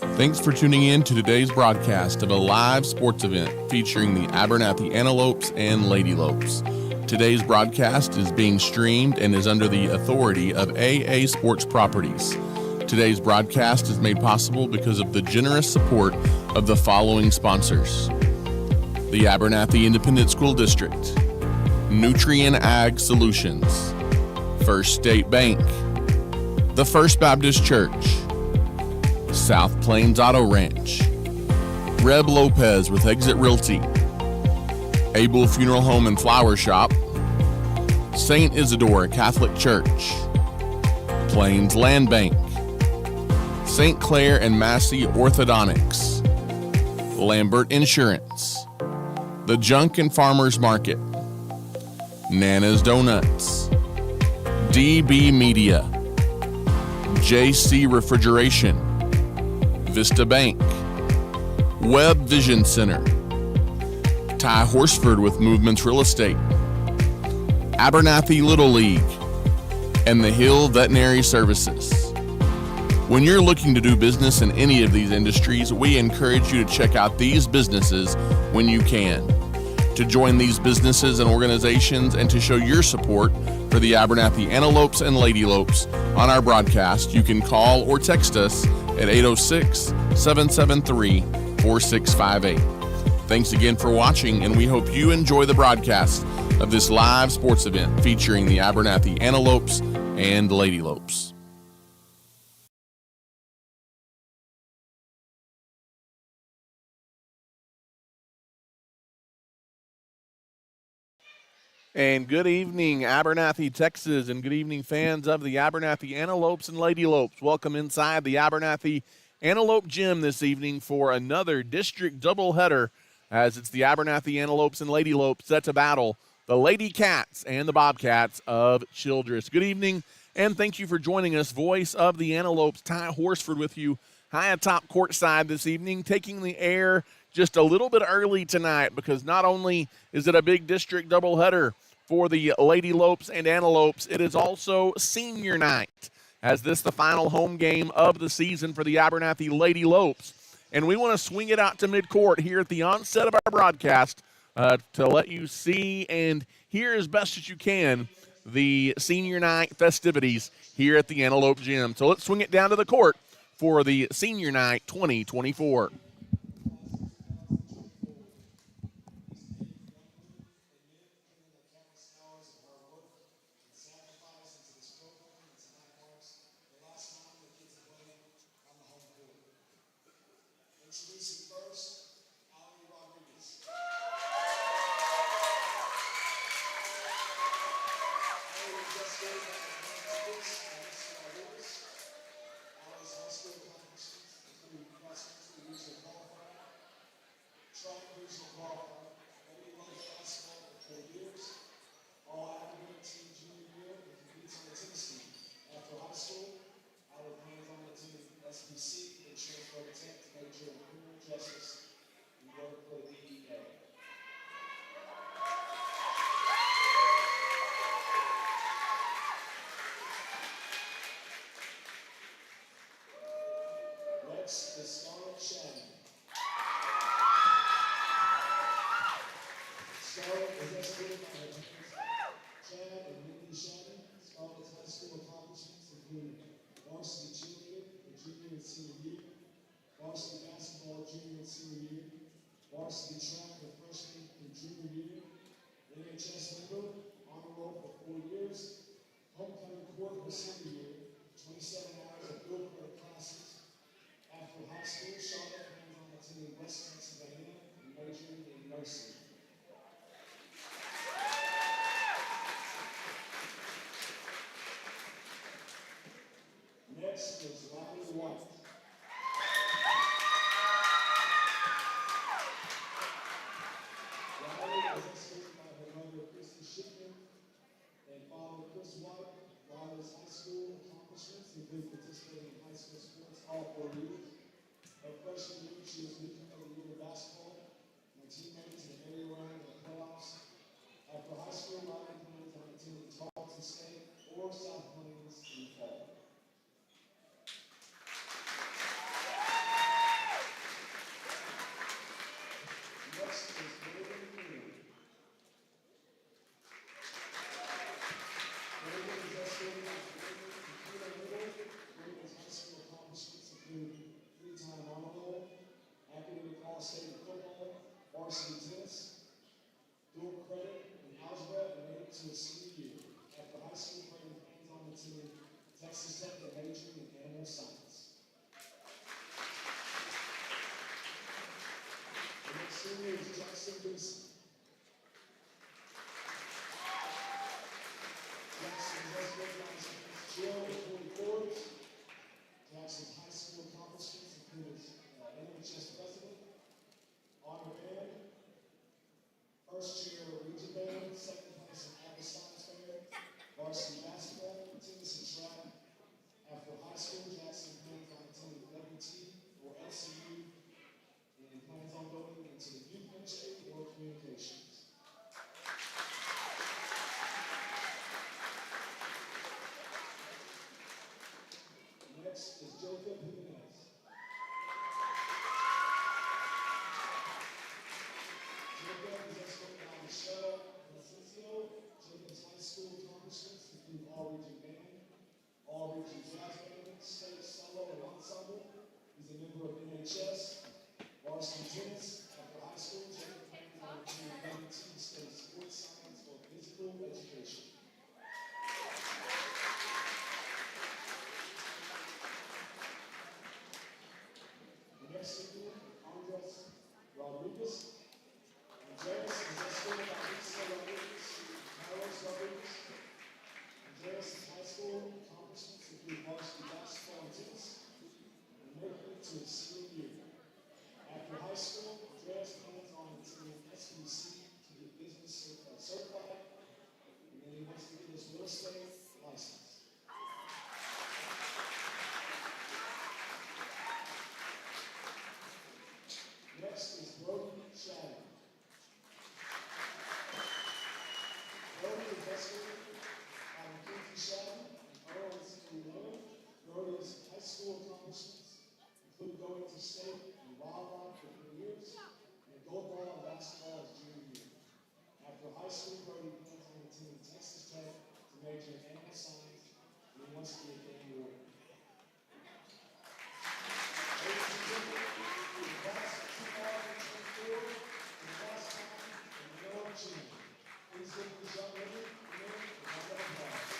Thanks for tuning in to today's broadcast of a live sports event featuring the Abernathy Antelopes and Lady Lopes. Today's broadcast is being streamed and is under the authority of AA Sports Properties. Today's broadcast is made possible because of the generous support of the following sponsors: the Abernathy Independent School District, Nutrien Ag Solutions, First State Bank, the First Baptist Church, South Plains Auto Ranch, Reb Lopez with Exit Realty, Abel Funeral Home and Flower Shop, St. Isidore Catholic Church, Plains Land Bank, St. Clair and Massey Orthodontics, Lambert Insurance, the Junk and Farmers Market, Nana's Donuts, DB Media, JC Refrigeration, Vista Bank, Webb Vision Center, Ty Horsford with Movements Real Estate, Abernathy Little League, and the Hill Veterinary Services. When you're looking to do business in any of these industries, we encourage you to check out these businesses when you can. To join these businesses and organizations and to show your support for the Abernathy Antelopes and Lady Lopes on our broadcast, you can call or text us at 806-773-4658. Thanks again for watching, and we hope you enjoy the broadcast of this live sports event featuring the Abernathy Antelopes and Lady Lopes. And good evening, Abernathy, Texas, and good evening, fans of the Abernathy Antelopes and Lady Lopes. Welcome inside the Abernathy Antelope Gym this evening for another district doubleheader, as it's the Abernathy Antelopes and Lady Lopes set to battle the Lady Cats and the Bobcats of Childress. Good evening, and thank you for joining us. Voice of the Antelopes, Ty Horsford, with you high atop courtside this evening, taking the air just a little bit early tonight because not only is it a big district doubleheader for the Lady Lopes and Antelopes, it is also senior night, as this is the final home game of the season for the Abernathy Lady Lopes. And we want to swing it out to midcourt here at the onset of our broadcast to let you see and hear as best as you can the senior night festivities here at the Antelope Gym. So let's swing it down to the court for the senior night 2024. State football, varsity tennis, dual credit, and algebra, and made it to his senior year. After high school, Brady plans on attending Texas Tech and majoring in animal science. The next senior is Jackson Benson. Jackson has recognized Jill and 44s. Jackson's high school accomplishments include NHS president, honor band, first chair region band, second place in Apple Science Fair, varsity basketball, tennis, and track. After high school, Jackson plans on attending WT or LCU and plans on going into the youth ministry or communications. Next is Jacob Jimenez. Jacob is escorted by Michelle Vicencio. Jacob's high school accomplishments include all-region band, all-region jazz band, state solo and ensemble. He's a member of NHS, varsity tennis. After high school, Jacob plans on attending WT State Sports Science or Physical Education. Next senior, Childress Rodriguez. Andreas is escorted by Lisa Rodriguez, Carlos Rodriguez. Andreas' high school accomplishments include varsity basketball and tennis, and making it to his senior year. After high school, Andreas plans on attending SBC to get business certified, and then he wants to get his real estate license. Next is Brody Shadden. Brody is escorted by Mackenzie Shadden and Earl and Cindy Miller. Brody's high school accomplishments include going to state and Wild Rock for 3 years and gold ball in basketball his junior year. After high school, Brody plans on attending Texas Tech to major in animal science, and he wants to be a game warden. Ladies and gentlemen, the class of 2024, the class time, and the Lord Junior. Please give this young lady a minute and round of applause.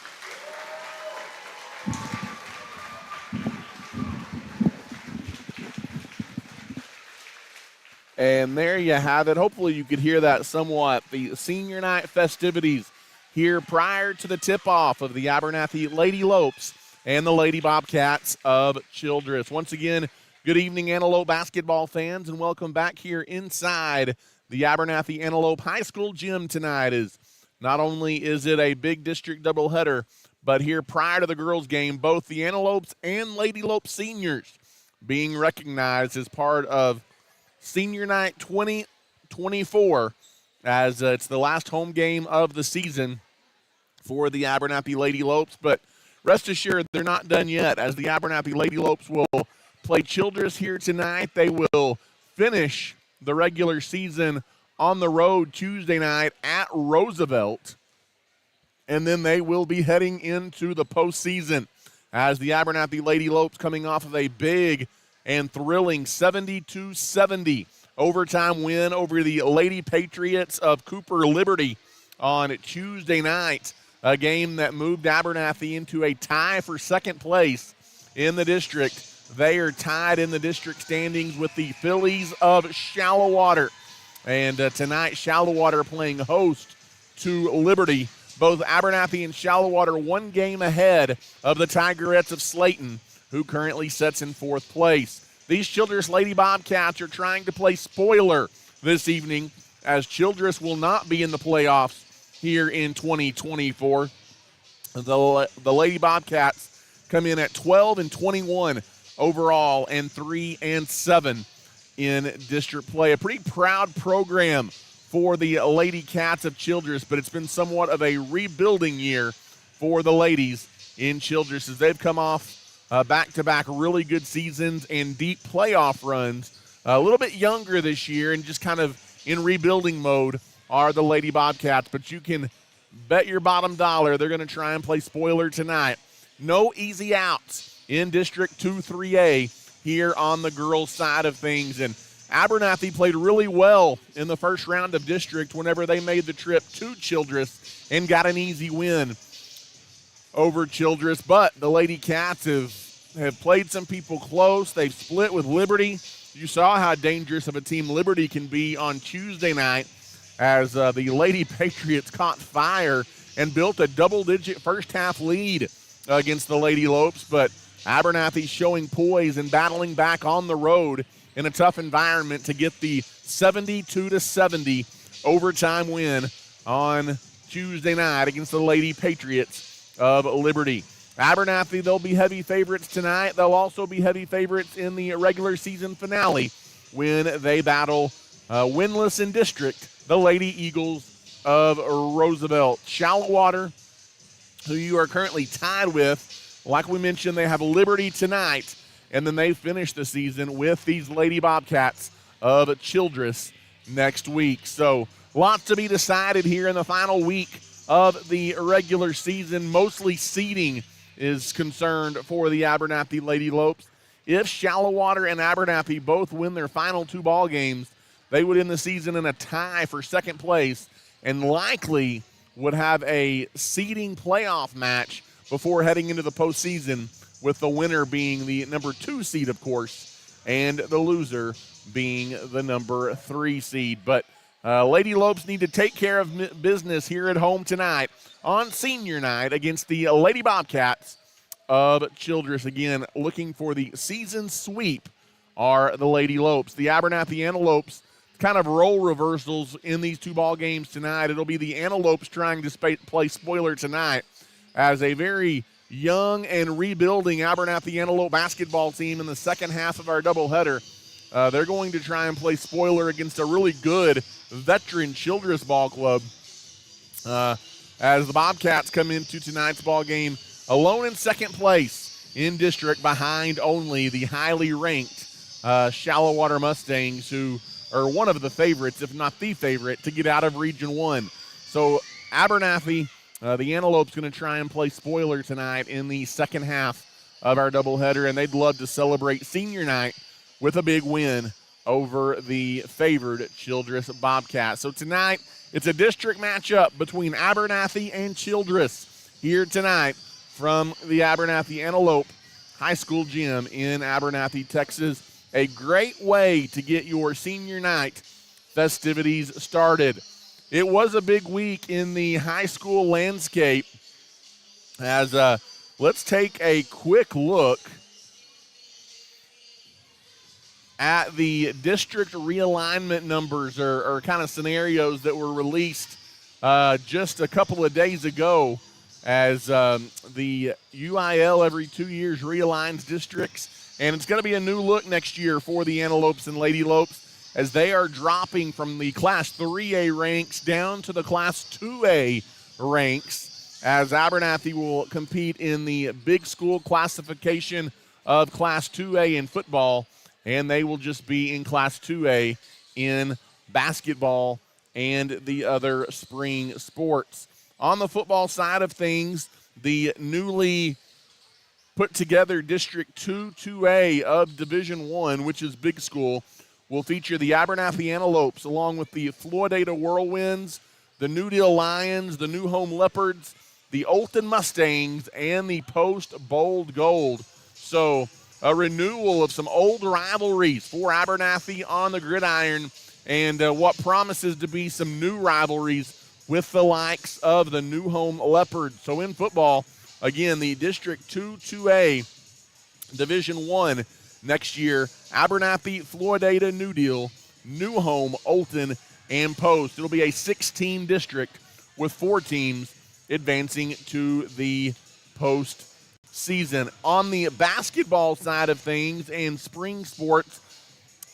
And there you have it. Hopefully you could hear that somewhat. The senior night festivities here prior to the tip-off of the Abernathy Lady Lopes and the Lady Bobcats of Childress. Once again, good evening, Antelope basketball fans, and welcome back here inside the Abernathy Antelope High School gym tonight. Is not only is it a big district doubleheader, but here prior to the girls' game, both the Antelopes and Lady Lope seniors being recognized as part of Senior Night 2024, as it's the last home game of the season for the Abernathy Lady Lopes. But rest assured, they're not done yet, as the Abernathy Lady Lopes will play Childress here tonight. They will finish the regular season on the road Tuesday night at Roosevelt, and then they will be heading into the postseason, as the Abernathy Lady Lopes coming off of a big and thrilling 72-70 overtime win over the Lady Patriots of Cooper Liberty on Tuesday night, a game that moved Abernathy into a tie for second place in the district. They are tied in the district standings with the Phillies of Shallowater. And tonight, Shallowater playing host to Liberty. Both Abernathy and Shallowater 1 game ahead of the Tigerettes of Slayton, who currently sits in 4th place. These Childress Lady Bobcats are trying to play spoiler this evening, as Childress will not be in the playoffs here in 2024. The Lady Bobcats come in at 12-21 overall and 3-7 in district play. A pretty proud program for the Lady Cats of Childress, but it's been somewhat of a rebuilding year for the ladies in Childress, as they've come off back-to-back really good seasons and deep playoff runs. A little bit younger this year and just kind of in rebuilding mode are the Lady Bobcats, but you can bet your bottom dollar they're going to try and play spoiler tonight. No easy outs in District 2-3A here on the girls' side of things, and Abernathy played really well in the first round of district whenever they made the trip to Childress and got an easy win over Childress. But the Lady Cats have played some people close. They've split with Liberty. You saw how dangerous of a team Liberty can be on Tuesday night as the Lady Patriots caught fire and built a double-digit first-half lead against the Lady Lopes. But Abernathy showing poise and battling back on the road in a tough environment to get the 72-70 overtime win on Tuesday night against the Lady Patriots of Liberty. Abernathy, they'll be heavy favorites tonight. They'll also be heavy favorites in the regular season finale when they battle winless in district, the Lady Eagles of Roosevelt. Shallow-Water, who you are currently tied with, like we mentioned, they have Liberty tonight, and then they finish the season with these Lady Bobcats of Childress next week. So lots to be decided here in the final week of the regular season. Mostly seeding is concerned for the Abernathy Lady Lopes. If Shallow-Water and Abernathy both win their final two ball games, they would end the season in a tie for second place and likely would have a seeding playoff match before heading into the postseason, with the winner being the number 2 seed, of course, and the loser being the number 3 seed. But Lady Lopes need to take care of business here at home tonight on senior night against the Lady Bobcats of Childress. Again, looking for the season sweep are the Lady Lopes. The Abernathy Antelopes, kind of role reversals in these two ball games tonight. It'll be the Antelopes trying to play spoiler tonight as a very young and rebuilding Abernathy Antelope basketball team in the second half of our doubleheader. They're going to try and play spoiler against a really good veteran Childress ball club as the Bobcats come into tonight's ball game alone in second place in district behind only the highly ranked Shallow-Water Mustangs, who are one of the favorites, if not the favorite, to get out of Region 1. So Abernathy, the Antelope's going to try and play spoiler tonight in the second half of our doubleheader, and they'd love to celebrate senior night with a big win over the favored Childress Bobcats. So tonight, it's a district matchup between Abernathy and Childress here tonight from the Abernathy Antelope High School Gym in Abernathy, Texas. A great way to get your senior night festivities started. It was a big week in the high school landscape as let's take a quick look at the district realignment numbers or kind of scenarios that were released just a couple of days ago as the UIL every 2 years realigns districts. And it's going to be a new look next year for the Antelopes and Lady Lopes as they are dropping from the Class 3A ranks down to the Class 2A ranks, as Abernathy will compete in the big school classification of Class 2A in football, and they will just be in Class 2A in basketball and the other spring sports. On the football side of things, the newly put together District 2-2A of Division I, which is big school, will feature the Abernathy Antelopes along with the Florida Whirlwinds, the New Deal Lions, the New Home Leopards, the Olton Mustangs, and the Post Bold Gold. So a renewal of some old rivalries for Abernathy on the gridiron, and what promises to be some new rivalries with the likes of the New Home Leopards. So in football, again, the District 2-2A Division I next year, Abernathy, Florida, New Deal, New Home, Olton, and Post. It'll be a 6-team district with 4 teams advancing to the postseason. On the basketball side of things and spring sports,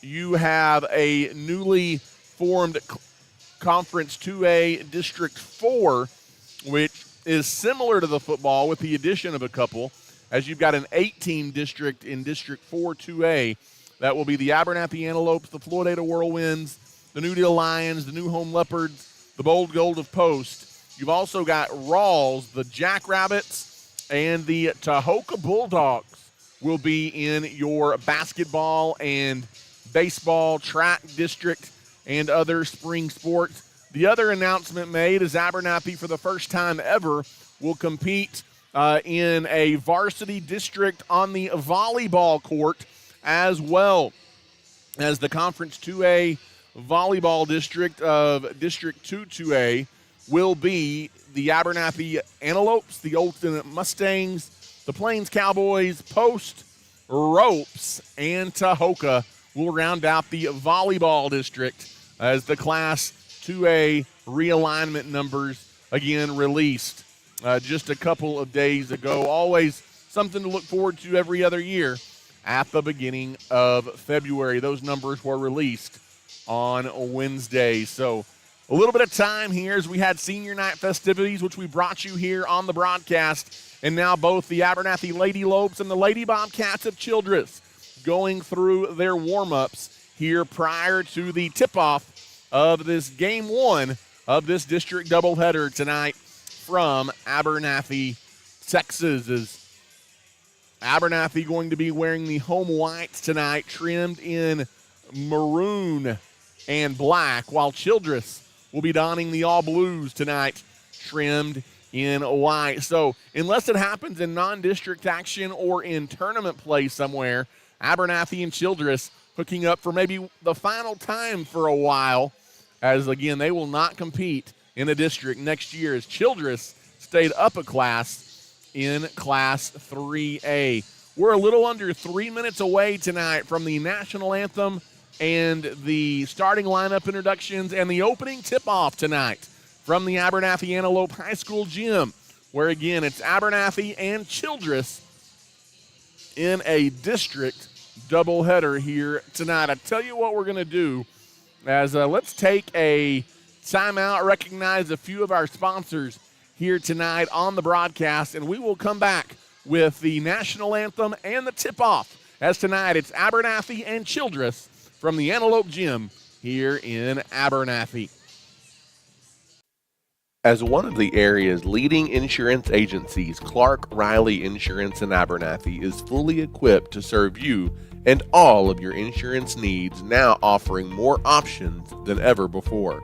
you have a newly formed Conference 2A District 4, which is similar to the football with the addition of a couple, as you've got an 8-team district in District 4 2A. That will be the Abernathy Antelopes, the Florida Whirlwinds, the New Deal Lions, the New Home Leopards, the Bold Gold of Post. You've also got Rawls, the Jackrabbits, and the Tahoka Bulldogs will be in your basketball and baseball, track district, and other spring sports. The other announcement made is Abernathy, for the first time ever, will compete in a varsity district on the volleyball court, as well as the Conference 2A volleyball district of District 2-2A will be the Abernathy Antelopes, the Olden Mustangs, the Plains Cowboys, Post, Ropes, and Tahoka will round out the volleyball district as the Class 2A realignment numbers again released just a couple of days ago. Always something to look forward to every other year at the beginning of February. Those numbers were released on Wednesday. So a little bit of time here as we had senior night festivities, which we brought you here on the broadcast. And now both the Abernathy Lady Lopes and the Lady Bobcats of Childress going through their warm-ups here prior to the tip-off of this game one of this district doubleheader tonight from Abernathy, Texas. Is Abernathy going to be wearing the home whites tonight, trimmed in maroon and black, while Childress will be donning the all blues tonight, trimmed in white. So unless it happens in non-district action or in tournament play somewhere, Abernathy and Childress hooking up for maybe the final time for a while, as again they will not compete in the district next year as Childress stayed up a class in Class 3A. We're a little under 3 minutes away tonight from the national anthem and the starting lineup introductions and the opening tip-off tonight from the Abernathy Antelope High School gym, where again it's Abernathy and Childress in a district doubleheader here tonight. I tell you what we're going to do as let's take a timeout, recognize a few of our sponsors here tonight on the broadcast, and we will come back with the national anthem and the tip-off, as tonight it's Abernathy and Childress from the Antelope Gym here in Abernathy. As one of the area's leading insurance agencies, Clark Riley Insurance in Abernathy is fully equipped to serve you and all of your insurance needs, now offering more options than ever before.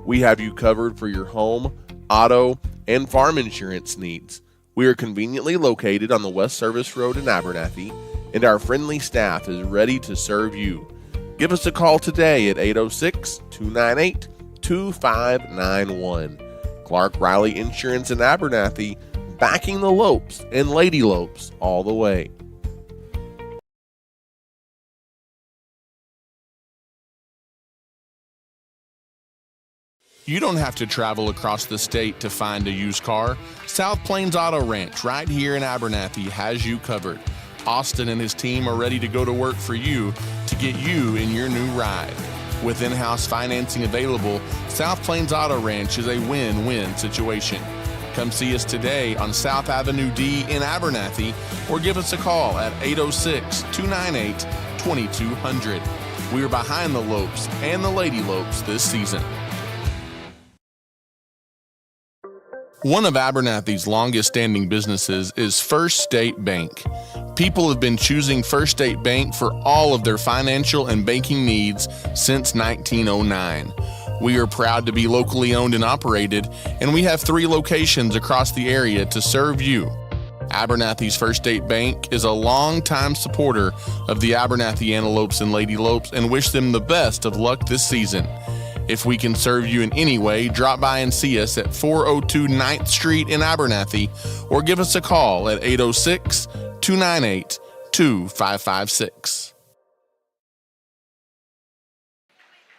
We have you covered for your home, auto, and farm insurance needs. We are conveniently located on the West Service Road in Abernathy, and our friendly staff is ready to serve you. Give us a call today at 806-298-2591. Clark Riley Insurance in Abernathy, backing the Lopes and Lady Lopes all the way. You don't have to travel across the state to find a used car. South Plains Auto Ranch right here in Abernathy has you covered. Austin and his team are ready to go to work for you to get you in your new ride. With in-house financing available, South Plains Auto Ranch is a win-win situation. Come see us today on South Avenue D in Abernathy or give us a call at 806-298-2200. We are behind the Lopes and the Lady Lopes this season. One of Abernathy's longest-standing businesses is First State Bank. People have been choosing First State Bank for all of their financial and banking needs since 1909. We are proud to be locally owned and operated, and we have 3 locations across the area to serve you. Abernathy's First State Bank is a longtime supporter of the Abernathy Antelopes and Lady Lopes and wish them the best of luck this season. If we can serve you in any way, drop by and see us at 402 9th Street in Abernathy or give us a call at 806-298-2556.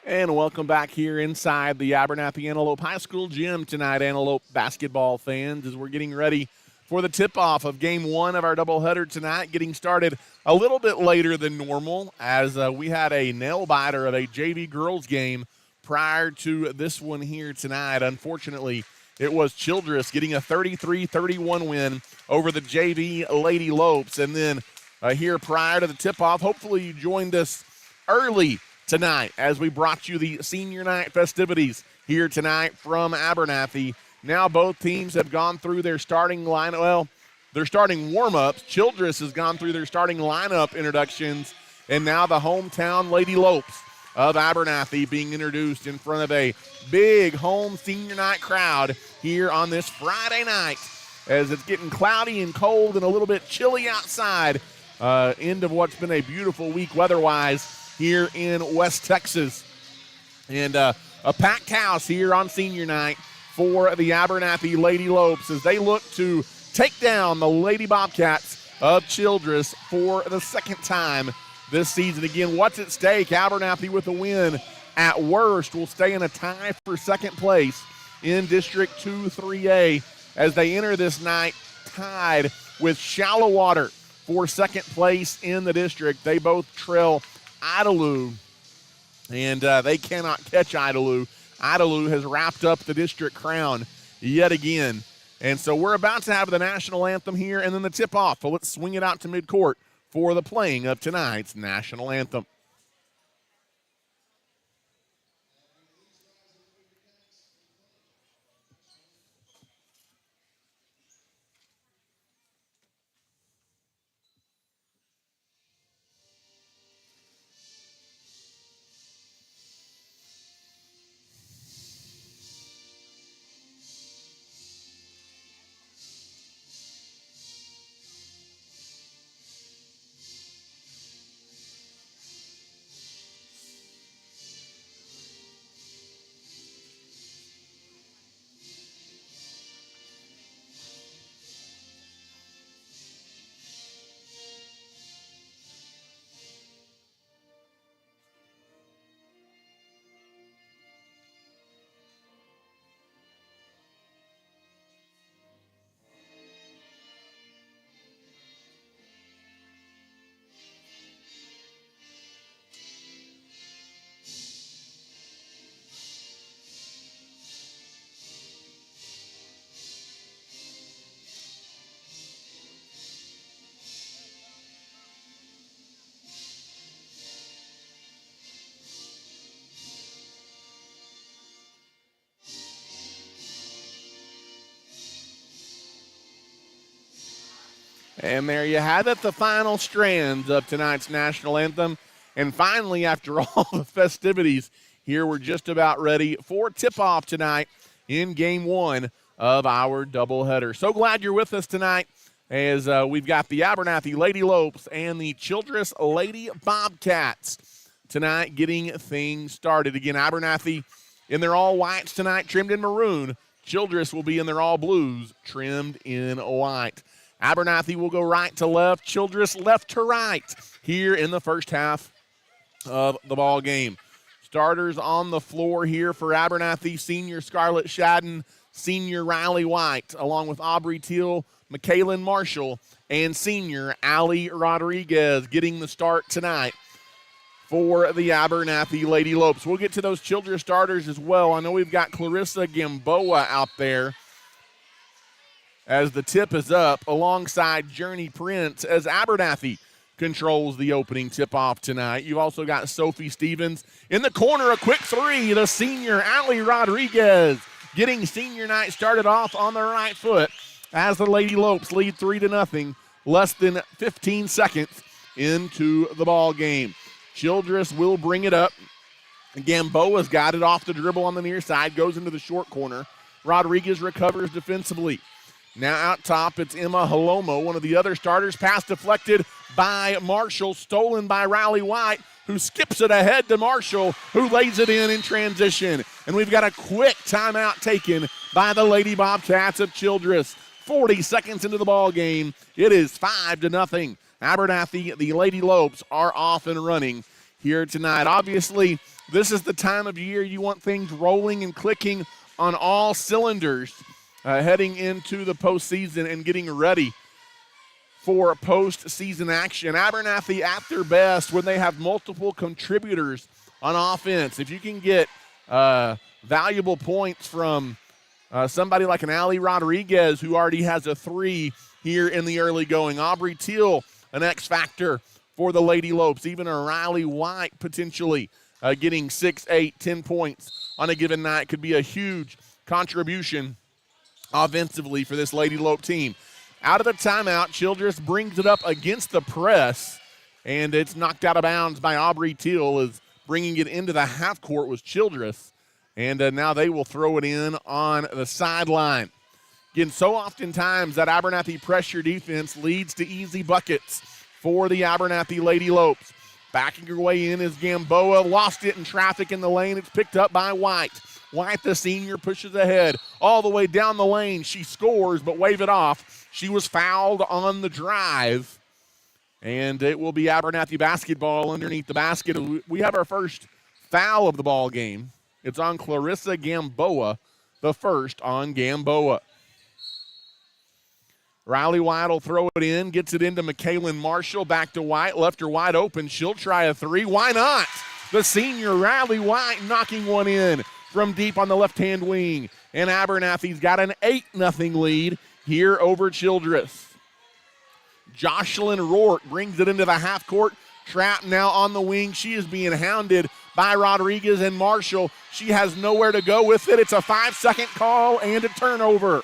And welcome back here inside the Abernathy Antelope High School gym tonight, Antelope basketball fans, as we're getting ready for the tip-off of Game 1 of our doubleheader tonight, getting started a little bit later than normal as we had a nail-biter of a JV girls game prior to this one here tonight. Unfortunately, it was Childress getting a 33-31 win over the JV Lady Lopes. And then here prior to the tip-off, hopefully you joined us early tonight as we brought you the senior night festivities here tonight from Abernathy. Now both teams have gone through their starting lineup. Well, their starting warm-ups. Childress has gone through their starting lineup introductions, And now the hometown Lady Lopes of Abernathy being introduced in front of a big home senior night crowd here on this Friday night as it's getting cloudy and cold and a little bit chilly outside. End of what's been a beautiful week weather-wise here in West Texas. And a packed house here on senior night for the Abernathy Lady Lopes as they look to take down the Lady Bobcats of Childress for the second time this season. Again, what's at stake? Abernathy with a win at worst will stay in a tie for second place in District 2-3A as they enter this night tied with Shallow Water for second place in the district. They both trail Idalou, and they cannot catch Idalou. Idalou has wrapped up the district crown yet again. And so we're about to have the national anthem here and then the tip-off. So let's swing it out to midcourt for the playing of tonight's national anthem. And there you have it, the final strands of tonight's national anthem. And finally, after all the festivities, here we're just about ready for tip-off tonight in Game 1 of our doubleheader. So glad you're with us tonight as we've got the Abernathy Lady Lopes and the Childress Lady Bobcats tonight getting things started. Again, Abernathy in their all-whites tonight, trimmed in maroon. Childress will be in their all-blues, trimmed in white. Abernathy will go right to left, Childress left to right here in the first half of the ball game. Starters on the floor here for Abernathy, senior Scarlett Shadden, senior Riley White, along with Aubrey Teal, McKaylin Marshall, and senior Allie Rodriguez getting the start tonight for the Abernathy Lady Lopes. We'll get to those Childress starters as well. I know we've got Clarissa Gamboa out there as the tip is up alongside Journey Prince as Abernathy controls the opening tip-off tonight. You've also got Sophie Stevens in the corner, a quick three. The senior Allie Rodriguez getting senior night started off on the right foot as the Lady Lopes lead 3-0, less than 15 seconds into the ball game. Childress will bring it up. Gamboa's got it off the dribble on the near side, goes into the short corner. Rodriguez recovers defensively. Now out top, it's Emma Halomo, one of the other starters. Pass deflected by Marshall, stolen by Riley White, who skips it ahead to Marshall, who lays it in transition. And we've got a quick timeout taken by the Lady Bobcats of Childress. 40 seconds into the ball game, it is 5-0. Abernathy, the Lady Lopes, are off and running here tonight. Obviously, this is the time of year you want things rolling and clicking on all cylinders. Heading into the postseason and getting ready for postseason action. Abernathy at their best when they have multiple contributors on offense. If you can get valuable points from somebody like an Allie Rodriguez who already has a 3 here in the early going. Aubrey Teal, an X factor for the Lady Lopes. Even a Riley White potentially getting 6, 8, 10 points on a given night could be a huge contribution offensively for this Lady Lope team. Out of the timeout, Childress brings it up against the press and it's knocked out of bounds by Aubrey Teal, as bringing it into the half court was Childress, and now they will throw it in on the sideline. Again, so oftentimes that Abernathy pressure defense leads to easy buckets for the Abernathy Lady Lopes. Backing her way in is Gamboa, lost it in traffic in the lane. It's picked up by White. White, the senior, pushes ahead all the way down the lane. She scores, but wave it off. She was fouled on the drive, and it will be Abernathy basketball underneath the basket. We have our first foul of the ball game. It's on Clarissa Gamboa, the first on Gamboa. Riley White will throw it in, gets it into McKaylin Marshall, back to White, left her wide open. She'll try a three. Why not? The senior Riley White knocking one in from deep on the left-hand wing. And Abernathy's got an 8-0 lead here over Childress. Jocelyn Rourke brings it into the half court. Trapped now on the wing. She is being hounded by Rodriguez and Marshall. She has nowhere to go with it. It's a 5-second call and a turnover.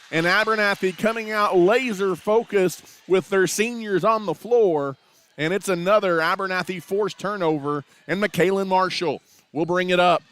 And Abernathy coming out laser focused with their seniors on the floor. And it's another Abernathy forced turnover. And McKaylin Marshall will bring it up.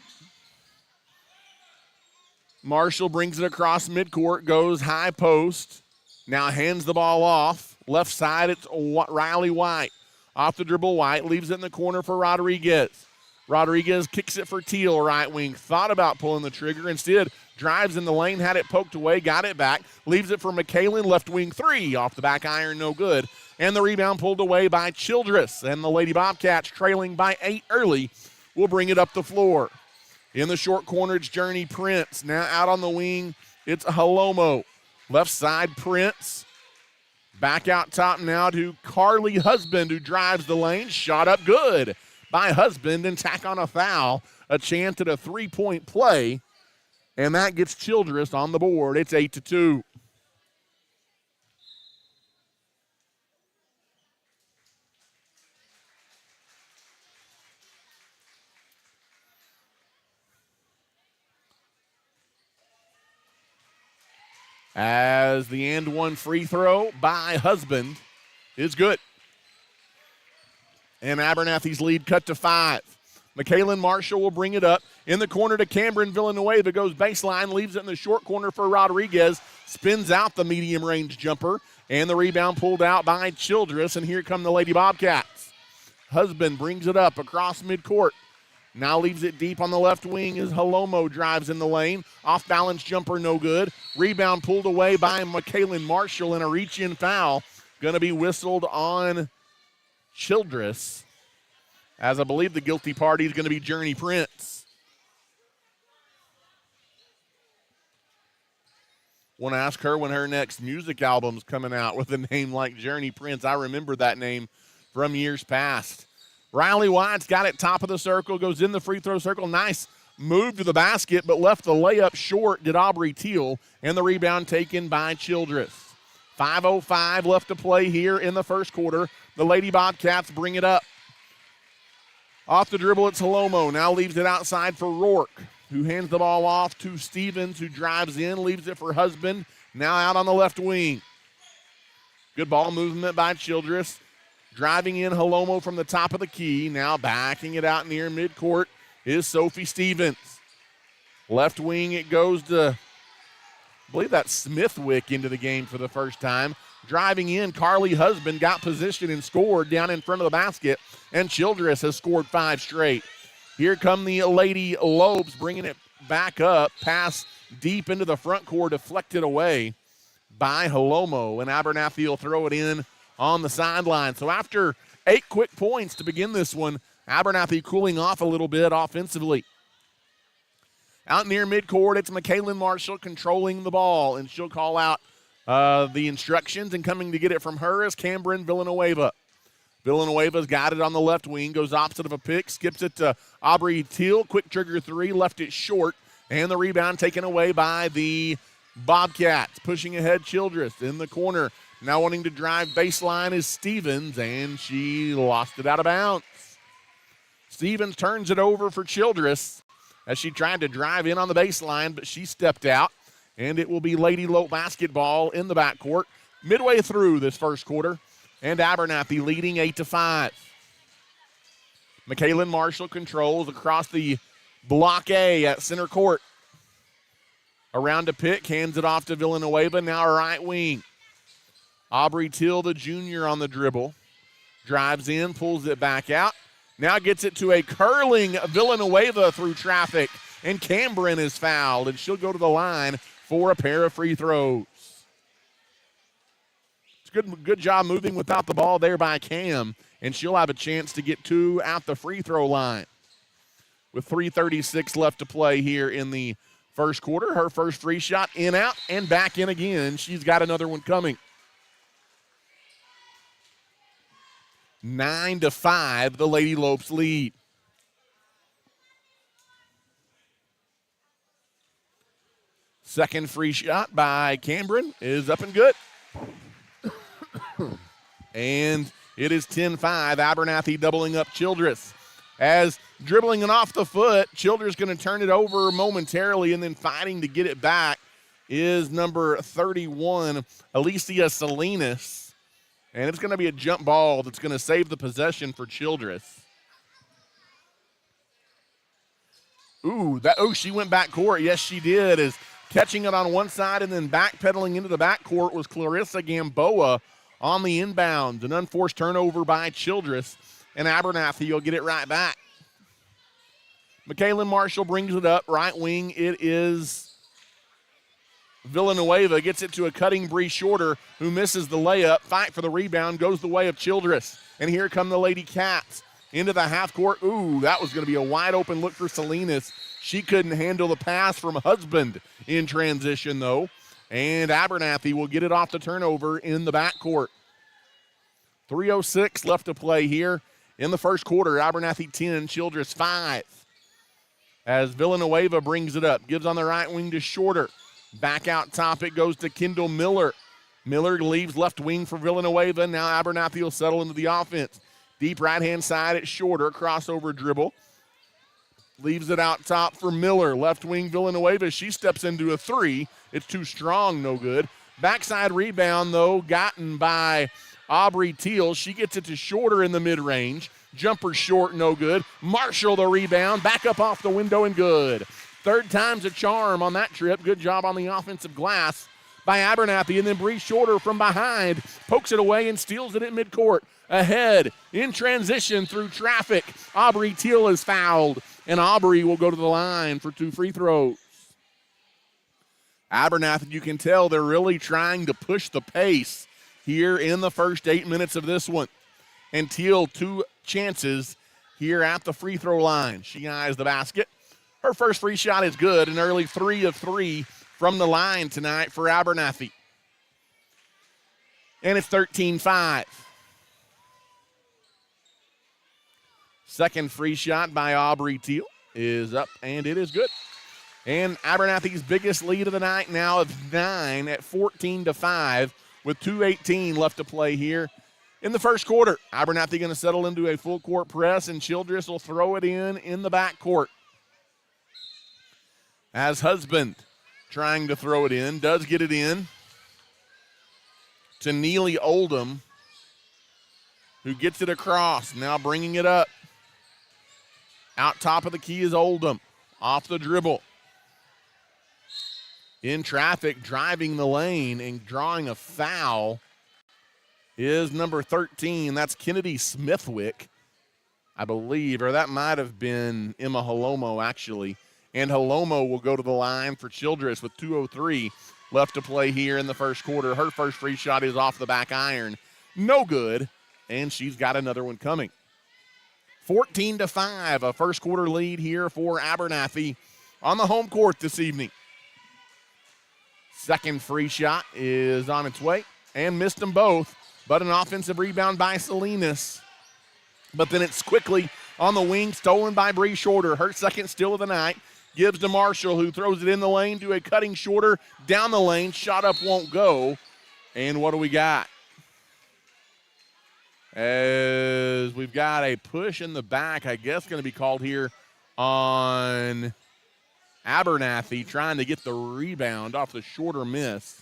Marshall brings it across midcourt, goes high post. Now hands the ball off. Left side, it's Riley White. Off the dribble, White leaves it in the corner for Rodriguez. Rodriguez kicks it for Teal, right wing. Thought about pulling the trigger. Instead, drives in the lane, had it poked away, got it back. Leaves it for McKaylin, left wing three. Off the back iron, no good. And the rebound pulled away by Childress. And the Lady Bobcats, trailing by 8 early, will bring it up the floor. In the short corner, it's Journey Prince. Now out on the wing, it's Halomo. Left side, Prince. Back out top now to Carly Husband, who drives the lane. Shot up good by Husband and tack on a foul. A chance at a three-point play. And that gets Childress on the board. It's 8-2. As the and one free throw by Husband is good. And Abernathy's lead cut to 5. McKaylin Marshall will bring it up. In the corner to Cameron Villanueva. Goes baseline, leaves it in the short corner for Rodriguez. Spins out the medium range jumper. And the rebound pulled out by Childress. And here come the Lady Bobcats. Husband brings it up across midcourt. Now leaves it deep on the left wing as Halomo drives in the lane. Off balance jumper, no good. Rebound pulled away by McKaylin Marshall, and a reach-in foul going to be whistled on Childress, as I believe the guilty party is going to be Journey Prince. Want to ask her when her next music album's coming out with a name like Journey Prince. I remember that name from years past. Riley White's got it top of the circle, goes in the free throw circle. Nice move to the basket, but left the layup short, did Aubrey Teal, and the rebound taken by Childress. 5:05 left to play here in the first quarter. The Lady Bobcats bring it up. Off the dribble, it's Halomo. Now leaves it outside for Rourke, who hands the ball off to Stevens, who drives in, leaves it for Husband. Now out on the left wing. Good ball movement by Childress. Driving in Halomo from the top of the key. Now backing it out near midcourt is Sophie Stevens. Left wing, it goes to, I believe that's Smithwick into the game for the first time. Driving in, Carly Husband got position and scored down in front of the basket, and Childress has scored 5 straight. Here come the Lady Lopes, bringing it back up. Pass deep into the front court, deflected away by Halomo, and Abernathy will throw it in on the sideline. So after 8 quick points to begin this one, Abernathy cooling off a little bit offensively. Out near midcourt, it's McKaylin Marshall controlling the ball, and she'll call out the instructions, and coming to get it from her is Cameron Villanueva. Villanueva's got it on the left wing, goes opposite of a pick, skips it to Aubrey Teal. Quick trigger three, left it short, and the rebound taken away by the Bobcats. Pushing ahead, Childress in the corner. Now wanting to drive baseline is Stevens, and she lost it out of bounds. Stevens turns it over for Childress as she tried to drive in on the baseline, but she stepped out, and it will be Lady Lope basketball in the backcourt midway through this first quarter. and Abernathy leading 8-5. McKaylin Marshall controls across the block A at center court. Around to Pick, hands it off to Villanueva, now right wing. Aubrey Till, the junior, on the dribble. Drives in, pulls it back out. Now gets it to a curling Villanueva through traffic, and Cambrin is fouled, and she'll go to the line for a pair of free throws. It's good job moving without the ball there by Cam, and she'll have a chance to get 2 at the free throw line. With 3:36 left to play here in the first quarter, her first free shot in, out, and back in again. She's got another one coming. 9-5, the Lady Lopes lead. Second free shot by Cambrin is up and good. And it is 10-5, Abernathy doubling up Childress. As dribbling it off the foot, Childress going to turn it over momentarily, and then fighting to get it back is number 31, Alicia Salinas. And it's going to be a jump ball that's going to save the possession for Childress. She went back court. Yes, she did. As catching it on one side and then backpedaling into the backcourt was Clarissa Gamboa on the inbound. An unforced turnover by Childress, and Abernathy will get it right back. McKaylin Marshall brings it up. Right wing, it is Villanueva, gets it to a cutting Bree Shorter, who misses the layup. Fight for the rebound, goes the way of Childress. And here come the Lady Cats into the half court. That was going to be a wide open look for Salinas. She couldn't handle the pass from Husband in transition, though. And Abernathy will get it off the turnover in the backcourt. 3:06 left to play here in the first quarter. Abernathy 10, Childress 5. As Villanueva brings it up, gives on the right wing to Shorter. Back out top, it goes to Kendall Miller. Miller leaves left wing for Villanueva. Now Abernathy will settle into the offense. Deep right-hand side at Shorter, crossover dribble. Leaves it out top for Miller. Left wing Villanueva, she steps into a 3. It's too strong, no good. Backside rebound, though, gotten by Aubrey Teal. She gets it to Shorter in the mid-range. Jumper short, no good. Marshall the rebound, back up off the window and good. Third time's a charm on that trip. Good job on the offensive glass by Abernathy. And then Bree Shorter from behind pokes it away and steals it at midcourt. Ahead in transition through traffic. Aubrey Teal is fouled, and Aubrey will go to the line for 2 free throws. Abernathy, you can tell they're really trying to push the pace here in the first 8 minutes of this one. And Teal, 2 chances here at the free throw line. She eyes the basket. Her first free shot is good, an early 3 of 3 from the line tonight for Abernathy. And it's 13-5. Second free shot by Aubrey Teal is up, and it is good. And Abernathy's biggest lead of the night now of 9 at 14-5 with 2:18 left to play here in the first quarter. Abernathy going to settle into a full court press, and Childress will throw it in the backcourt. As Husband trying to throw it in, does get it in to Neely Oldham, who gets it across, now bringing it up. Out top of the key is Oldham, off the dribble. In traffic, driving the lane and drawing a foul is number 13. That's Kennedy Smithwick, I believe, or that might have been Emma Halomo, actually. And Halomo will go to the line for Childress with 2:03 left to play here in the first quarter. Her first free shot is off the back iron. No good, and she's got another one coming. 14-5, a first quarter lead here for Abernathy on the home court this evening. Second free shot is on its way and missed them both, but an offensive rebound by Salinas. But then it's quickly on the wing, stolen by Bree Shorter. Her second steal of the night. Gives to Marshall, who throws it in the lane to a cutting Shorter. Down the lane, shot up won't go. And what do we got? As we've got a push in the back, I guess going to be called here on Abernathy, trying to get the rebound off the Shorter miss.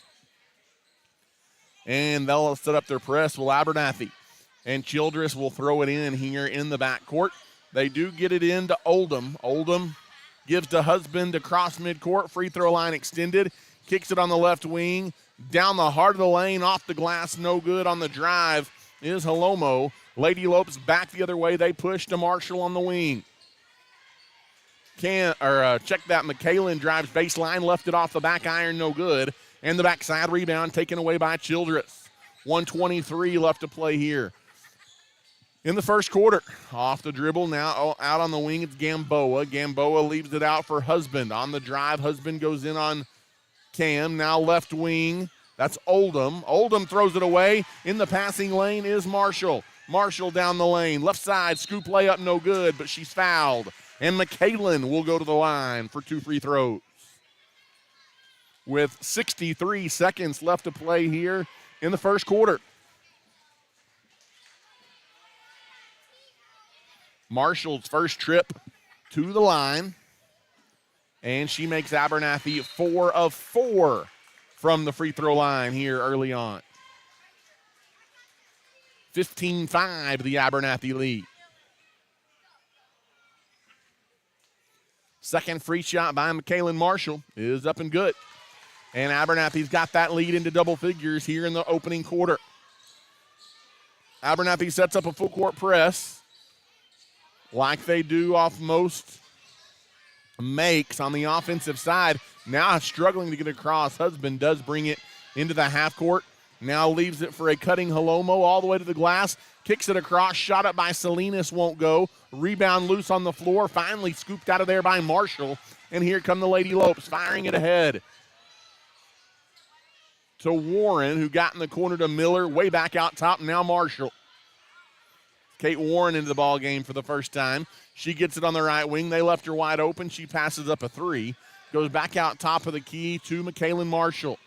and they'll set up their press. Will Abernathy. And Childress will throw it in here in the backcourt. They do get it into Oldham. Oldham gives to Husband across midcourt. Free throw line extended. Kicks it on the left wing. Down the heart of the lane, off the glass, no good. On the drive is Halomo. Lady Lopes back the other way. They push to Marshall on the wing. Check that. McKalen drives baseline, left it off the back iron, no good. And the backside rebound taken away by Childress. 1:23 left to play here in the first quarter. Off the dribble, now out on the wing, it's Gamboa. Gamboa leaves it out for Husband. On the drive, Husband goes in on Cam. Now left wing, that's Oldham. Oldham throws it away. In the passing lane is Marshall. Marshall down the lane. Left side, scoop layup, no good, but she's fouled. And McKalen will go to the line for 2 free throws. With 63 seconds left to play here in the first quarter. Marshall's first trip to the line. And she makes Abernathy 4 of 4 from the free throw line here early on. 15-5 the Abernathy lead. Second free shot by McKalen Marshall is up and good. And Abernathy's got that lead into double figures here in the opening quarter. Abernathy sets up a full court press like they do off most makes on the offensive side. Now struggling to get across. Husband does bring it into the half court. Now leaves it for a cutting Halomo all the way to the glass. Kicks it across. Shot up by Salinas, won't go. Rebound loose on the floor. Finally scooped out of there by Marshall. And here come the Lady Lopes firing it ahead to Warren, who got in the corner to Miller. Way back out top. Now Marshall. Kate Warren into the ball game for the first time. She gets it on the right wing. They left her wide open. She passes up a 3. Goes back out top of the key to McKalen Marshall.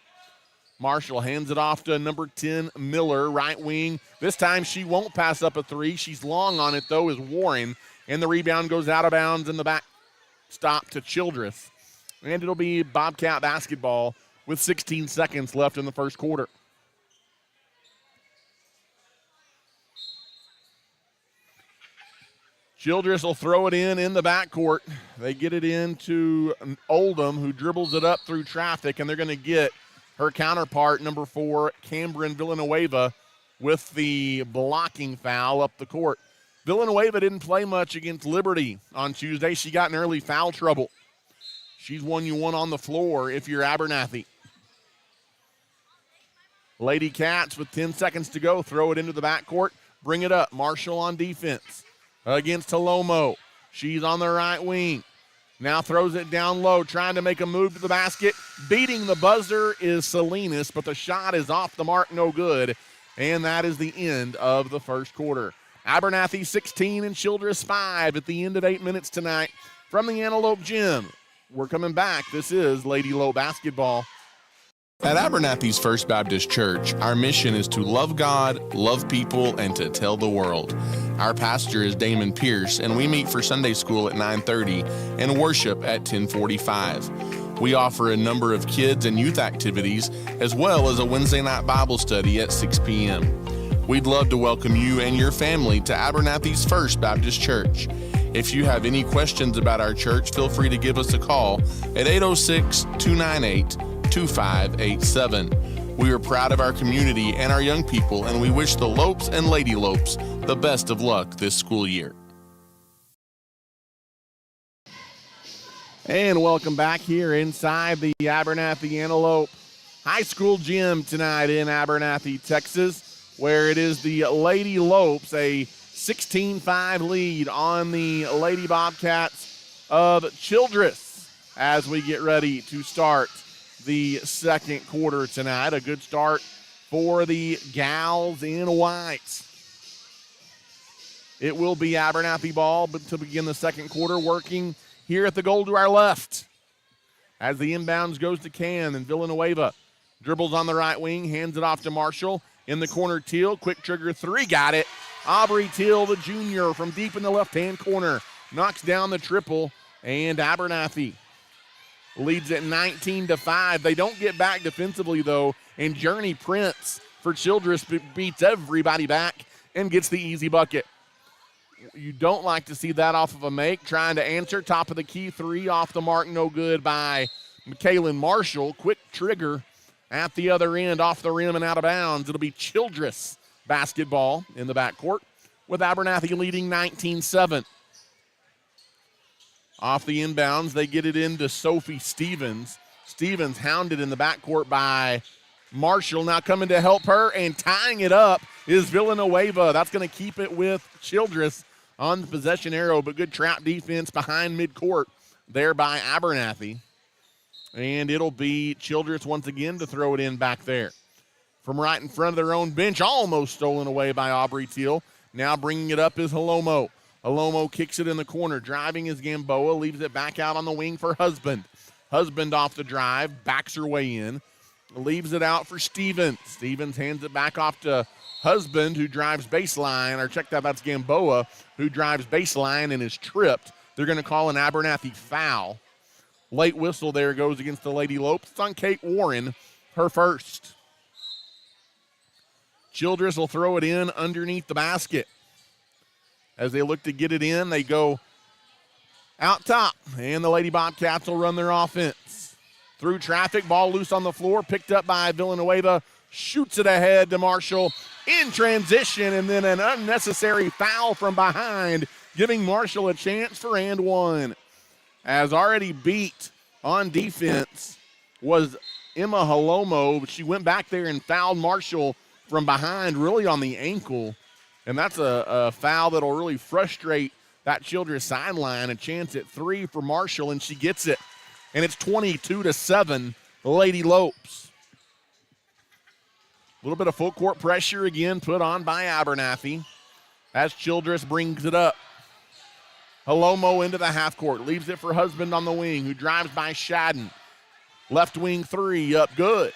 Marshall hands it off to number 10, Miller, right wing. This time she won't pass up a 3. She's long on it, though, is Warren. And the rebound goes out of bounds in the back stop to Childress. And it'll be Bobcat basketball with 16 seconds left in the first quarter. Childress will throw it in the backcourt. They get it into Oldham, who dribbles it up through traffic, and they're going to get her counterpart, number 4, Cameron Villanueva, with the blocking foul up the court. Villanueva didn't play much against Liberty on Tuesday. She got in early foul trouble. She's one you want on the floor if you're Abernathy. Lady Cats with 10 seconds to go. Throw it into the backcourt. Bring it up. Marshall on defense against Halomo. She's on the right wing. Now throws it down low, trying to make a move to the basket. Beating the buzzer is Salinas, but the shot is off the mark, no good. And that is the end of the first quarter. Abernathy 16 and Childress 5 at the end of 8 minutes tonight from the Antelope Gym. We're coming back. This is Lady Low basketball. At Abernathy's First Baptist Church, our mission is to love God, love people, and to tell the world. Our pastor is Damon Pierce, and we meet for Sunday school at 9:30 and worship at 10:45. We offer a number of kids and youth activities, as well as a Wednesday night Bible study at 6 p.m. We'd love to welcome you and your family to Abernathy's First Baptist Church. If you have any questions about our church, feel free to give us a call at 806-298-2587. We are proud of our community and our young people, and we wish the Lopes and Lady Lopes the best of luck this school year. And welcome back here inside the Abernathy Antelope High School Gym tonight in Abernathy, Texas, where it is the Lady Lopes, a 16-5 lead on the Lady Bobcats of Childress as we get ready to start the second quarter tonight. A good start for the Gals in white. It will be Abernathy ball but to begin the second quarter, working here at the goal to our left. As the inbounds goes to Can, and Villanueva dribbles on the right wing, hands it off to Marshall. In the corner, Teal, quick trigger 3, got it. Aubrey Teal, the junior, from deep in the left-hand corner, knocks down the triple, and Abernathy leads at 19-5. They don't get back defensively, though, and Journey Prince for Childress, beats everybody back and gets the easy bucket. You don't like to see that off of a make. Trying to answer, top of the key, 3 off the mark, no good by McKaylin Marshall. Quick trigger at the other end, off the rim and out of bounds. It'll be Childress basketball in the backcourt with Abernathy leading 19-7. Off the inbounds, they get it into Sophie Stevens. Stevens hounded in the backcourt by Marshall. Now coming to help her and tying it up is Villanueva. That's going to keep it with Childress on the possession arrow, but good trap defense behind midcourt there by Abernathy. And it'll be Childress once again to throw it in back there. From right in front of their own bench, almost stolen away by Aubrey Teal. Now bringing it up is Holomo. Holomo kicks it in the corner. Driving is Gamboa, leaves it back out on the wing for Husband. Husband off the drive, backs her way in. Leaves it out for Stevens. Stevens hands it back off to Husband, who drives baseline. Or check that, that's Gamboa, who drives baseline and is tripped. They're going to call an Abernathy foul. Late whistle there goes against the Lady Lopes. It's on Kate Warren, her first. Childress will throw it in underneath the basket. As they look to get it in, they go out top, and the Lady Bobcats will run their offense. Through traffic, ball loose on the floor, picked up by Villanueva, shoots it ahead to Marshall in transition, and then an unnecessary foul from behind, giving Marshall a chance for and one. As already beat on defense was Emma Holomo, but she went back there and fouled Marshall from behind, really on the ankle. And that's a foul that'll really frustrate that Childress sideline. A chance at 3 for Marshall, and she gets it. And it's 22-7, the Lady Lopes. A little bit of full court pressure again put on by Abernathy as Childress brings it up. Holomo into the half court, leaves it for Husband on the wing, who drives by Shadden. Left wing 3 up good,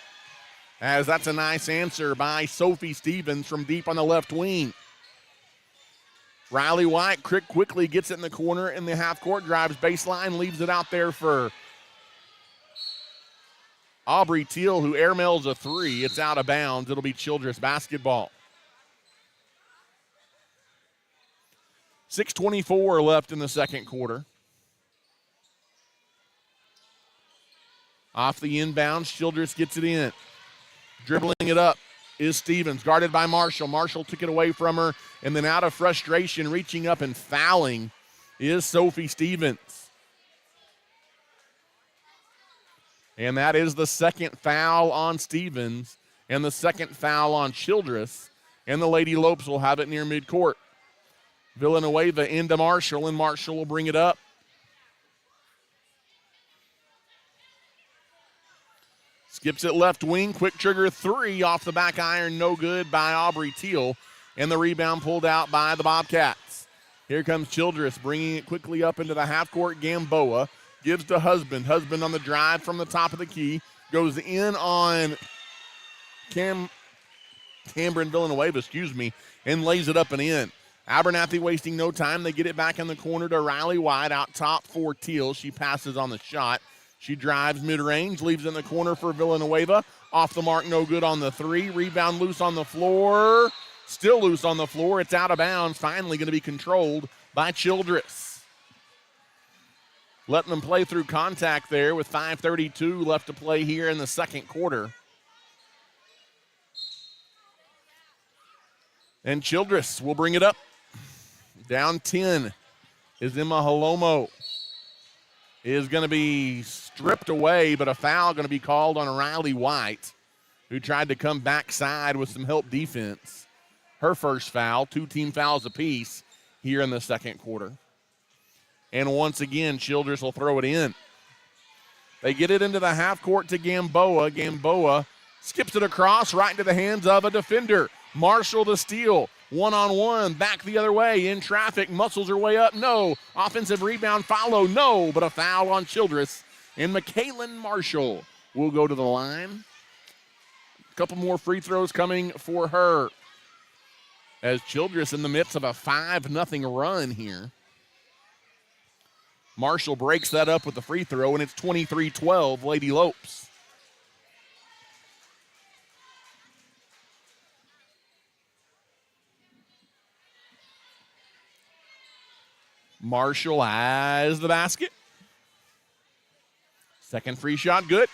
as that's a nice answer by Sophie Stevens from deep on the left wing. Riley White quickly gets it in the corner in the half court, drives baseline, leaves it out there for Aubrey Teal, who airmails a 3. It's out of bounds. It'll be Childress basketball. 6:24 left in the second quarter. Off the inbounds, Childress gets it in. Dribbling it up is Stevens, guarded by Marshall. Marshall took it away from her, and then out of frustration, reaching up and fouling is Sophie Stevens. And that is the second foul on Stevens and the second foul on Childress, and the Lady Lopes will have it near midcourt. Villanueva into Marshall, and Marshall will bring it up. Skips it left wing, quick trigger 3 off the back iron, no good by Aubrey Teal, and the rebound pulled out by the Bobcats. Here comes Childress, bringing it quickly up into the half court. Gamboa gives to Husband. Husband on the drive from the top of the key, goes in on Cameron Villanueva, and lays it up and in. Abernathy wasting no time. They get it back in the corner to Riley White, out top for Teal. She passes on the shot. She drives mid-range, leaves in the corner for Villanueva. Off the mark, no good on the 3. Rebound loose on the floor. Still loose on the floor. It's out of bounds. Finally going to be controlled by Childress. Letting them play through contact there with 5:32 left to play here in the second quarter. And Childress will bring it up. Down 10 is Emma Holomo. Is going to be stripped away, but a foul going to be called on Riley White, who tried to come backside with some help defense. Her first foul, 2 team fouls apiece here in the second quarter. And once again, Childress will throw it in. They get it into the half court to Gamboa. Gamboa skips it across right into the hands of a defender. Marshall to steal. One-on-one, back the other way, in traffic, muscles her way up, no. Offensive rebound follow, no, but a foul on Childress. And McKaylin Marshall will go to the line. A couple more free throws coming for her, as Childress in the midst of a 5-0 run here. Marshall breaks that up with the free throw, and it's 23-12, Lady Lopes. Marshall has the basket. Second free shot, good.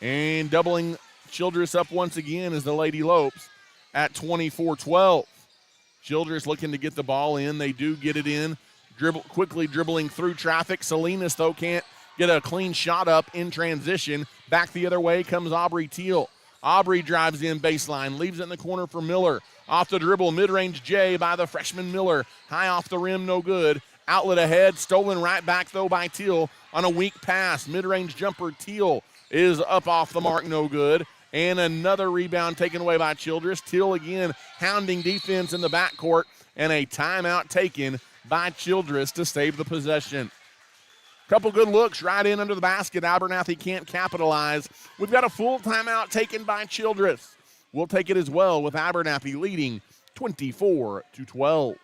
And doubling Childress up once again is the Lady Lopes at 24-12. Childress looking to get the ball in. They do get it in. Quickly dribbling through traffic. Salinas, though, can't get a clean shot up in transition. Back the other way comes Aubrey Teal. Aubrey drives in baseline, leaves it in the corner for Miller. Off the dribble, mid-range J by the freshman Miller. High off the rim, no good. Outlet ahead, stolen right back, though, by Teal on a weak pass. Mid-range jumper, Teal is up off the mark, no good. And another rebound taken away by Childress. Teal again hounding defense in the backcourt, and a timeout taken by Childress to save the possession. Couple good looks right in under the basket. Abernathy can't capitalize. We've got a full timeout taken by Childress. We'll take it as well with Abernathy leading 24-12.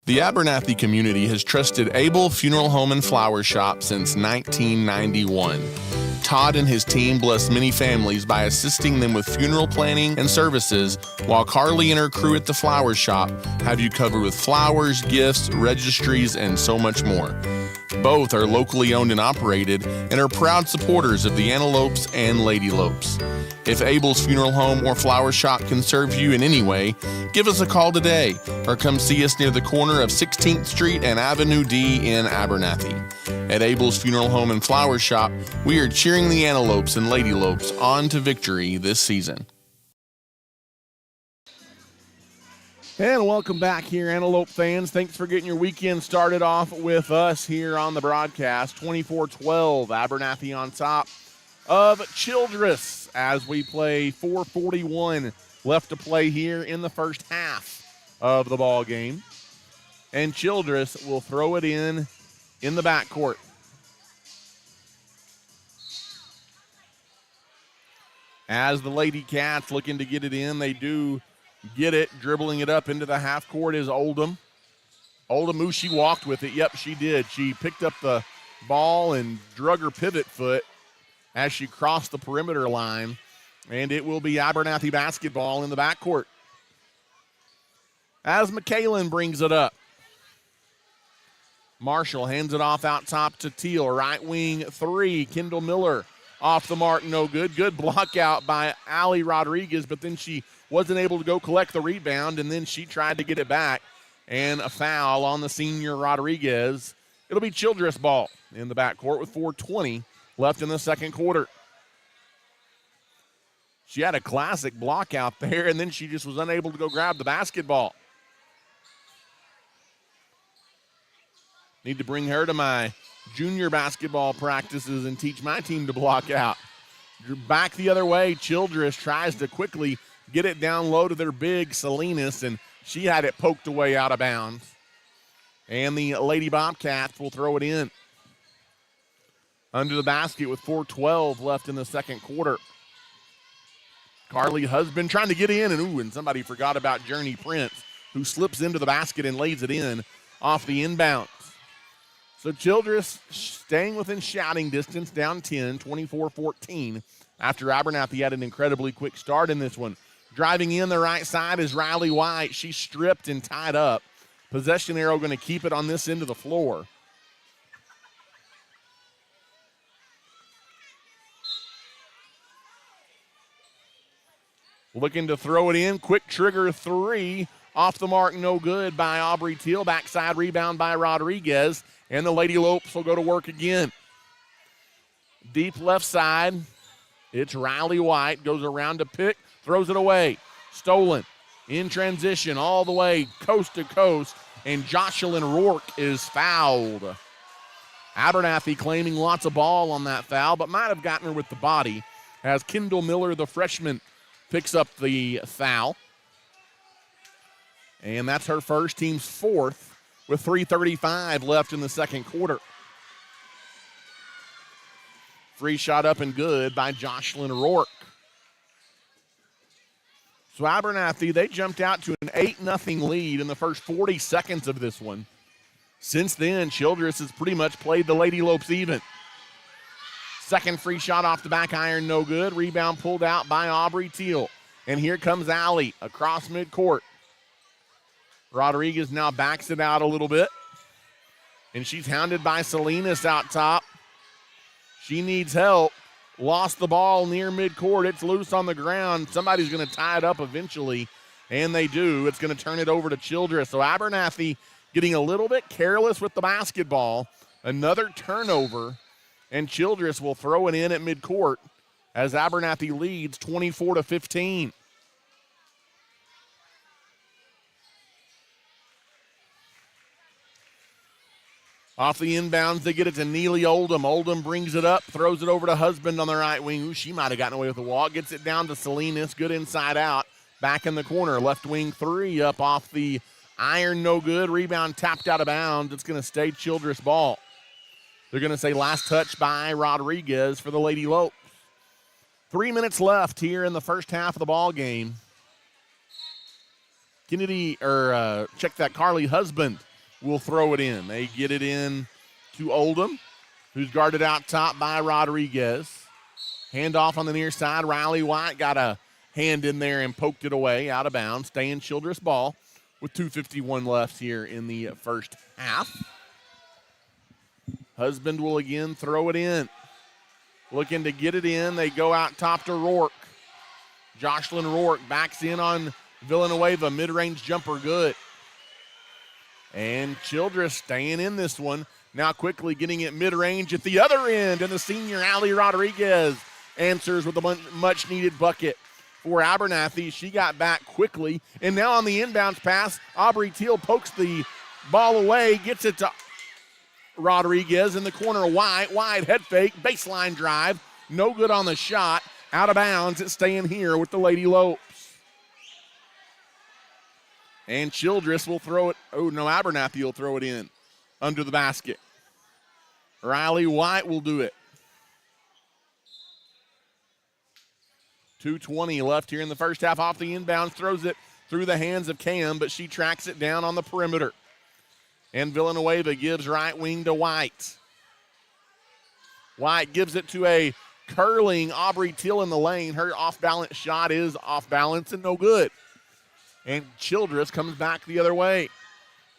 The Abernathy community has trusted Abel Funeral Home and Flower Shop since 1991. Todd and his team bless many families by assisting them with funeral planning and services, while Carly and her crew at the Flower Shop have you covered with flowers, gifts, registries, and so much more. Both are locally owned and operated and are proud supporters of the Antelopes and Lady Lopes. If Abel's Funeral Home or Flower Shop can serve you in any way, give us a call today or come see us near the corner of 16th Street and Avenue D in Abernathy. At Abel's Funeral Home and Flower Shop, we are cheering the Antelopes and Lady Lopes on to victory this season. And welcome back here, Antelope fans. Thanks for getting your weekend started off with us here on the broadcast. 24-12, Abernathy on top of Childress as we play 4:41 left to play here in the first half of the ball game. And Childress will throw it in the backcourt. As the Lady Cats looking to get it in, they do get it. Dribbling it up into the half court is Oldham. Oldham, who she walked with it. Yep, she did. She picked up the ball and drug her pivot foot as she crossed the perimeter line. And it will be Abernathy basketball in the backcourt. As McKalen brings it up. Marshall hands it off out top to Teal. Right wing three. Kendall Miller off the mark, no good. Good block out by Allie Rodriguez, but then she wasn't able to go collect the rebound, and then she tried to get it back. And a foul on the senior Rodriguez. It'll be Childress ball in the backcourt with 4:20 left in the second quarter. She had a classic block out there, and then she just was unable to go grab the basketball. Need to bring her to my junior basketball practices and teach my team to block out. Back the other way, Childress tries to quickly get it down low to their big Salinas, and she had it poked away out of bounds. And the Lady Bobcats will throw it in under the basket with 4:12 left in the second quarter. Carly Husband trying to get in, and somebody forgot about Journey Prince, who slips into the basket and lays it in off the inbounds. So Childress staying within shouting distance, down 10, 24-14, after Abernathy had an incredibly quick start in this one. Driving in the right side is Riley White. She's stripped and tied up. Possession arrow going to keep it on this end of the floor. Looking to throw it in. Quick trigger three. Off the mark, no good by Aubrey Teal. Backside rebound by Rodriguez. And the Lady Lopes will go to work again. Deep left side. It's Riley White. Goes around to pick. Throws it away. Stolen. In transition all the way coast to coast. And Jocelyn Rourke is fouled. Abernathy claiming lots of ball on that foul, but might have gotten her with the body as Kendall Miller, the freshman, picks up the foul. And that's her first, team's fourth, with 3:35 left in the second quarter. Free shot up and good by Jocelyn Rourke. So Abernathy, they jumped out to an 8-0 lead in the first 40 seconds of this one. Since then, Childress has pretty much played the Lady Lopes even. Second free shot off the back iron, no good. Rebound pulled out by Aubrey Teal. And here comes Allie across midcourt. Rodriguez now backs it out a little bit. And she's hounded by Salinas out top. She needs help. Lost the ball near midcourt. It's loose on the ground. Somebody's going to tie it up eventually, and they do. It's going to turn it over to Childress. So Abernathy getting a little bit careless with the basketball. Another turnover, and Childress will throw it in at midcourt as Abernathy leads 24-15. Off the inbounds, they get it to Neely Oldham. Oldham brings it up, throws it over to Husband on the right wing. Ooh, she might have gotten away with the walk. Gets it down to Salinas. Good inside out. Back in the corner. Left wing three up off the iron. No good. Rebound tapped out of bounds. It's going to stay Childress ball. They're going to say last touch by Rodriguez for the Lady Lopes. 3 minutes left here in the first half of the ball game. Carly Husband will throw it in. They get it in to Oldham, who's guarded out top by Rodriguez. Handoff on the near side. Riley White got a hand in there and poked it away out of bounds. Staying Childress ball with 2:51 left here in the first half. Husband will again throw it in. Looking to get it in. They go out top to Rourke. Jocelyn Rourke backs in on Villanueva. Mid-range jumper good. And Childress staying in this one. Now quickly getting it mid-range at the other end. And the senior Allie Rodriguez answers with a much-needed bucket for Abernathy. She got back quickly. And now on the inbounds pass, Aubrey Teal pokes the ball away, gets it to Rodriguez in the corner. Wide head fake, baseline drive. No good on the shot. Out of bounds. It's staying here with the Lady Lopes. And Childress will throw it. Oh, no, Abernathy will throw it in under the basket. Riley White will do it. 2:20 left here in the first half. Off the inbounds, throws it through the hands of Cam, but she tracks it down on the perimeter. And Villanueva gives right wing to White. White gives it to a curling Aubrey Till in the lane. Her off-balance shot is off balance and no good. And Childress comes back the other way.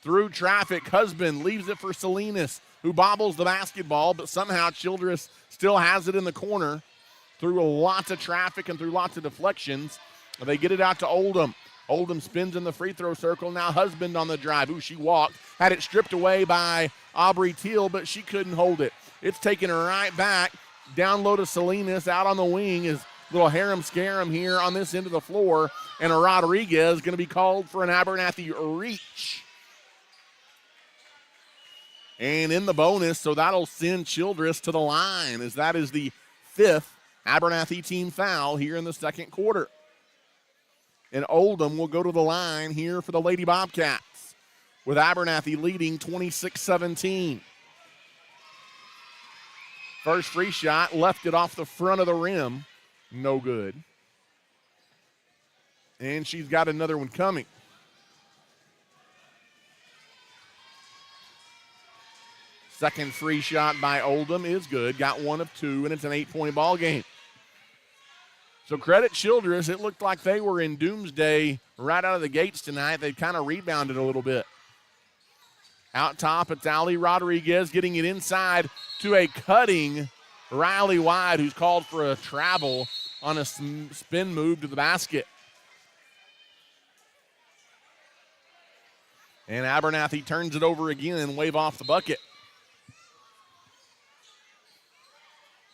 Through traffic, Husband leaves it for Salinas, who bobbles the basketball, but somehow Childress still has it in the corner. Through lots of traffic and through lots of deflections, they get it out to Oldham. Oldham spins in the free throw circle. Now Husband on the drive. Ooh, she walked. Had it stripped away by Aubrey Teal, but she couldn't hold it. It's taken her right back. Down low to Salinas. Out on the wing is little harem-scarum here on this end of the floor. And a Rodriguez going to be called for an Abernathy reach. And in the bonus, so that'll send Childress to the line, as that is the fifth Abernathy team foul here in the second quarter. And Oldham will go to the line here for the Lady Bobcats, with Abernathy leading 26-17. First free shot, left it off the front of the rim. No good. And she's got another one coming. Second free shot by Oldham is good. Got one of two, and it's an 8-point ball game. So credit Childress. It looked like they were in doomsday right out of the gates tonight. They kind of rebounded a little bit. Out top, it's Allie Rodriguez getting it inside to a cutting Riley White, who's called for a travel on a spin move to the basket. And Abernathy turns it over again and wave off the bucket.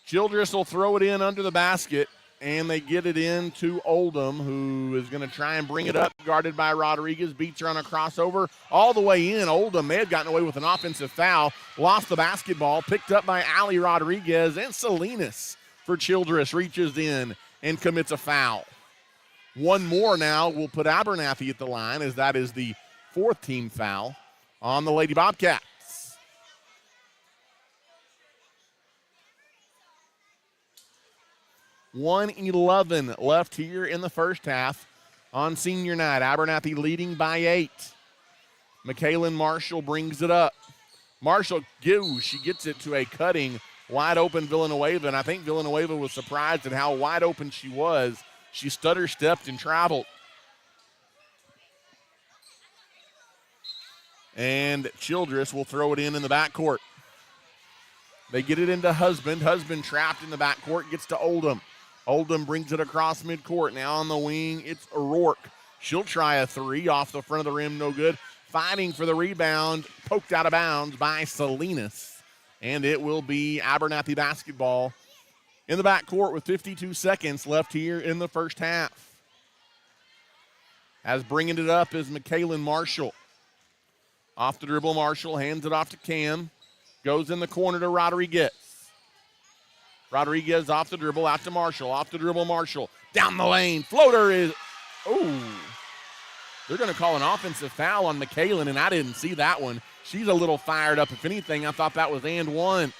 Childress will throw it in under the basket, and they get it in to Oldham, who is going to try and bring it up, guarded by Rodriguez, beats her on a crossover all the way in. Oldham may have gotten away with an offensive foul, lost the basketball, picked up by Allie Rodriguez, and Salinas for Childress reaches in and commits a foul. One more now will put Abernathy at the line, as that is the fourth team foul on the Lady Bobcats. 1:11 left here in the first half on senior night. Abernathy leading by 8. McKaylin Marshall brings it up. Marshall, she gets it to a cutting, wide open Villanueva, and I think Villanueva was surprised at how wide open she was. She stutter-stepped and traveled. And Childress will throw it in the backcourt. They get it into Husband. Husband trapped in the backcourt, gets to Oldham. Oldham brings it across midcourt. Now on the wing, it's O'Rourke. She'll try a three off the front of the rim, no good. Fighting for the rebound, poked out of bounds by Salinas. And it will be Abernathy basketball in the backcourt with 52 seconds left here in the first half. As bringing it up is McKaylin Marshall. Off the dribble, Marshall hands it off to Cam. Goes in the corner to Rodriguez. Rodriguez off the dribble, out to Marshall. Off the dribble, Marshall. Down the lane. Floater is, they're going to call an offensive foul on McKaylin, and I didn't see that one. She's a little fired up. If anything, I thought that was and one.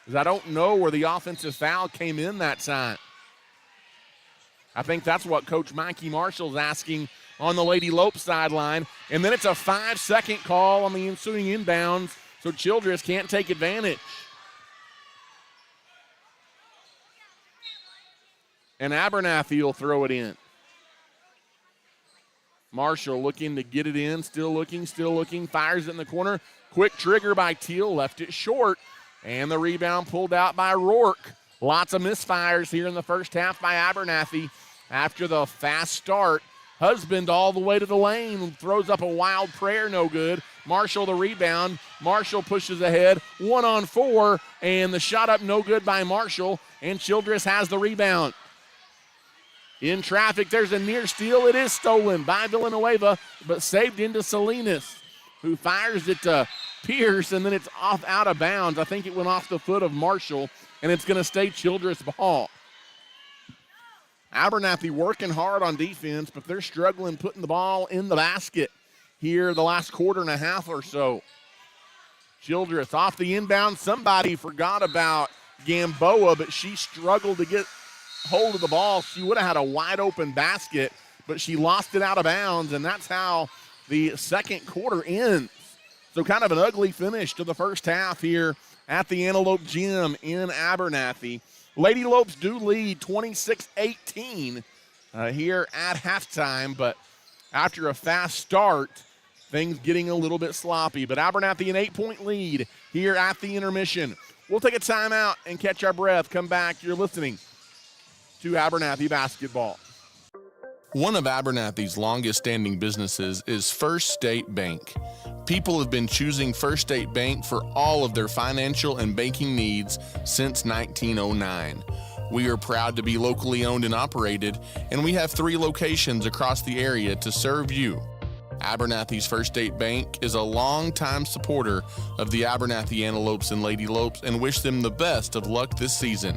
Because I don't know where the offensive foul came in that time. I think that's what Coach Mikey Marshall's asking on the Lady Lopes sideline. And then it's a 5-second call on the ensuing inbounds, so Childress can't take advantage. And Abernathy will throw it in. Marshall looking to get it in, still looking, fires it in the corner. Quick trigger by Teal, left it short. And the rebound pulled out by Rourke. Lots of misfires here in the first half by Abernathy. After the fast start, Husband all the way to the lane, throws up a wild prayer, no good. Marshall the rebound. Marshall pushes ahead, 1-on-4, and the shot up no good by Marshall, and Childress has the rebound. In traffic, there's a near steal. It is stolen by Villanueva, but saved into Salinas, who fires it to Pierce, and then it's off out of bounds. I think it went off the foot of Marshall, and it's going to stay Childress ball. Abernathy working hard on defense, but they're struggling putting the ball in the basket here the last quarter and a half or so. Childress off the inbound. Somebody forgot about Gamboa, but she struggled to get hold of the ball. She would have had a wide open basket, but she lost it out of bounds, and that's how the second quarter ends. So kind of an ugly finish to the first half here at the Antelope Gym in Abernathy. Lady Lopes do lead 26-18 here at halftime, but after a fast start, things getting a little bit sloppy. But Abernathy an 8-point lead here at the intermission. We'll take a timeout and catch our breath. Come back. You're listening to Abernathy basketball. One of Abernathy's longest-standing businesses is First State Bank. People have been choosing First State Bank for all of their financial and banking needs since 1909. We are proud to be locally owned and operated, and we have 3 locations across the area to serve you. Abernathy's First State Bank is a longtime supporter of the Abernathy Antelopes and Lady Lopes and wish them the best of luck this season.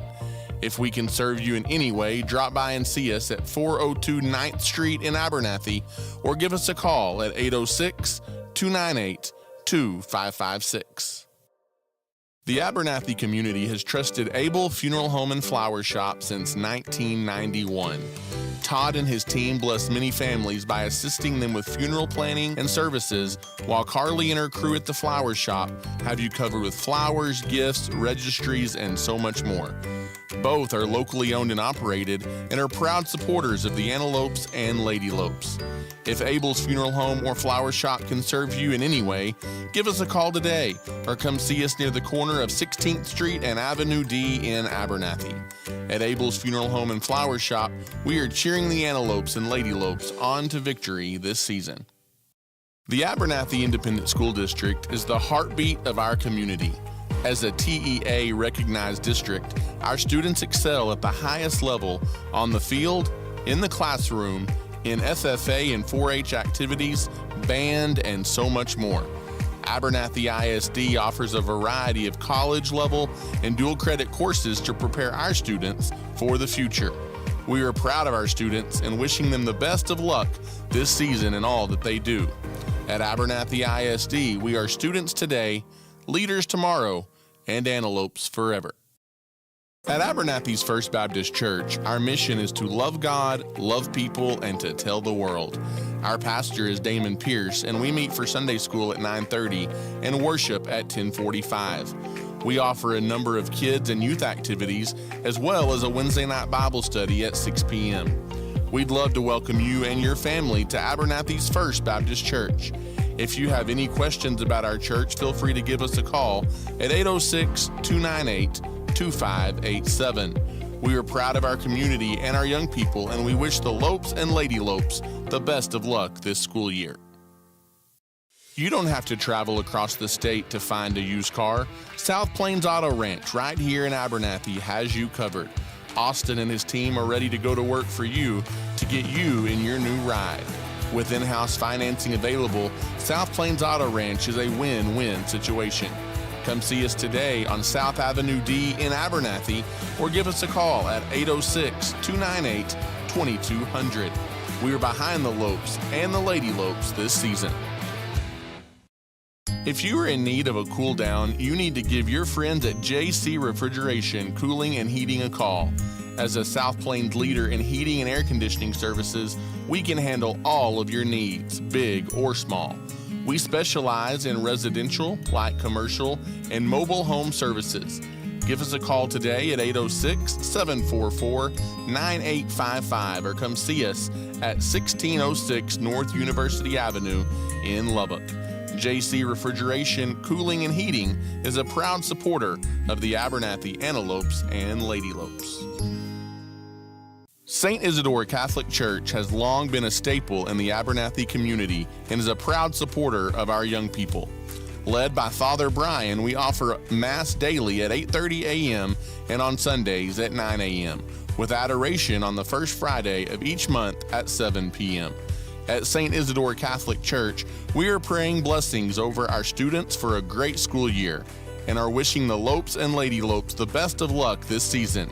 If we can serve you in any way, drop by and see us at 402 9th Street in Abernathy or give us a call at 806-298-2556. The Abernathy community has trusted Abel Funeral Home and Flower Shop since 1991. Todd and his team bless many families by assisting them with funeral planning and services, while Carly and her crew at the Flower Shop have you covered with flowers, gifts, registries, and so much more. Both are locally owned and operated and are proud supporters of the Antelopes and Lady Lopes. If Abel's Funeral Home or Flower Shop can serve you in any way, give us a call today or come see us near the corner of 16th Street and Avenue D in Abernathy. At Abel's Funeral Home and Flower Shop, we are cheering the Antelopes and Lady Lopes on to victory this season. The Abernathy Independent School District is the heartbeat of our community. As a TEA-recognized district, our students excel at the highest level on the field, in the classroom, in FFA and 4-H activities, band, and so much more. Abernathy ISD offers a variety of college-level and dual-credit courses to prepare our students for the future. We are proud of our students and wishing them the best of luck this season in all that they do. At Abernathy ISD, we are students today, leaders tomorrow, and antelopes forever. At Abernathy's First Baptist Church, our mission is to love God, love people, and to tell the world. Our pastor is Damon Pierce, and we meet for Sunday school at 9:30 and worship at 10:45. We offer a number of kids and youth activities, as well as a Wednesday night Bible study at 6 p.m. We'd love to welcome you and your family to Abernathy's First Baptist Church. If you have any questions about our church, feel free to give us a call at 806-298-2587. We are proud of our community and our young people, and we wish the Lopes and Lady Lopes the best of luck this school year. You don't have to travel across the state to find a used car. South Plains Auto Ranch right here in Abernathy has you covered. Austin and his team are ready to go to work for you to get you in your new ride. With in-house financing available, South Plains Auto Ranch is a win-win situation. Come see us today on South Avenue D in Abernathy or give us a call at 806-298-2200. We are behind the Lopes and the Lady Lopes this season. If you are in need of a cool down, you need to give your friends at JC Refrigeration Cooling and Heating a call. As a South Plains leader in heating and air conditioning services, we can handle all of your needs, big or small. We specialize in residential, light commercial, and mobile home services. Give us a call today at 806-744-9855 or come see us at 1606 North University Avenue in Lubbock. JC Refrigeration, Cooling, and Heating is a proud supporter of the Abernathy Antelopes and Lady Lopes. St. Isidore Catholic Church has long been a staple in the Abernathy community and is a proud supporter of our young people. Led by Father Brian, we offer Mass daily at 8:30 a.m. and on Sundays at 9 a.m., with adoration on the first Friday of each month at 7 p.m. At St. Isidore Catholic Church, we are praying blessings over our students for a great school year and are wishing the Lopes and Lady Lopes the best of luck this season.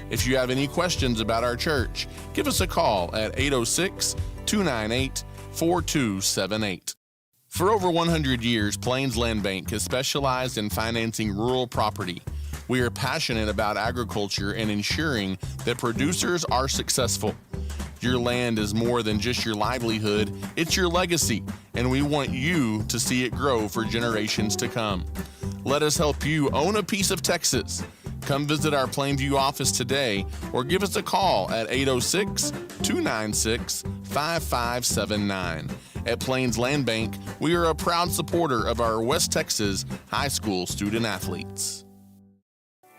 If you have any questions about our church, give us a call at 806-298-4278. For over 100 years, Plains Land Bank has specialized in financing rural property. We are passionate about agriculture and ensuring that producers are successful. Your land is more than just your livelihood, it's your legacy, and we want you to see it grow for generations to come. Let us help you own a piece of Texas. Come visit our Plainview office today or give us a call at 806-296-5579. At Plains Land Bank, we are a proud supporter of our West Texas high school student athletes.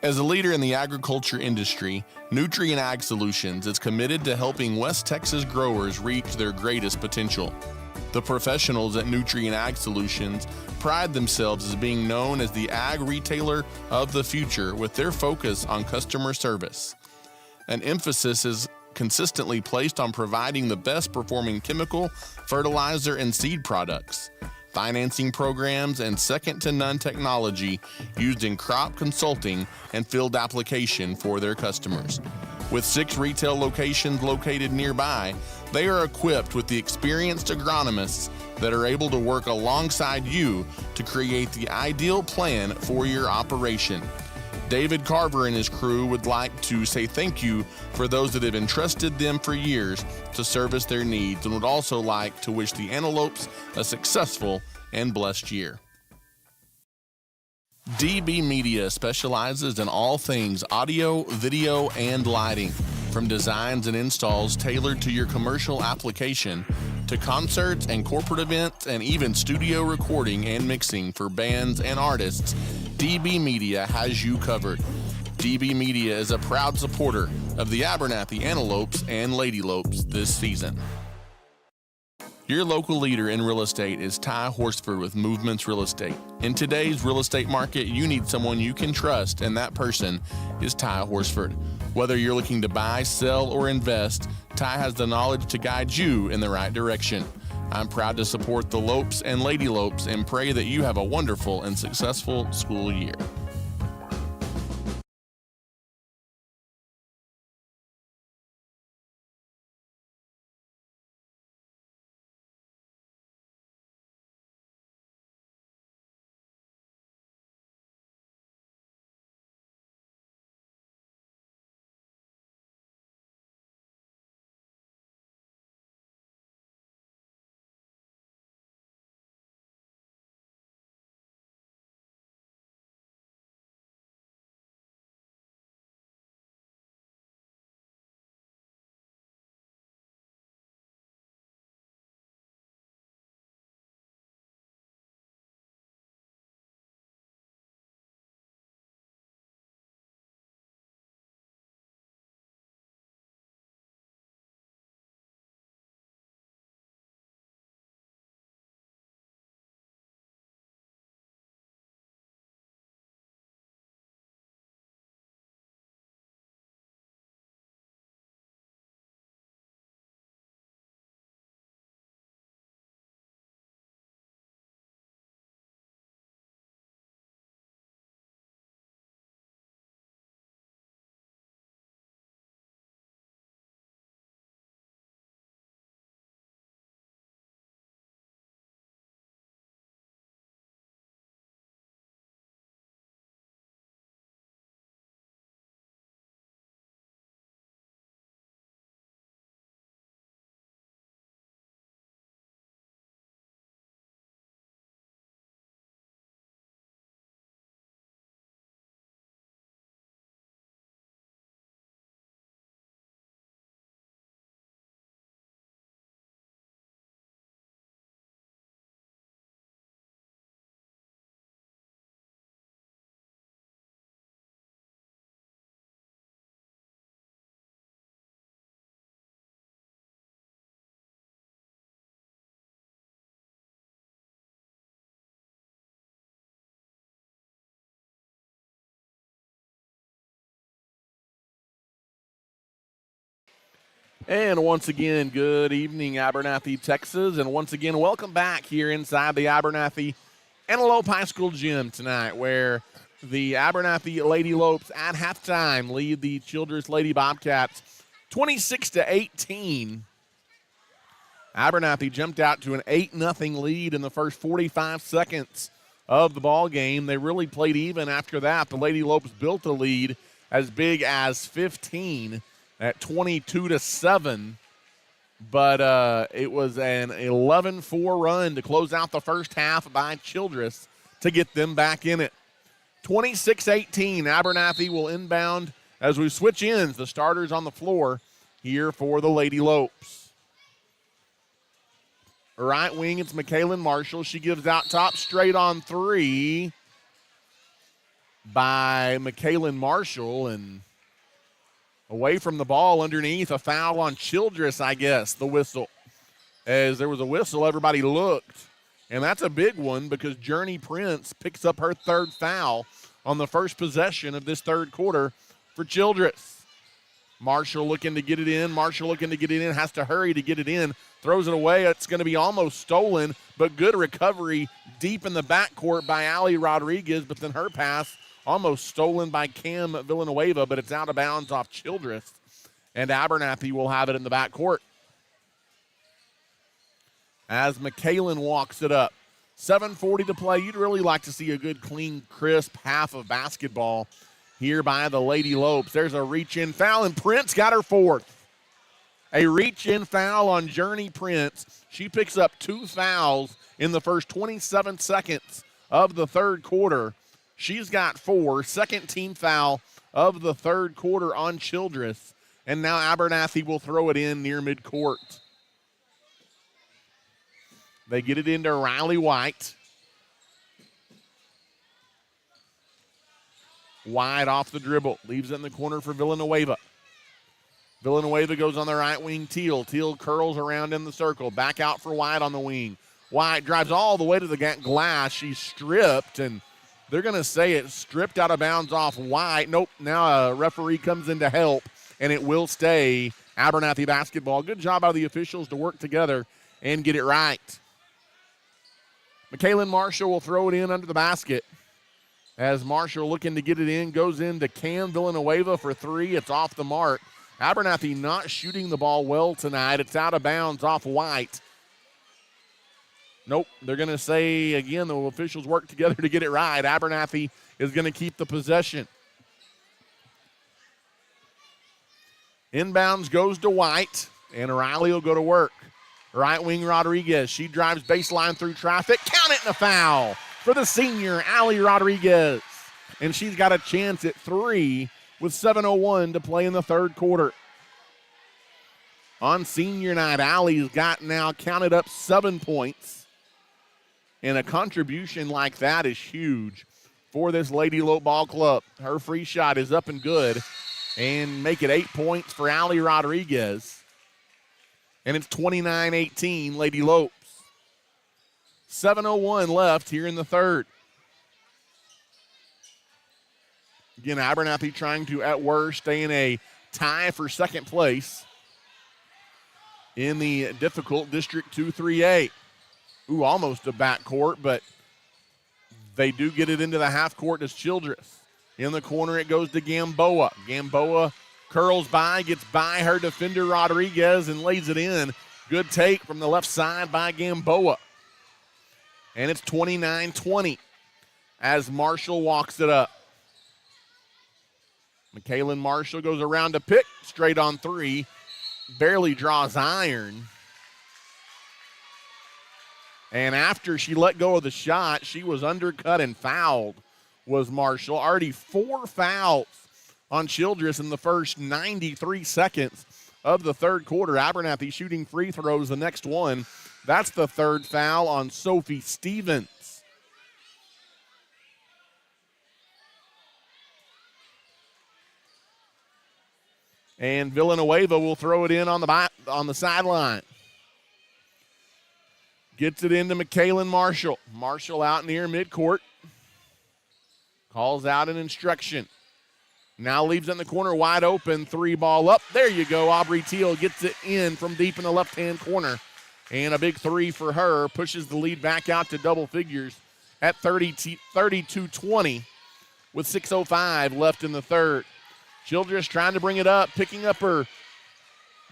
As a leader in the agriculture industry, Nutrien Ag Solutions is committed to helping West Texas growers reach their greatest potential. The professionals at Nutrien Ag Solutions pride themselves as being known as the ag retailer of the future with their focus on customer service. An emphasis is consistently placed on providing the best performing chemical, fertilizer, and seed products, financing programs, and second-to-none technology used in crop consulting and field application for their customers. With 6 retail locations located nearby, they are equipped with the experienced agronomists that are able to work alongside you to create the ideal plan for your operation. David Carver and his crew would like to say thank you for those that have entrusted them for years to service their needs, and would also like to wish the Antelopes a successful and blessed year. DB Media specializes in all things audio, video, and lighting, from designs and installs tailored to your commercial application to concerts and corporate events, and even studio recording and mixing for bands and artists. DB Media has you covered. DB Media is a proud supporter of the Abernathy Antelopes and Lady Lopes this season. Your local leader in real estate is Ty Horsford with Movements Real Estate. In today's real estate market, you need someone you can trust, and that person is Ty Horsford. Whether you're looking to buy, sell, or invest, Ty has the knowledge to guide you in the right direction. I'm proud to support the Lopes and Lady Lopes and pray that you have a wonderful and successful school year. And once again, good evening, Abernathy, Texas. And once again, welcome back here inside the Abernathy Antelope High School gym tonight, where the Abernathy Lady Lopes at halftime lead the Childress Lady Bobcats 26-18. Abernathy jumped out to an 8-0 lead in the first 45 seconds of the ball game. They really played even after that. The Lady Lopes built a lead as big as 15 at 22-7. But it was an 11-4 run to close out the first half by Childress to get them back in it. 26-18, Abernathy will inbound as we switch ends. The starters on the floor here for the Lady Lopes. Right wing, it's McKaylin Marshall. She gives out top straight on three by McKaylin Marshall, and away from the ball underneath, a foul on Childress, I guess, the whistle. As there was a whistle, everybody looked. And that's a big one because Journey Prince picks up her third foul on the first possession of this third quarter for Childress. Marshall looking to get it in. Has to hurry to get it in. Throws it away. It's going to be almost stolen, but good recovery deep in the backcourt by Allie Rodriguez, but then her pass almost stolen by Cam Villanueva, but it's out of bounds off Childress, and Abernathy will have it in the backcourt. As McKaylin walks it up. 7:40 to play. You'd really like to see a good, clean, crisp half of basketball here by the Lady Lopes. There's a reach-in foul, and Prince got her fourth. A reach-in foul on Journey Prince. She picks up 2 fouls in the first 27 seconds of the third quarter. She's got 4. Second team foul of the third quarter on Childress. And now Abernathy will throw it in near midcourt. They get it into Riley White. Wide off the dribble. Leaves it in the corner for Villanueva. Villanueva goes on the right wing. Teal curls around in the circle. Back out for White on the wing. White drives all the way to the glass. She's stripped, and they're going to say it stripped out of bounds off White. Nope, now a referee comes in to help, and it will stay Abernathy basketball. Good job by the officials to work together and get it right. McKaylin Marshall will throw it in under the basket. As Marshall looking to get it in, goes into Cam Villanueva for 3. It's off the mark. Abernathy not shooting the ball well tonight. It's out of bounds off White. Nope, they're going to say, again, the officials work together to get it right. Abernathy is going to keep the possession. Inbounds goes to White, and Riley will go to work. Right wing Rodriguez. She drives baseline through traffic. Count it, and a foul for the senior, Allie Rodriguez. And she's got a chance at 3 with 7:01 to play in the third quarter. On senior night, Allie's got now counted up 7 points. And a contribution like that is huge for this Lady Lope Ball Club. Her free shot is up and good. And make it 8 points for Allie Rodriguez. And it's 29-18, Lady Lopes. 7:01 left here in the third. Again, Abernathy trying to, at worst, stay in a tie for second place in the difficult District 2-3A. Ooh, almost a backcourt, but they do get it into the half court as Childress. In the corner, it goes to Gamboa. Gamboa curls by, gets by her defender Rodriguez, and lays it in. Good take from the left side by Gamboa. And it's 29-20 as Marshall walks it up. McKaylin Marshall goes around to pick, straight on 3. Barely draws iron. And after she let go of the shot, she was undercut and fouled, was Marshall. Already 4 fouls on Childress in the first 93 seconds of the third quarter. Abernathy shooting free throws the next one. That's the third foul on Sophie Stevens. And Villanueva will throw it in on the sideline. Gets it into McKaylin Marshall. Marshall out near midcourt. Calls out an instruction. Now leaves it in the corner wide open. 3-ball up. There you go. Aubrey Teal gets it in from deep in the left-hand corner. And a big 3 for her. Pushes the lead back out to double figures at 32-20 with 6:05 left in the third. Childress trying to bring it up. Picking up her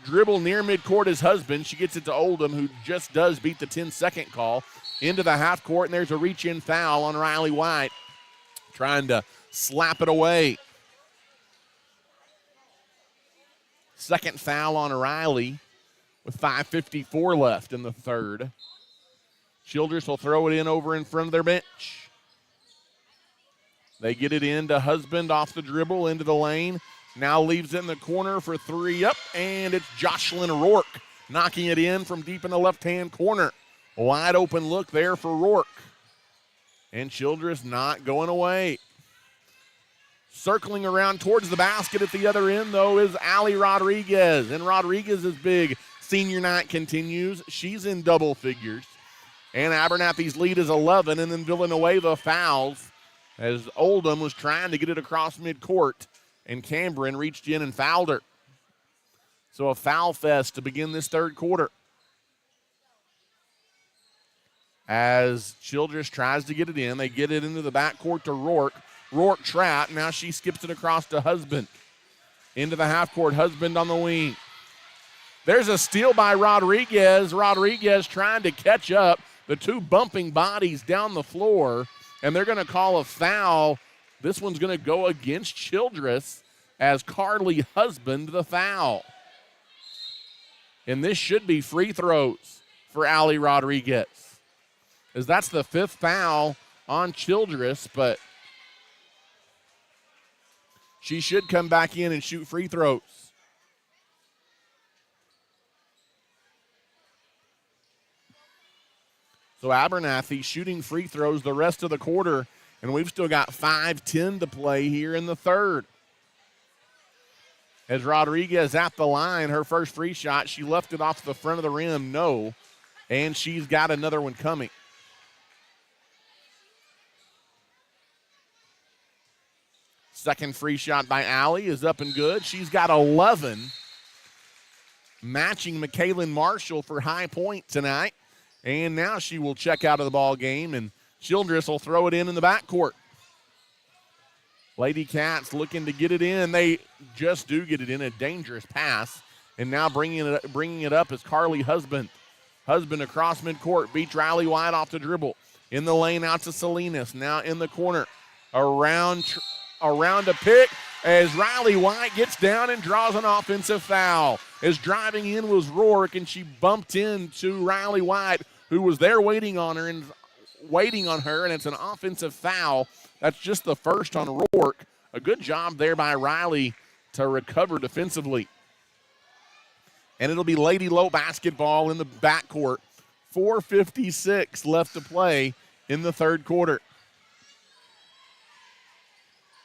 dribble near midcourt is Husband. She gets it to Oldham, who just does beat the 10-second call. Into the half court, and there's a reach-in foul on Riley White. Trying to slap it away. Second foul on Riley with 5:54 left in the third. Childress will throw it in over in front of their bench. They get it into Husband off the dribble into the lane. Now leaves it in the corner for 3 up, and it's Jocelyn Rourke knocking it in from deep in the left-hand corner. Wide open look there for Rourke. And Childress not going away. Circling around towards the basket at the other end, though, is Allie Rodriguez. And Rodriguez's big senior night continues. She's in double figures. And Abernathy's lead is 11, and then Villanueva fouls as Oldham was trying to get it across midcourt, and Cameron reached in and fouled her. So a foul fest to begin this third quarter. As Childress tries to get it in, they get it into the backcourt to Rourke. Rourke trapped. Now she skips it across to Husband. Into the half court, Husband on the wing. There's a steal by Rodriguez. Rodriguez trying to catch up. The two bumping bodies down the floor, and they're going to call a foul. This one's going to go against Childress as Carly Husband the foul. And this should be free throws for Allie Rodriguez, as that's the 5th foul on Childress, but she should come back in and shoot free throws. So Abernathy shooting free throws the rest of the quarter, and we've still got 5:10 to play here in the third. As Rodriguez at the line, her first free shot, she left it off the front of the rim, no, and she's got another one coming. Second free shot by Allie is up and good. She's got 11, matching McKaylin Marshall for high point tonight. And now she will check out of the ball game, and Childress will throw it in the backcourt. Lady Cats looking to get it in. They just do get it in, a dangerous pass. And now bringing it up is Carly Husband. Husband across midcourt, beats Riley White off the dribble. In the lane out to Salinas, now in the corner. Around a pick as Riley White gets down and draws an offensive foul. As driving in was Rourke, and she bumped into Riley White, who was there waiting on her, and it's an offensive foul. That's just the first on Rourke. A good job there by Riley to recover defensively. And it'll be Lady Low basketball in the backcourt. 4:56 left to play in the third quarter.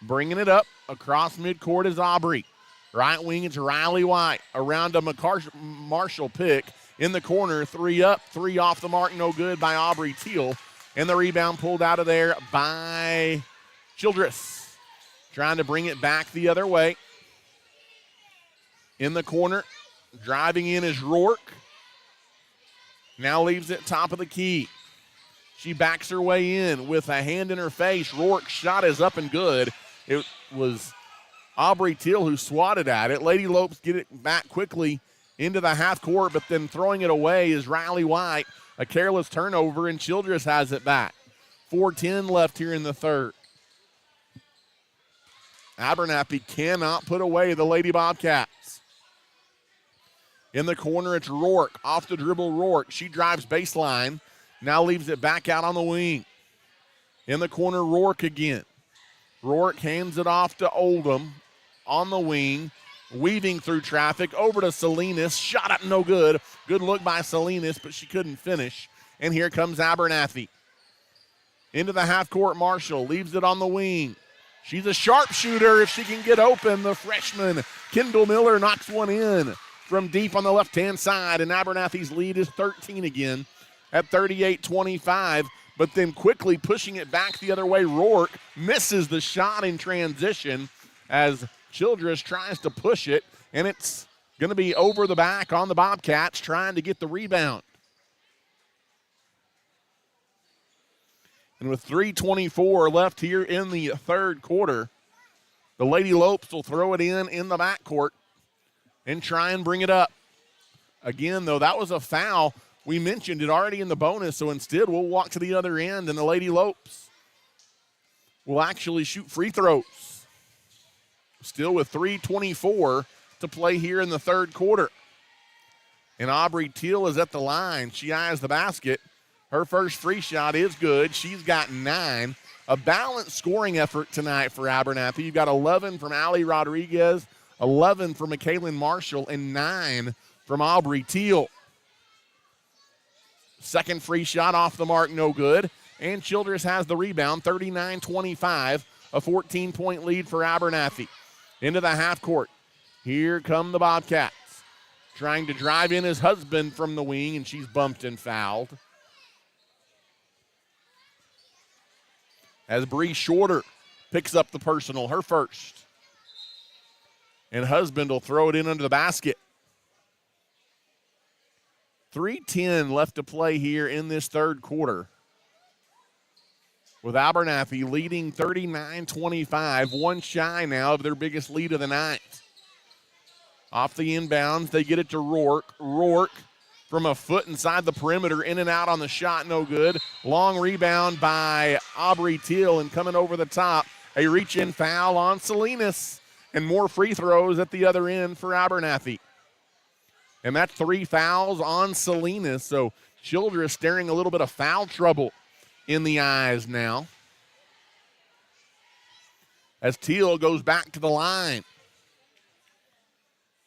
Bringing it up across midcourt is Aubrey. Right wing, it's Riley White. Around a Marshall pick. In the corner, 3 up, 3 off the mark, no good by Aubrey Teal. And the rebound pulled out of there by Childress. Trying to bring it back the other way. In the corner, driving in is Rourke. Now leaves it top of the key. She backs her way in with a hand in her face. Rourke's shot is up and good. It was Aubrey Teal who swatted at it. Lady Lopes get it back quickly into the half court, but then throwing it away is Riley White. A careless turnover, and Childress has it back. 4:10 left here in the third. Abernathy cannot put away the Lady Bobcats. In the corner, it's Rourke. Off the dribble, Rourke. She drives baseline. Now leaves it back out on the wing. In the corner, Rourke again. Rourke hands it off to Oldham on the wing. Weaving through traffic, over to Salinas. Shot up, no good. Good look by Salinas, but she couldn't finish. And here comes Abernathy. Into the half court, Marshall leaves it on the wing. She's a sharpshooter if she can get open. The freshman, Kendall Miller, knocks one in from deep on the left-hand side, and Abernathy's lead is 13 again at 38-25. But then quickly pushing it back the other way, Rourke misses the shot in transition. as Childress tries to push it, and it's going to be over the back on the Bobcats trying to get the rebound. And with 3:24 left here in the third quarter, the Lady Lopes will throw it in the backcourt and try and bring it up. Again, though, that was a foul. We mentioned it already in the bonus, so instead we'll walk to the other end, and the Lady Lopes will actually shoot free throws. Still with 3:24 to play here in the third quarter. And Aubrey Teal is at the line. She eyes the basket. Her first free shot is good. She's got 9. A balanced scoring effort tonight for Abernathy. You've got 11 from Allie Rodriguez, 11 from McKaylin Marshall, and 9 from Aubrey Teal. Second free shot off the mark, no good. And Childress has the rebound, 39-25, a 14-point lead for Abernathy. Into the half court. Here come the Bobcats. Trying to drive in his husband from the wing, and she's bumped and fouled. As Bree Shorter picks up the personal, her first. And husband will throw it in under the basket. 3:10 left to play here in this third quarter. With Abernathy leading 39-25, one shy now of their biggest lead of the night. Off the inbounds, they get it to Rourke. Rourke from a foot inside the perimeter, in and out on the shot, no good. Long rebound by Aubrey Teal, and coming over the top, a reach-in foul on Salinas, and more free throws at the other end for Abernathy. And that's 3 fouls on Salinas, so Childress staring a little bit of foul trouble in the eyes now. As Teal goes back to the line.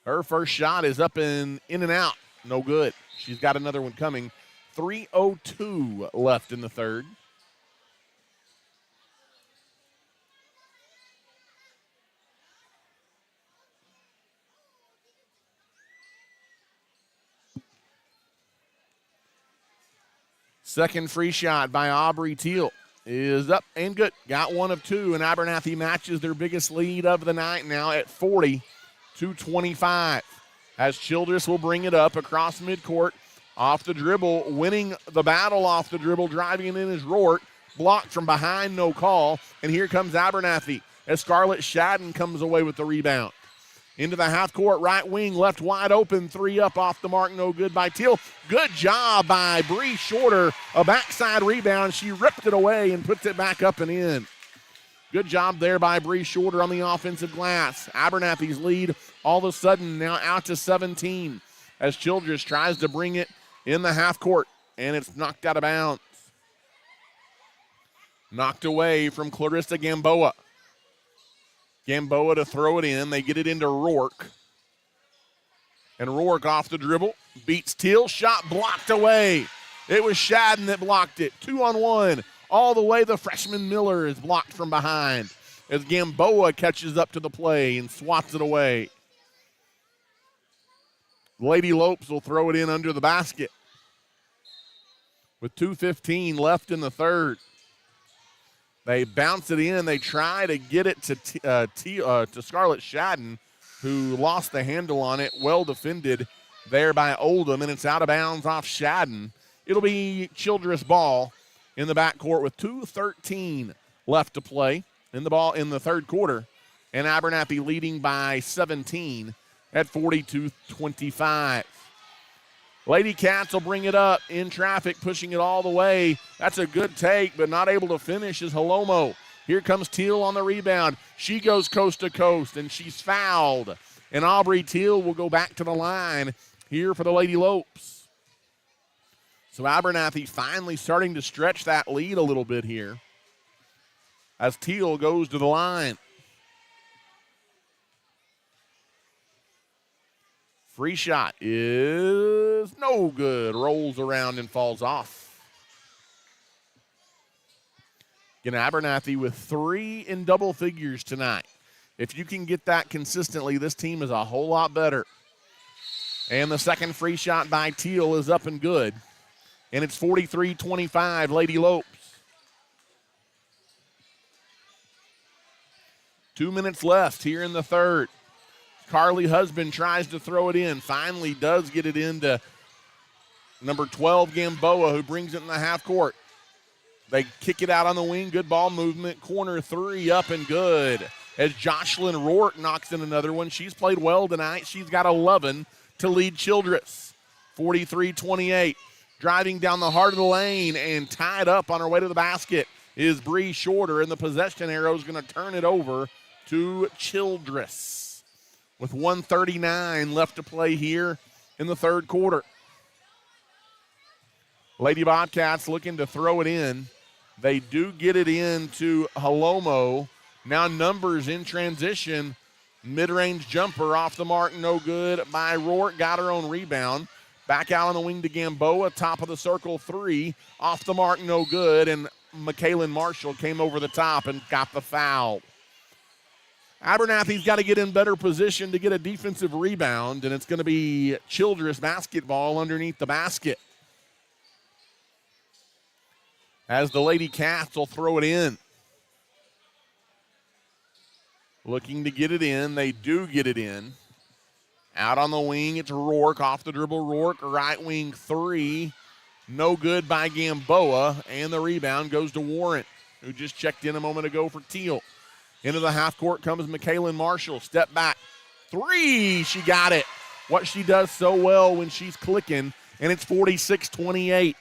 Her first shot is up in and out. No good. She's got another one coming. 3:02 left in the third. Second free shot by Aubrey Teal is up and good. Got one of 2, and Abernathy matches their biggest lead of the night now at 40-25. As Childress will bring it up across midcourt, off the dribble, winning the battle off the dribble, driving it in is Rourke. Blocked from behind, no call. And here comes Abernathy as Scarlett Shadden comes away with the rebound. Into the half-court right wing, left wide open, 3 up off the mark, no good by Teal. Good job by Bree Shorter, a backside rebound. She ripped it away and puts it back up and in. Good job there by Bree Shorter on the offensive glass. Abernathy's lead all of a sudden now out to 17 as Childress tries to bring it in the half court, and it's knocked out of bounds. Knocked away from Clarissa Gamboa. Gamboa to throw it in. They get it into Rourke. And Rourke off the dribble. Beats Teal. Shot blocked away. It was Shadden that blocked it. 2-on-1. All the way, the freshman Miller is blocked from behind as Gamboa catches up to the play and swats it away. Lady Lopes will throw it in under the basket. With 2:15 left in the third. They bounce it in. They try to get it to Scarlett Shadden, who lost the handle on it. Well defended there by Oldham, and it's out of bounds off Shadden. It'll be Childress ball in the backcourt with 2:13 left to play in the third quarter, and Abernathy leading by 17 at 42-25. Lady Cats will bring it up in traffic, pushing it all the way. That's a good take, but not able to finish is Halomo. Here comes Teal on the rebound. She goes coast to coast, and she's fouled. And Aubrey Teal will go back to the line here for the Lady Lopes. So Abernathy finally starting to stretch that lead a little bit here as Teal goes to the line. Free shot is no good. Rolls around and falls off. Again, Abernathy with 3 in double figures tonight. If you can get that consistently, this team is a whole lot better. And the second free shot by Teal is up and good. And it's 43-25, Lady Lopes. 2 minutes left here in the third. Carly Husband tries to throw it in. Finally does get it into number 12, Gamboa, who brings it in the half court. They kick it out on the wing. Good ball movement. Corner three up and good. As Jocelyn Rourke knocks in another one. She's played well tonight. She's got 11 to lead Childress. 43-28. Driving down the heart of the lane and tied up on her way to the basket is Bree Shorter, and the possession arrow is going to turn it over to Childress with 1:39 left to play here in the third quarter. Lady Bobcats looking to throw it in. They do get it into Halomo. Now Numbers in transition. Mid-range jumper off the mark, no good by Rourke. Got her own rebound. Back out on the wing to Gamboa. Top of the circle three. Off the mark, no good. And McKaylin Marshall came over the top and got the foul. Abernathy's got to get in better position to get a defensive rebound, and it's going to be Childress basketball underneath the basket. As the Lady Cats will throw it in. Looking to get it in. They do get it in. Out on the wing, it's Rourke. Off the dribble, Rourke. Right wing three. No good by Gamboa. And the rebound goes to Warren, who just checked in a moment ago for Teal. Into the half court comes McKaylin Marshall. Step back. Three. She got it. What she does so well when she's clicking. And it's 46-28.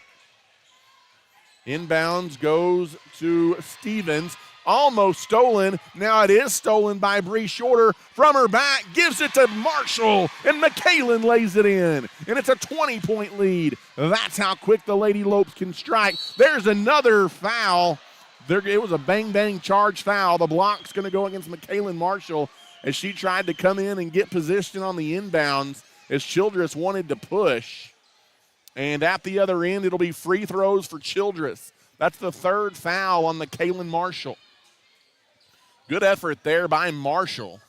Inbounds goes to Stevens. Almost stolen. Now it is stolen by Bree Shorter. From her back, gives it to Marshall, and McKaylin lays it in. And it's a 20-point lead. That's how quick the Lady Lopes can strike. There's another foul. It was a bang-bang charge foul. The block's going to go against McKaylin Marshall as she tried to come in and get position on the inbounds as Childress wanted to push. And at the other end, it'll be free throws for Childress. That's the third foul on McKaylin Marshall. Good effort there by Marshall.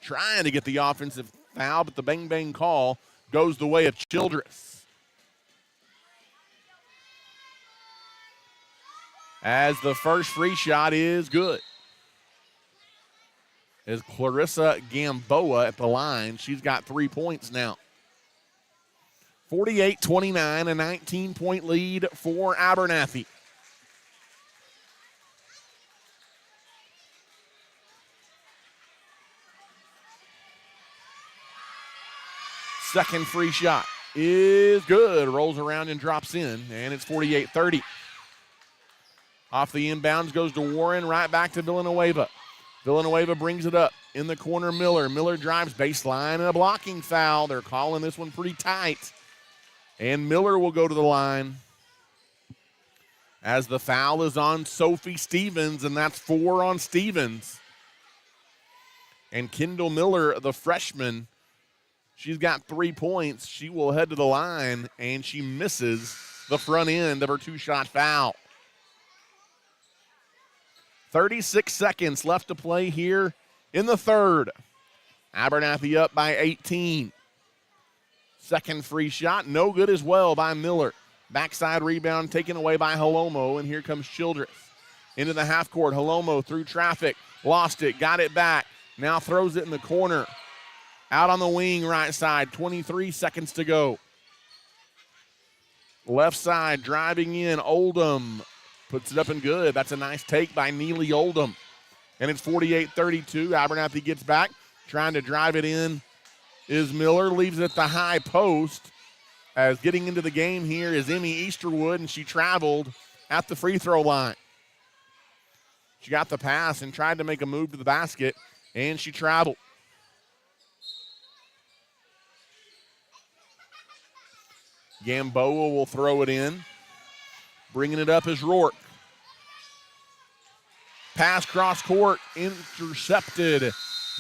Trying to get the offensive foul, but the bang-bang call goes the way of Childress. As the first free shot is good. As Clarissa Gamboa at the line. She's got 3 points now. 48-29, a 19-point lead for Abernathy. Second free shot is good. Rolls around and drops in, and it's 48-30. Off the inbounds goes to Warren, right back to Villanueva. Villanueva brings it up. In the corner, Miller. Miller drives baseline and a blocking foul. They're calling this one pretty tight. And Miller will go to the line as the foul is on Sophie Stevens, and that's 4 on Stevens. And Kendall Miller, the freshman, she's got 3 points. She will head to the line, and she misses the front end of her two-shot foul. 36 seconds left to play here in the third. Abernathy up by 18. Second free shot, no good as well by Miller. Backside rebound taken away by Halomo, and here comes Childress. Into the half court, Halomo through traffic, lost it, got it back, now throws it in the corner. Out on the wing, right side, 23 seconds to go. Left side, driving in, Oldham puts it up and good. That's a nice take by Neely Oldham. And it's 48-32. Abernathy gets back, trying to drive it in is Miller, leaves it at the high post. As getting into the game here is Emmy Easterwood, and she traveled at the free throw line. She got the pass and tried to make a move to the basket, and she traveled. Gamboa will throw it in. Bringing it up is Rourke. Pass cross court, intercepted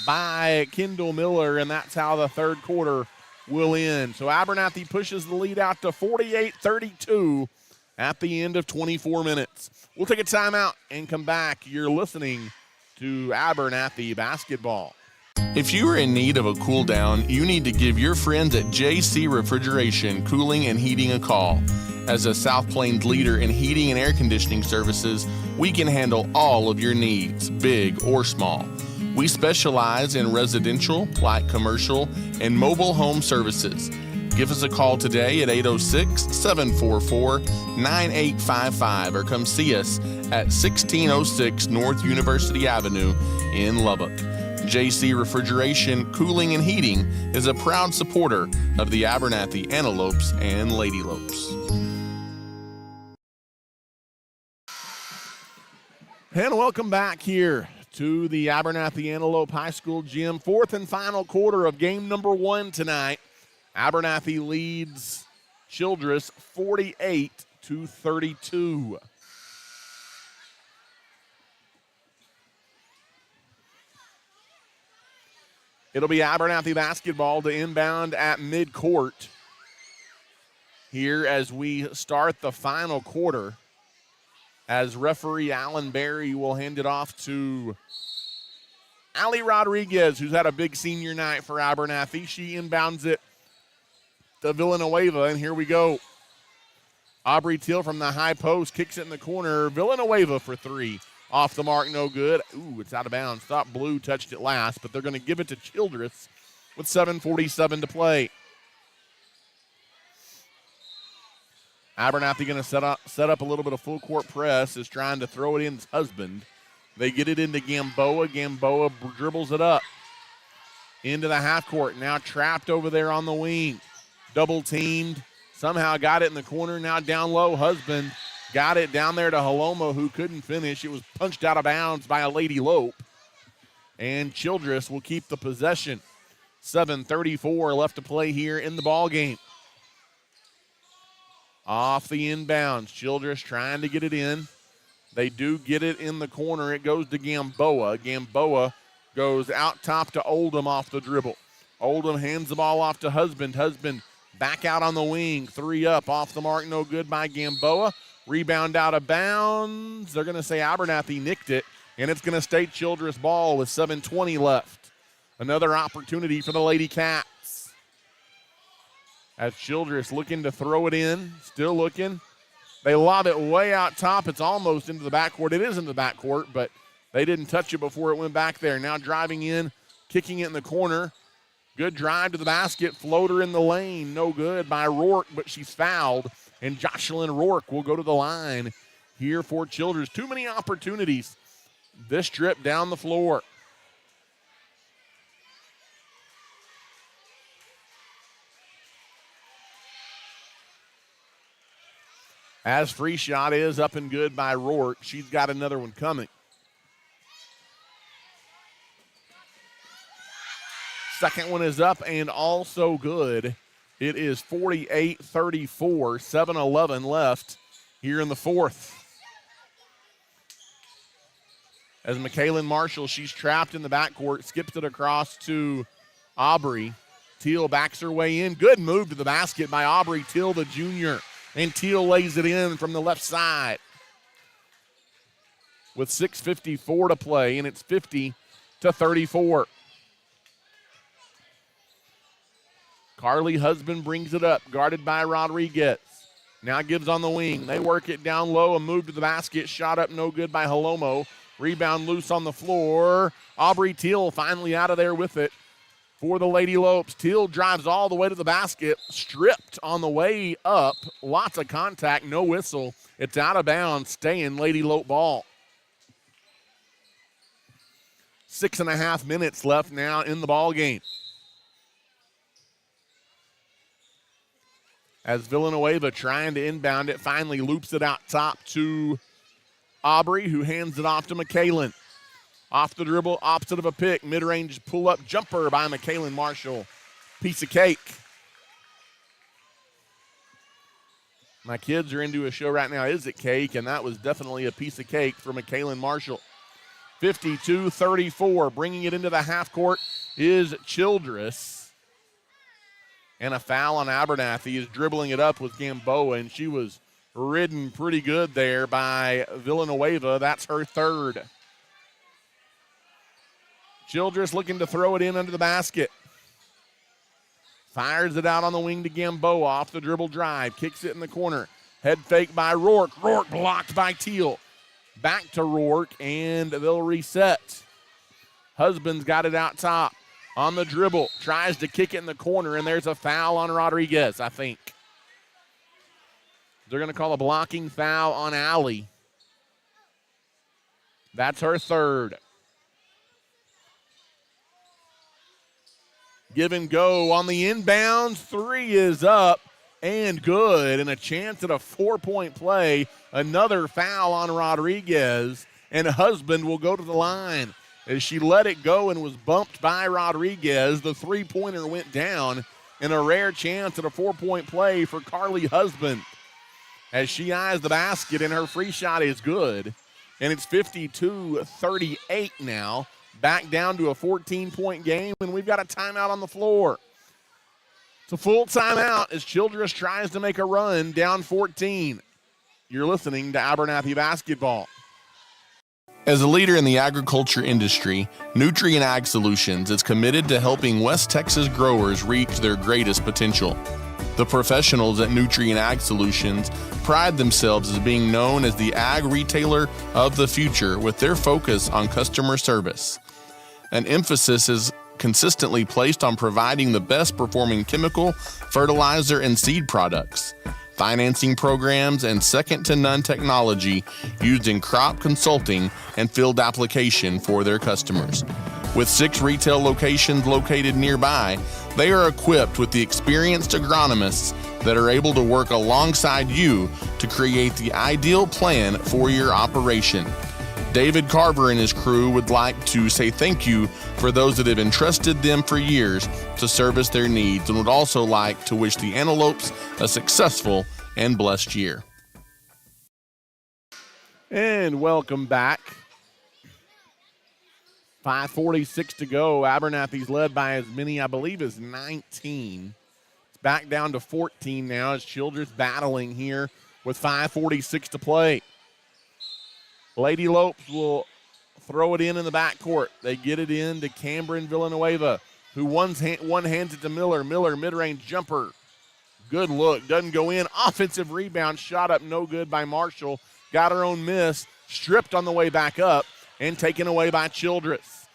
by Kendall Miller, and that's how the third quarter will end. So Abernathy pushes the lead out to 48-32 at the end of 24 minutes. We'll take a timeout and come back. You're listening to Abernathy basketball. If you are in need of a cool down, you need to give your friends at JC Refrigeration Cooling and Heating a call. As a South Plains leader in heating and air conditioning services, We can handle all of your needs, big or small. We specialize in residential, light commercial, and mobile home services. Give us a call today at 806-744-9855 or come see us at 1606 North University Avenue in Lubbock. JC Refrigeration, Cooling, and Heating is a proud supporter of the Abernathy Antelopes and Lady Lopes. And welcome back here to the Abernathy Antelope High School gym. Fourth and final quarter of game number 1 tonight. Abernathy leads Childress 48-32. It'll be Abernathy basketball to inbound at midcourt here as we start the final quarter, as referee Alan Berry will hand it off to Ali Rodriguez, who's had a big senior night for Abernathy. She inbounds it to Villanueva, and here we go. Aubrey Teal from the high post kicks it in the corner. Villanueva for 3. Off the mark, no good. Ooh, it's out of bounds. Thought Blue touched it last, but they're going to give it to Childress with 7:47 to play. Abernathy going to set up a little bit of full court press, is trying to throw it in his husband. They get it into Gamboa. Gamboa dribbles it up into the half court. Now trapped over there on the wing. Double teamed. Somehow got it in the corner. Now down low. Husband got it down there to Halomo, who couldn't finish. It was punched out of bounds by a Lady Lope. And Childress will keep the possession. 7:34 left to play here in the ball game. Off the inbounds. Childress trying to get it in. They do get it in the corner. It goes to Gamboa. Gamboa goes out top to Oldham off the dribble. Oldham hands the ball off to Husband. Husband back out on the wing. 3 up. Off the mark. No good by Gamboa. Rebound out of bounds. They're going to say Abernathy nicked it, and it's going to stay Childress ball with 7:20 left. Another opportunity for the Lady Cats. As Childress looking to throw it in. Still looking. They lob it way out top. It's almost into the backcourt. It is in the backcourt, but they didn't touch it before it went back there. Now driving in, kicking it in the corner. Good drive to the basket. Floater in the lane. No good by Rourke, but she's fouled. And Jocelyn Rourke will go to the line here for Childress. Too many opportunities this trip down the floor. As free shot is up and good by Rourke. She's got another one coming. Second one is up and also good. It is 48-34, 7:11 left here in the fourth. As McKaylin Marshall, she's trapped in the backcourt, skips it across to Aubrey. Teal backs her way in. Good move to the basket by Aubrey Teal, the junior. And Teal lays it in from the left side. With 6:54 to play, and it's 50-34. Carly Husband brings it up, guarded by Rodriguez. Now gives on the wing. They work it down low, a move to the basket. Shot up, no good by Halomo. Rebound loose on the floor. Aubrey Teal finally out of there with it for the Lady Lopes. Teal drives all the way to the basket, stripped on the way up. Lots of contact, no whistle. It's out of bounds, staying Lady Lope ball. 6.5 minutes left now in the ball game. As Villanueva trying to inbound it, finally loops it out top to Aubrey, who hands it off to McKaylin. Off the dribble, opposite of a pick, mid-range pull-up jumper by McKaylin Marshall. Piece of cake. My kids are into a show right now, Is It Cake? And that was definitely a piece of cake for McKaylin Marshall. 52-34, bringing it into the half court is Childress. And a foul on Abernathy is dribbling it up with Gamboa, and she was ridden pretty good there by Villanueva. That's her third. Childress looking to throw it in under the basket. Fires it out on the wing to Gamboa off the dribble drive. Kicks it in the corner. Head fake by Rourke. Rourke blocked by Teal. Back to Rourke, and they'll reset. Husband's got it out top. On the dribble, tries to kick it in the corner, and there's a foul on Rodriguez, I think. They're going to call a blocking foul on Allie. That's her third. Give and go on the inbounds. Three is up and good, and a chance at a 4-point play. Another foul on Rodriguez, and Husband will go to the line. As she let it go and was bumped by Rodriguez, the three-pointer went down, and a rare chance at a 4-point play for Carly Husband. As she eyes the basket, and her free shot is good. And it's 52-38 now. Back down to a 14-point game, and we've got a timeout on the floor. It's a full timeout as Childress tries to make a run down 14. You're listening to Abernathy Basketball. As a leader in the agriculture industry, Nutrien Ag Solutions is committed to helping West Texas growers reach their greatest potential. The professionals at Nutrien Ag Solutions pride themselves as being known as the ag retailer of the future with their focus on customer service. An emphasis is consistently placed on providing the best performing chemical, fertilizer, and seed products, financing programs, and second-to-none technology used in crop consulting and field application for their customers. With 6 retail locations located nearby, they are equipped with the experienced agronomists that are able to work alongside you to create the ideal plan for your operation. David Carver and his crew would like to say thank you for those that have entrusted them for years to service their needs, and would also like to wish the Antelopes a successful and blessed year. And welcome back. 5:46 to go. Abernathy's led by as many, I believe, as 19. It's back down to 14 now as Childress battling here with 5:46 to play. Lady Lopes will throw it in the backcourt. They get it in to Cameron Villanueva, who one hands it to Miller. Miller, mid-range jumper. Good look. Doesn't go in. Offensive rebound. Shot up no good by Marshall. Got her own miss. Stripped on the way back up and taken away by Childress.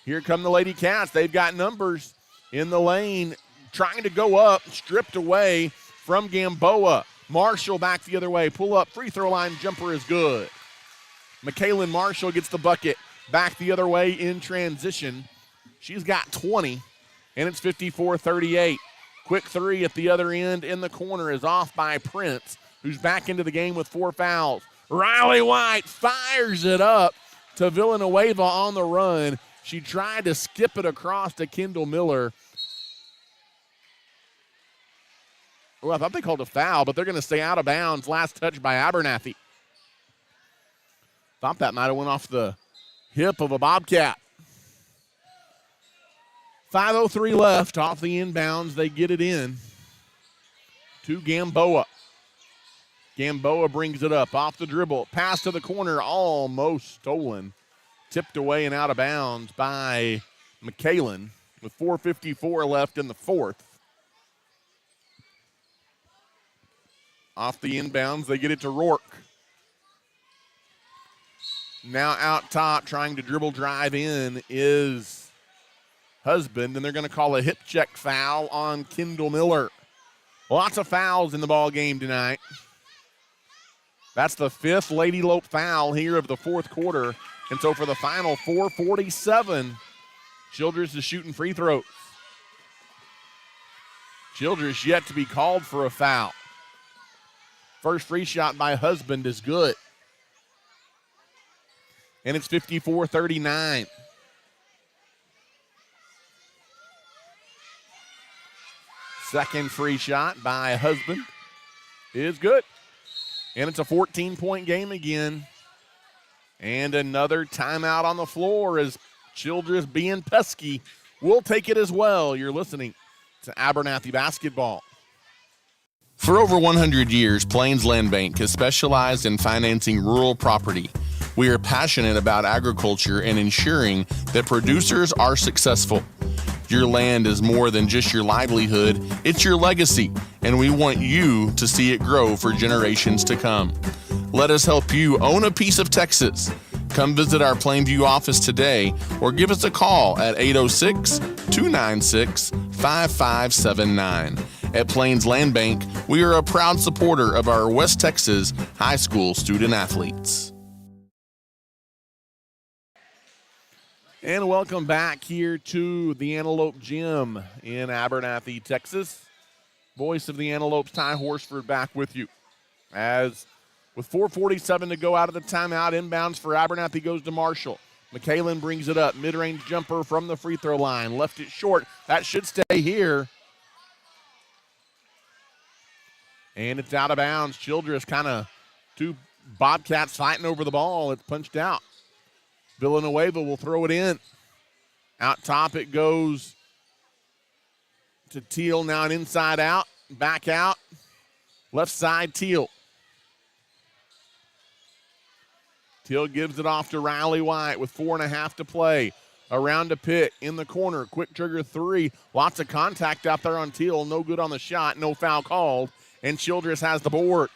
Here come the Lady Cats. They've got numbers in the lane. Trying to go up. Stripped away from Gamboa. Marshall back the other way. Pull up. Free throw line jumper is good. McKaylin Marshall gets the bucket. Back the other way in transition. She's got 20, and it's 54-38. Quick three at the other end in the corner is off by Prince, who's back into the game with 4 fouls. Riley White fires it up to Villanueva on the run. She tried to skip it across to Kendall Miller. Oh, I thought they called a foul, but they're going to stay out of bounds. Last touch by Abernathy. Thought that might have went off the hip of a Bobcat. 5:03 left off the inbounds. They get it in to Gamboa. Gamboa brings it up off the dribble. Pass to the corner, almost stolen. Tipped away and out of bounds by McKaylin with 4:54 left in the fourth. Off the inbounds, they get it to Rourke. Now out top, trying to dribble drive in is Husband, and they're going to call a hip check foul on Kendall Miller. Lots of fouls in the ball game tonight. That's the 5th Lady Lope foul here of the fourth quarter. And so for the final 4:47, Childress is shooting free throws. Childress yet to be called for a foul. First free shot by Husband is good. And it's 54-39. Second free shot by Husband is good. And it's a 14-point game again. And another timeout on the floor as Childress being pesky. We'll take it as well. You're listening to Abernathy Basketball. For over 100 years, Plains Land Bank has specialized in financing rural property. We are passionate about agriculture and ensuring that producers are successful. Your land is more than just your livelihood, it's your legacy, and we want you to see it grow for generations to come. Let us help you own a piece of Texas. Come visit our Plainview office today or give us a call at 806-296-5579. At Plains Land Bank, we are a proud supporter of our West Texas high school student athletes. And welcome back here to the Antelope Gym in Abernathy, Texas. Voice of the Antelopes, Ty Horsford, back with you. As with 4:47 to go out of the timeout, inbounds for Abernathy goes to Marshall. McKalen brings it up. Mid-range jumper from the free throw line. Left it short. That should stay here. And it's out of bounds. Childress kind of two Bobcats fighting over the ball. It's punched out. Villanueva will throw it in. Out top it goes to Teal. Now an inside out. Back out. Left side, Teal. Teal gives it off to Riley White with 4.5 to play. Around to Pitt in the corner. Quick trigger three. Lots of contact out there on Teal. No good on the shot. No foul called. And Childress has the board.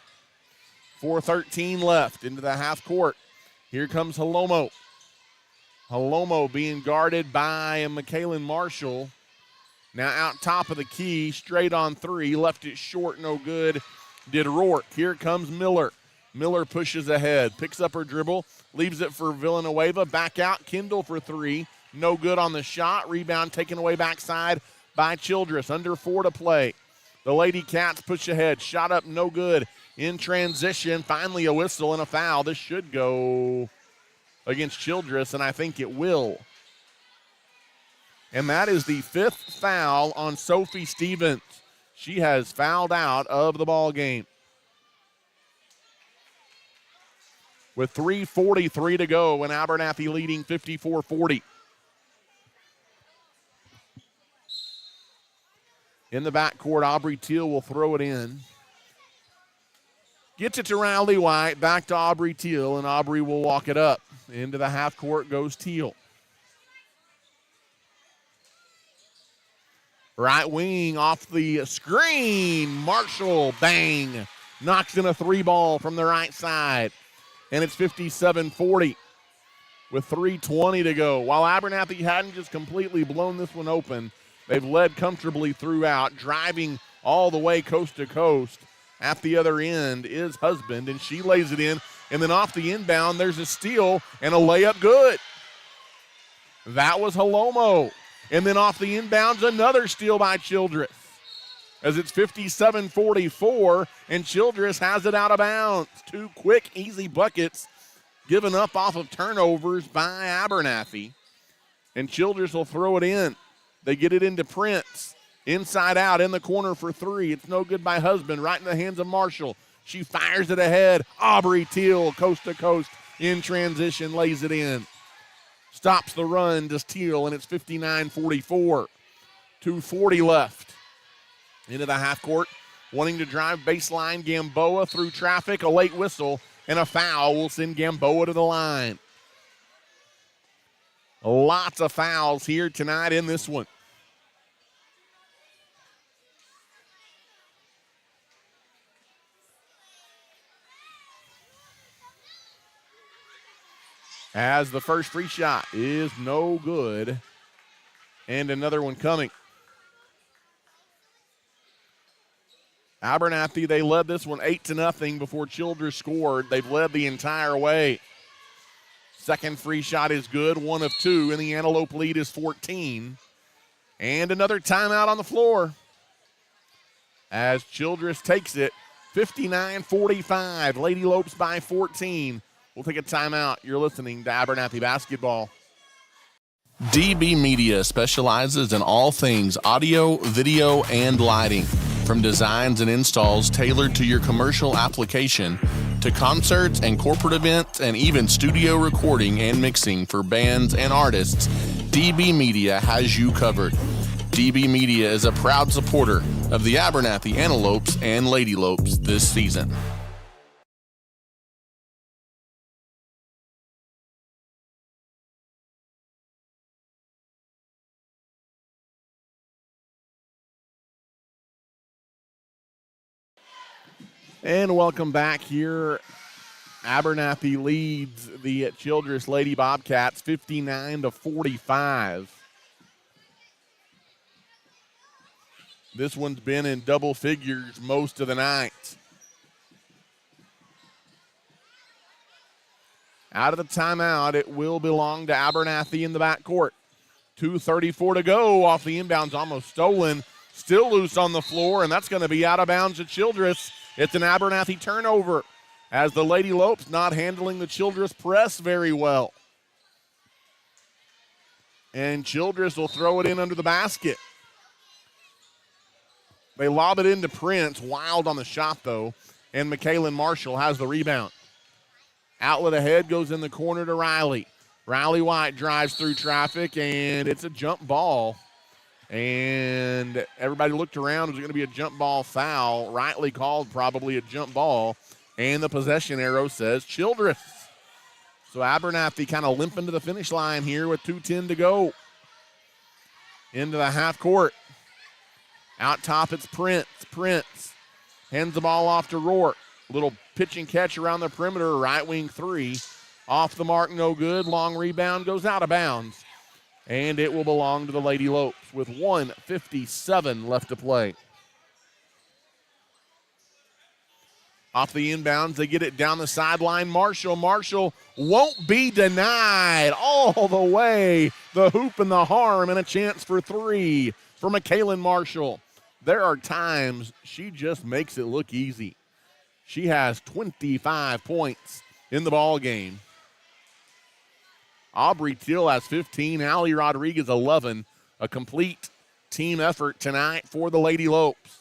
4:13 left into the half court. Here comes Halomo. Halomo being guarded by McKalen Marshall. Now out top of the key, straight on three. Left it short, no good. Did Rourke. Here comes Miller. Miller pushes ahead, picks up her dribble, leaves it for Villanueva. Back out, Kendall for three. No good on the shot. Rebound taken away backside by Childress. Under 4 to play. The Lady Cats push ahead. Shot up, no good. In transition, finally a whistle and a foul. This should go against Childress, and I think it will. And that is the 5th foul on Sophie Stevens. She has fouled out of the ball game. With 3:43 to go and Abernathy leading 54-40. In the backcourt, Aubrey Teal will throw it in. Gets it to Riley White, back to Aubrey Teal, and Aubrey will walk it up. Into the half court goes Teal. Right wing off the screen. Marshall, bang. Knocks in a 3-ball from the right side. And it's 57-40 with 3:20 to go. While Abernathy hadn't just completely blown this one open, they've led comfortably throughout, driving all the way coast to coast. At the other end is Husband, and she lays it in. And then off the inbound, there's a steal and a layup good. That was Halomo. And then off the inbounds, another steal by Childress. As it's 57-44, and Childress has it out of bounds. 2 quick, easy buckets given up off of turnovers by Abernathy. And Childress will throw it in. They get it into Prince. Inside out in the corner for 3. It's no good by Husband. Right in the hands of Marshall. She fires it ahead. Aubrey Teal, coast to coast, in transition, lays it in. Stops the run, does Teal, and it's 59-44. 2:40 left. Into the half court, wanting to drive baseline, Gamboa through traffic, a late whistle, and a foul will send Gamboa to the line. Lots of fouls here tonight in this one. As the first free shot is no good, and another one coming. Abernathy, they led this one 8-0 before Childress scored. They've led the entire way. Second free shot is good, 1 of 2, and the Antelope lead is 14. And another timeout on the floor as Childress takes it, 59-45. Lady Lopes by 14. We'll take a timeout. You're listening to Abernathy Basketball. DB Media specializes in all things audio, video, and lighting. From designs and installs tailored to your commercial application to concerts and corporate events and even studio recording and mixing for bands and artists, DB Media has you covered. DB Media is a proud supporter of the Abernathy Antelopes and Lady Lopes this season. And welcome back here Abernathy leads the Childress Lady Bobcats 59-45. This one's been in double figures most of the night. Out of the timeout, it will belong to Abernathy in the backcourt. 2:34 to go off the inbounds, almost stolen. Still loose on the floor, and that's going to be out of bounds to Childress. It's an Abernathy turnover as the Lady Lopes not handling the Childress press very well. And Childress will throw it in under the basket. They lob it into Prince, wild on the shot though, and McKaylin Marshall has the rebound. Outlet ahead goes in the corner to Riley. Riley White drives through traffic, and it's a jump ball. And everybody looked around. Was it going to be a jump ball foul? Rightly called probably a jump ball. And the possession arrow says Childress. So Abernathy kind of limping to the finish line here with 2:10 to go. Into the half court. Out top, it's Prince. Prince hands the ball off to Rourke. Little pitch and catch around the perimeter, right wing three. Off the mark, no good. Long rebound goes out of bounds. And it will belong to the Lady Lopes with 1:57 left to play. Off the inbounds, they get it down the sideline. Marshall won't be denied all the way. The hoop and the harm, and a chance for three for McKaylin Marshall. There are times she just makes it look easy. She has 25 points in the ball game. Aubrey Teal has 15. Allie Rodriguez 11. A complete team effort tonight for the Lady Lopes.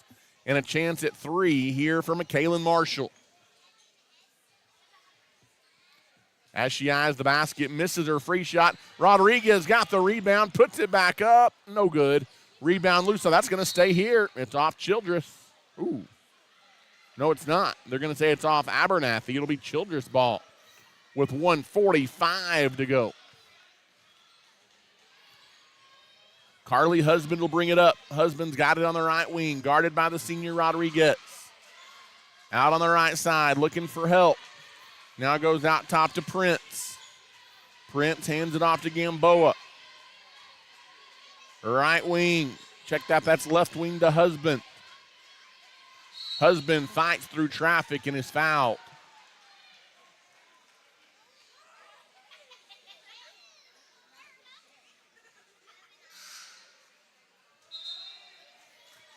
And a chance at three here for McKaylin Marshall. As she eyes the basket, misses her free shot. Rodriguez got the rebound, puts it back up. No good. Rebound loose, so that's going to stay here. It's off Childress. Ooh. No, it's not. They're going to say it's off Abernathy. It'll be Childress ball with 1:45 to go. Carly Husband will bring it up. Husband's got it on the right wing, guarded by the senior Rodriguez. Out on the right side, looking for help. Now goes out top to Prince. Prince hands it off to Gamboa. Right wing. Check that. That's left wing to Husband. Husband fights through traffic and is fouled.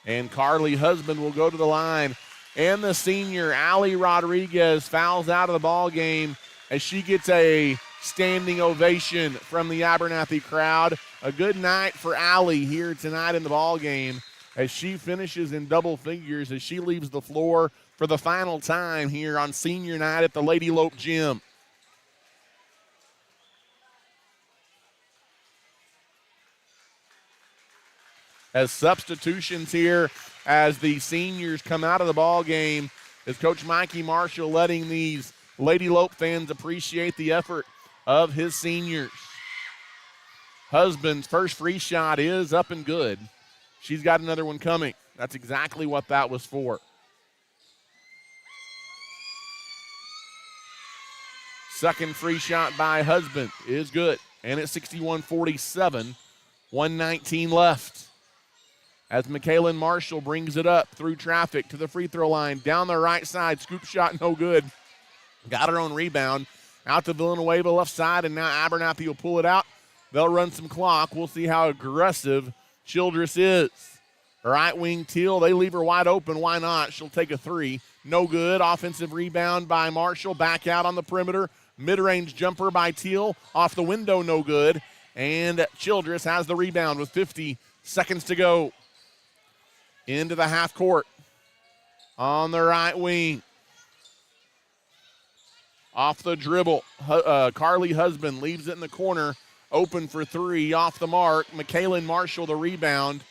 And Carly Husband will go to the line. And the senior, Allie Rodriguez, fouls out of the ball game as she gets a standing ovation from the Abernathy crowd. A good night for Allie here tonight in the ball game as she finishes in double figures as she leaves the floor for the final time here on senior night at the Lady Lope Gym. As substitutions here as the seniors come out of the ball game, is Coach Mikey Marshall letting these Lady Lope fans appreciate the effort of his seniors. Husband's first free shot is up and good. She's got another one coming. That's exactly what that was for. Second free shot by Husband is good. And it's 61-47, 1:19 left. As McKaylin Marshall brings it up through traffic to the free throw line. Down the right side, scoop shot, no good. Got her own rebound. Out to Villanueva left side, and now Abernathy will pull it out. They'll run some clock. We'll see how aggressive Childress is. Right wing Teal, they leave her wide open. Why not? She'll take a three. No good. Offensive rebound by Marshall. Back out on the perimeter. Mid-range jumper by Teal. Off the window, no good. And Childress has the rebound with 50 seconds to go. Into the half court. On the right wing. Off the dribble. Carly Husband leaves it in the corner. Open for three. Off the mark. McKaylin Marshall the rebound.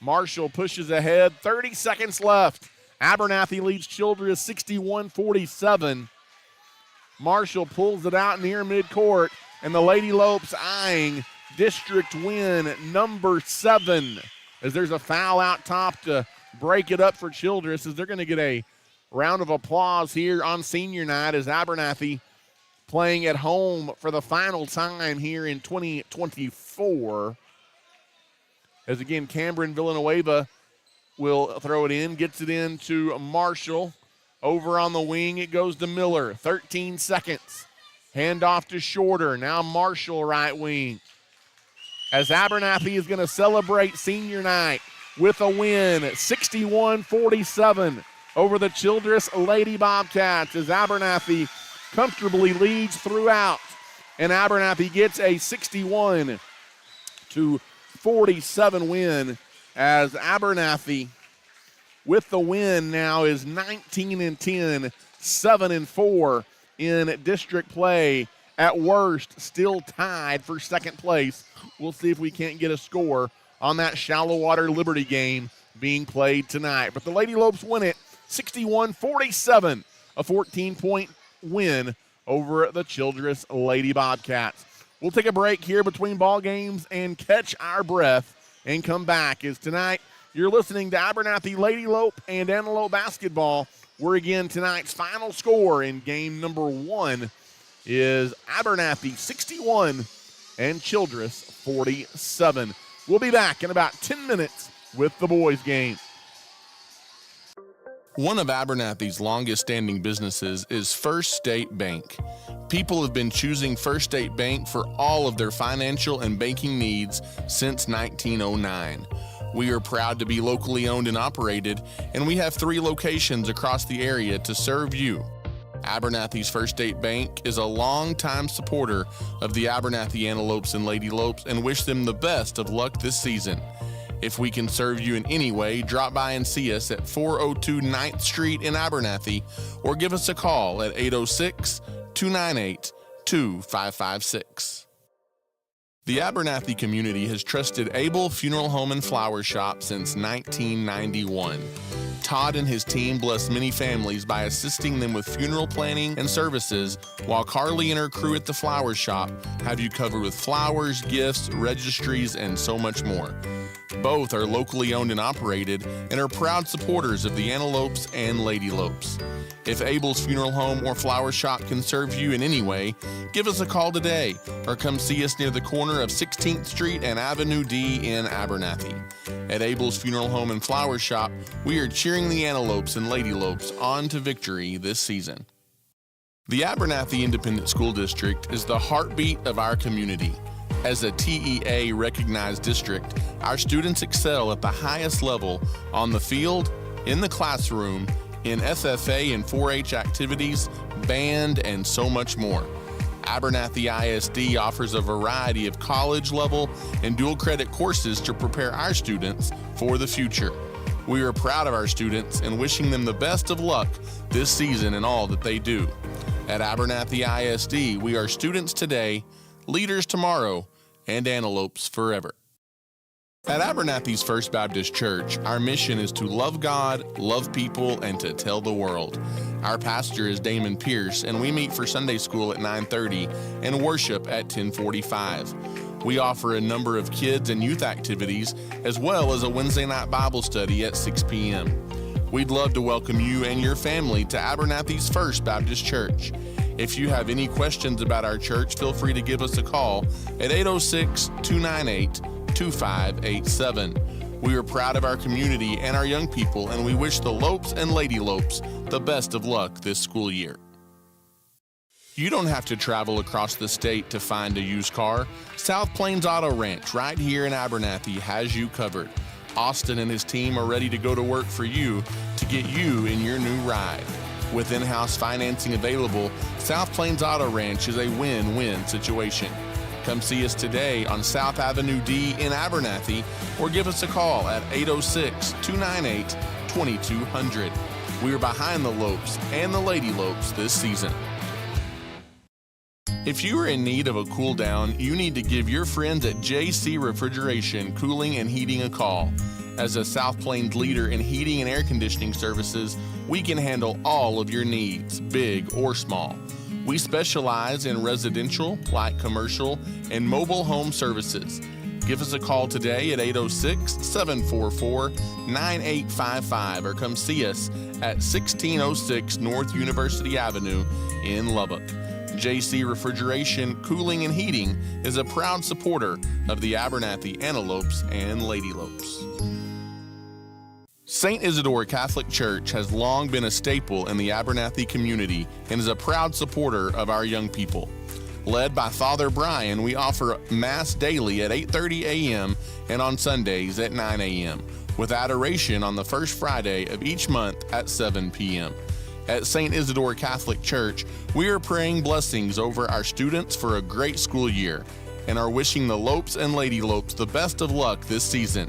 Marshall pushes ahead. 30 seconds left. Abernathy leads Childress 61-47. Marshall pulls it out near midcourt. And the Lady Lopes eyeing district win number 7. As there's a foul out top to break it up for Childress, as they're going to get a round of applause here on senior night as Abernathy playing at home for the final time here in 2024. As again, Cameron Villanueva will throw it in, gets it in to Marshall. Over on the wing, it goes to Miller. 13 seconds. Hand off to Shorter. Now Marshall right wing. As Abernathy is going to celebrate senior night with a win, 61-47 over the Childress Lady Bobcats as Abernathy comfortably leads throughout. And Abernathy gets a 61-47 win as Abernathy with the win now is 19-10, 7-4 in district play. At worst, still tied for second place. We'll see if we can't get a score on that Shallow Water Liberty game being played tonight. But the Lady Lopes win it 61-47, a 14-point win over the Childress Lady Bobcats. We'll take a break here between ball games and catch our breath and come back. As tonight you're listening to Abernathy Lady Lope and Antelope basketball. We're again tonight's final score in game number 1 is Abernathy 61 and Childress 47. We'll be back in about 10 minutes with the boys game. One of Abernathy's longest-standing businesses is First State Bank. People have been choosing First State Bank for all of their financial and banking needs since 1909. We are proud to be locally owned and operated, and we have 3 locations across the area to serve you. Abernathy's First State Bank is a longtime supporter of the Abernathy Antelopes and Lady Lopes and wish them the best of luck this season. If we can serve you in any way, drop by and see us at 402 9th Street in Abernathy or give us a call at 806-298-2556. The Abernathy community has trusted Abel Funeral Home and Flower Shop since 1991. Todd and his team bless many families by assisting them with funeral planning and services, while Carly and her crew at the Flower Shop have you covered with flowers, gifts, registries, and so much more. Both are locally owned and operated and are proud supporters of the Antelopes and Lady Lopes. If Abel's Funeral Home or Flower Shop can serve you in any way, give us a call today or come see us near the corner of 16th Street and Avenue D in Abernathy. At Abel's Funeral Home and Flower Shop, we are cheering the Antelopes and Lady Lopes on to victory this season. The Abernathy Independent School District is the heartbeat of our community. As a TEA recognized district, our students excel at the highest level on the field, in the classroom, in FFA and 4-H activities, band, and so much more. Abernathy ISD offers a variety of college-level and dual-credit courses to prepare our students for the future. We are proud of our students and wishing them the best of luck this season in all that they do. At Abernathy ISD, we are students today, leaders tomorrow, and antelopes forever. At Abernathy's First Baptist Church, our mission is to love God, love people, and to tell the world. Our pastor is Damon Pierce, and we meet for Sunday school at 9:30 and worship at 10:45. We offer a number of kids and youth activities, as well as a Wednesday night Bible study at 6 p.m. We'd love to welcome you and your family to Abernathy's First Baptist Church. If you have any questions about our church, feel free to give us a call at 806-298-2587. We are proud of our community and our young people, and we wish the Lopes and Lady Lopes the best of luck this school year. You don't have to travel across the state to find a used car. South Plains Auto Ranch right here in Abernathy has you covered. Austin and his team are ready to go to work for you to get you in your new ride. With in-house financing available, South Plains Auto Ranch is a win-win situation. Come see us today on South Avenue D in Abernathy or give us a call at 806-298-2200. We are behind the Lopes and the Lady Lopes this season. If you are in need of a cool down, you need to give your friends at JC Refrigeration Cooling and Heating a call. As a South Plains leader in heating and air conditioning services, we can handle all of your needs, big or small. We specialize in residential, light commercial, and mobile home services. Give us a call today at 806-744-9855 or come see us at 1606 North University Avenue in Lubbock. JC Refrigeration, Cooling, and Heating is a proud supporter of the Abernathy Antelopes and Ladylopes. St. Isidore Catholic Church has long been a staple in the Abernathy community and is a proud supporter of our young people. Led by Father Brian, we offer Mass daily at 8:30 a.m. and on Sundays at 9 a.m., with adoration on the first Friday of each month at 7 p.m. At St. Isidore Catholic Church, we are praying blessings over our students for a great school year and are wishing the Lopes and Ladylopes the best of luck this season.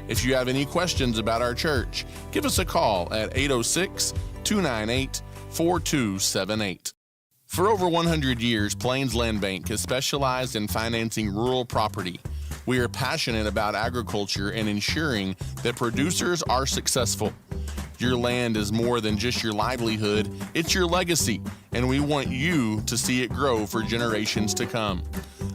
If you have any questions about our church, give us a call at 806-298-4278. For over 100 years, Plains Land Bank has specialized in financing rural property. We are passionate about agriculture and ensuring that producers are successful. Your land is more than just your livelihood, it's your legacy, and we want you to see it grow for generations to come.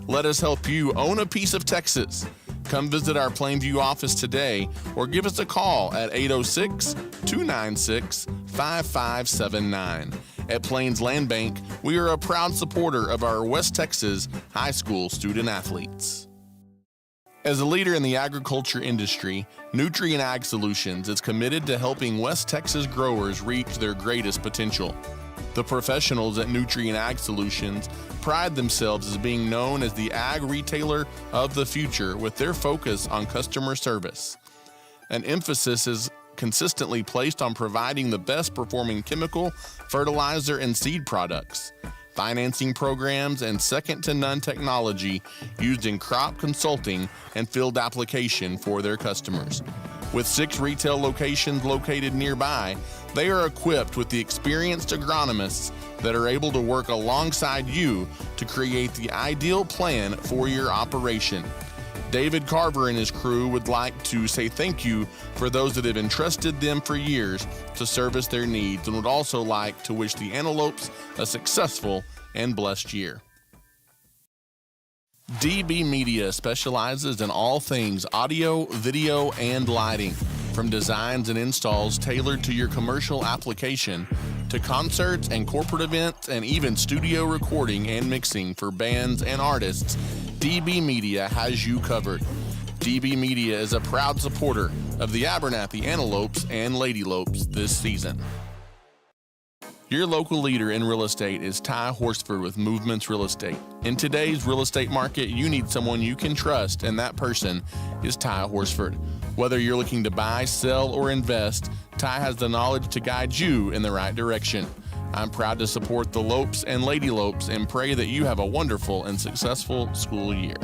Let us help you own a piece of Texas. Come visit our Plainview office today or give us a call at 806-296-5579. At Plains Land Bank, we are a proud supporter of our West Texas high school student athletes. As a leader in the agriculture industry, Nutrien Ag Solutions is committed to helping West Texas growers reach their greatest potential. The professionals at Nutrien Ag Solutions pride themselves as being known as the ag retailer of the future with their focus on customer service. An emphasis is consistently placed on providing the best performing chemical, fertilizer, and seed products, financing programs, and second-to-none technology used in crop consulting and field application for their customers. With 6 retail locations located nearby, they are equipped with the experienced agronomists that are able to work alongside you to create the ideal plan for your operation. David Carver and his crew would like to say thank you for those that have entrusted them for years to service their needs, and would also like to wish the Antelopes a successful and blessed year. DB Media specializes in all things audio, video, and lighting, from designs and installs tailored to your commercial application to concerts and corporate events, and even studio recording and mixing for bands and artists. DB Media has you covered. DB Media is a proud supporter of the Abernathy Antelopes and Ladylopes this season. Your local leader in real estate is Ty Horsford with Movements Real Estate. In today's real estate market, you need someone you can trust, and that person is Ty Horsford. Whether you're looking to buy, sell, or invest, Ty has the knowledge to guide you in the right direction. I'm proud to support the Lopes and Ladylopes and pray that you have a wonderful and successful school year.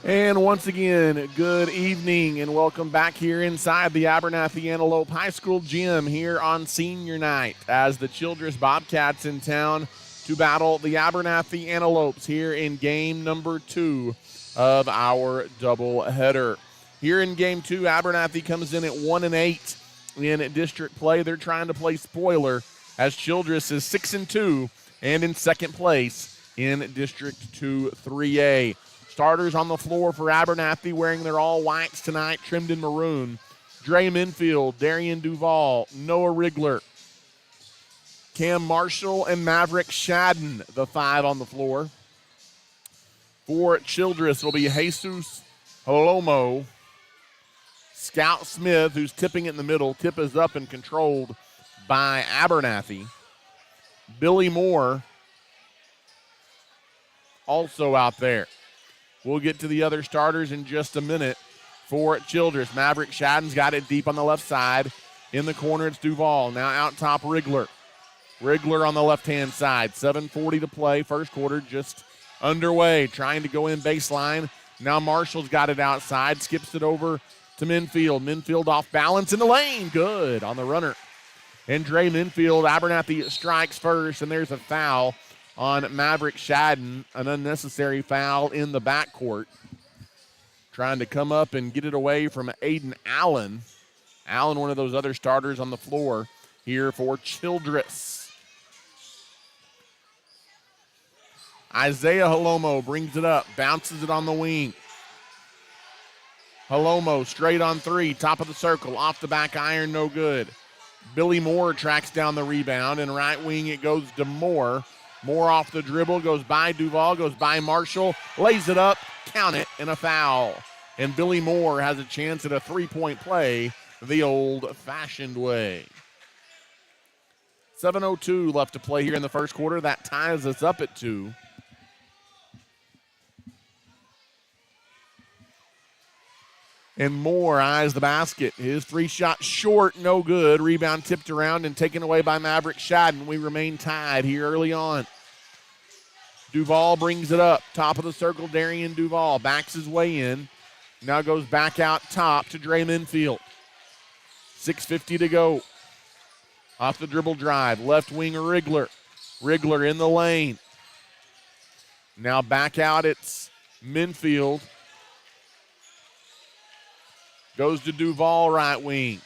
And once again, good evening and welcome back here inside the Abernathy Antelope High School gym here on senior night as the Childress Bobcats in town to battle the Abernathy Antelopes here in game number 2 of our doubleheader. Here in game 2, Abernathy comes in at 1-8 in district play. They're trying to play spoiler as Childress is 6-2 and in second place in District 2 3A. Starters on the floor for Abernathy wearing their all whites tonight, trimmed in maroon. Dre Minfield, Darian Duval, Noah Rigler, Cam Marshall, and Maverick Shadden, the 5 on the floor. For Childress, it'll be Jesus Holomo, Scout Smith, who's tipping it in the middle. Tip is up and controlled by Abernathy. Billy Moore, also out there. We'll get to the other starters in just a minute for Childress. Maverick Shadden's got it deep on the left side. In the corner, it's Duval. Now out top, Rigler. Rigler on the left-hand side. 7:40 to play. First quarter just underway. Trying to go in baseline. Now Marshall's got it outside. Skips it over to Minfield. Minfield off balance in the lane. Good on the runner. And Dre Minfield, Abernathy strikes first, and there's a foul on Maverick Shadden, an unnecessary foul in the backcourt. Trying to come up and get it away from Aiden Allen. Allen, one of those other starters on the floor here for Childress. Isaiah Holomo brings it up, bounces it on the wing. Holomo straight on 3, top of the circle, off the back iron, no good. Billy Moore tracks down the rebound, and right wing it goes to Moore. Moore off the dribble, goes by Duval, goes by Marshall, lays it up, count it, and a foul. And Billy Moore has a chance at a three-point play the old-fashioned way. 7:02 left to play here in the first quarter. That ties us up at 2. And Moore eyes the basket. His 3-shot short, no good. Rebound tipped around and taken away by Maverick Shadden. We remain tied here early on. Duval brings it up. Top of the circle, Darian Duval backs his way in. Now goes back out top to Dre Minfield. 6:50 to go. Off the dribble drive. Left wing Rigler. Rigler in the lane. Now back out, it's Minfield. Goes to Duval, right wing.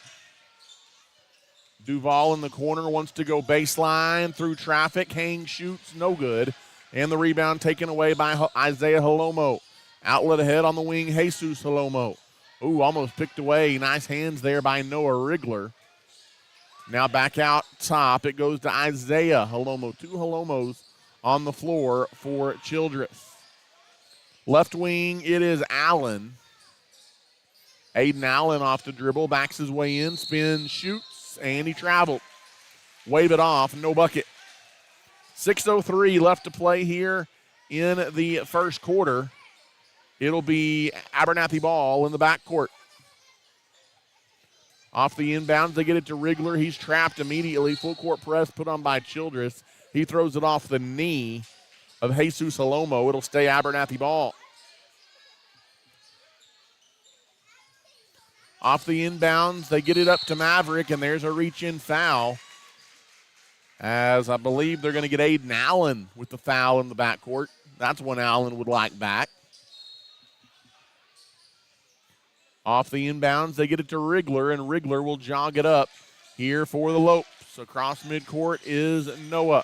Duval in the corner wants to go baseline through traffic. Hang shoots, no good. And the rebound taken away by Isaiah Holomo. Outlet ahead on the wing, Jesus Holomo. Ooh, almost picked away. Nice hands there by Noah Rigler. Now back out top. It goes to Isaiah Holomo. 2 Holomos on the floor for Childress. Left wing, it is Allen. Aiden Allen off the dribble, backs his way in, spins, shoots, and he traveled. Wave it off, no bucket. 6:03 left to play here in the first quarter. It'll be Abernathy ball in the backcourt. Off the inbounds, they get it to Rigler. He's trapped immediately. Full court press put on by Childress. He throws it off the knee of Jesus Holomo. It'll stay Abernathy ball. Off the inbounds, they get it up to Maverick, and there's a reach-in foul. As I believe they're going to get Aiden Allen with the foul in the backcourt. That's one Allen would like back. Off the inbounds, they get it to Rigler, and Rigler will jog it up here for the Lopes. Across midcourt is Noah.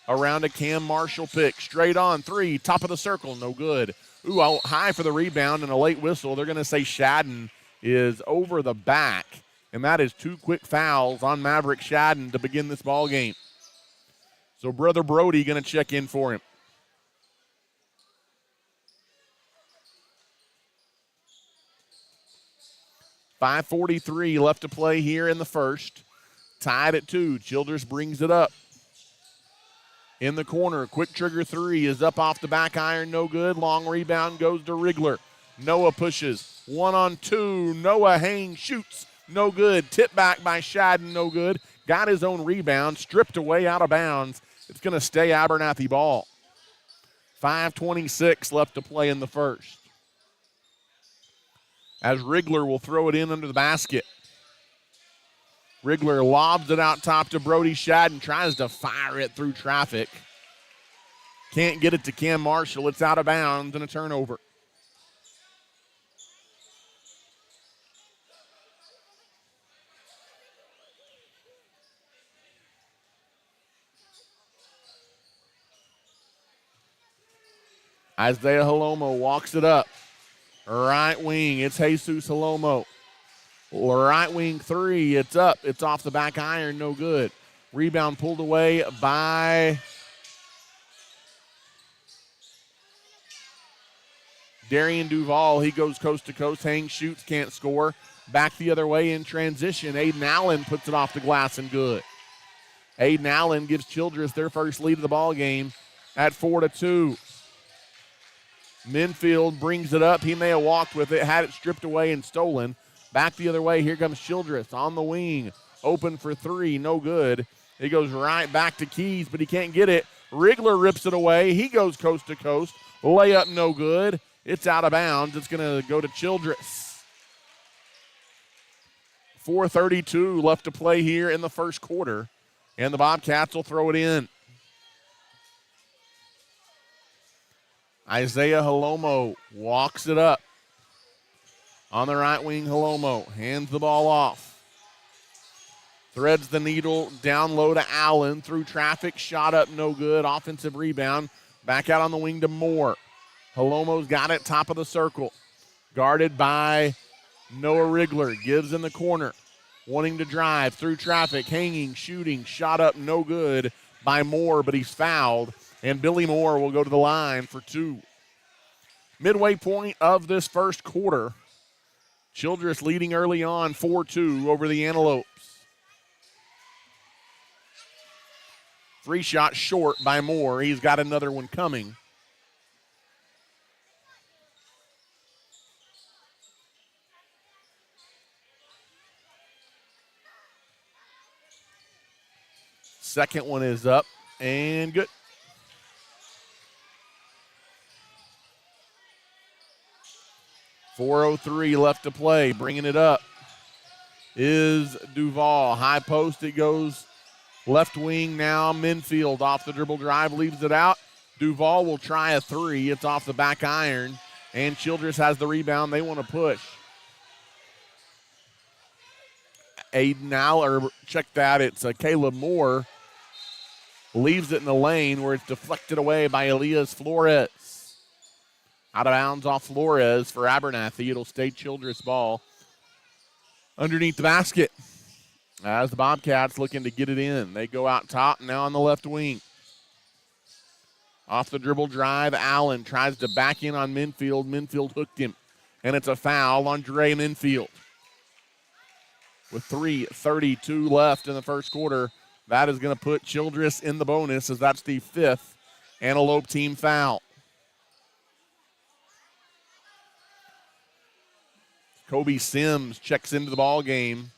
Around a Cam Marshall pick. Straight on 3, top of the circle, no good. Ooh, high for the rebound and a late whistle. They're going to say Shadden is over the back, and that is 2 quick fouls on Maverick Shadden to begin this ball game. So Brother Brody going to check in for him. .543 left to play here in the first. Tied at 2. Childress brings it up. In the corner, quick trigger 3 is up off the back iron, no good. Long rebound goes to Rigler. Noah pushes. 1-on-2. Noah Hang shoots. No good. Tip back by Shadden. No good. Got his own rebound. Stripped away out of bounds. It's going to stay Abernathy ball. 5:26 left to play in the first. as Rigler will throw it in under the basket. Rigler lobs it out top to Brody Shadden, tries to fire it through traffic. Can't get it to Cam Marshall. It's out of bounds and a turnover. Isaiah Halomo walks it up. Right wing, it's Jesus Halomo. Right wing three, it's up. It's off the back iron, no good. Rebound pulled away by Darian Duval. He goes coast to coast, hangs, shoots, can't score. Back the other way in transition. Aiden Allen puts it off the glass and good. Aiden Allen gives Childress their first lead of the ball game at 4-2. Minfield brings it up. He may have walked with it, had it stripped away and stolen. Back the other way. Here comes Childress on the wing. Open for three. No good. He goes right back to Keys, but he can't get it. Rigler rips it away. He goes coast to coast. Layup no good. It's out of bounds. It's going to go to Childress. 4:32 left to play here in the first quarter, and the Bobcats will throw it in. Isaiah Halomo walks it up. On the right wing, Halomo hands the ball off. Threads the needle down low to Allen. Through traffic, shot up, no good. Offensive rebound. Back out on the wing to Moore. Halomo's got it, top of the circle. Guarded by Noah Rigler. Gives in the corner. Wanting to drive. Through traffic, hanging, shooting. Shot up, no good by Moore, but he's fouled. And Billy Moore will go to the line for two. Midway point of this first quarter. Childress leading early on 4-2 over the Antelopes. Free shot short by Moore. He's got another one coming. Second one is up and good. .403 left to play. Bringing it up is Duval. High post, it goes left wing now. Minfield off the dribble drive, leaves it out. Duval will try a three. It's off the back iron, and Childress has the rebound. They want to push. Aiden Aller, check that. It's Caleb Moore. Leaves it in the lane where it's deflected away by Elias Flores. Out of bounds off Flores for Abernathy. It'll stay Childress ball underneath the basket as the Bobcats looking to get it in. They go out top now on the left wing. Off the dribble drive, Allen tries to back in on Minfield. Minfield hooked him, and it's a foul on Dre Minfield. With 3:32 left in the first quarter, that is going to put Childress in the bonus as that's the fifth Antelope team foul. Kobe Sims checks into the ball game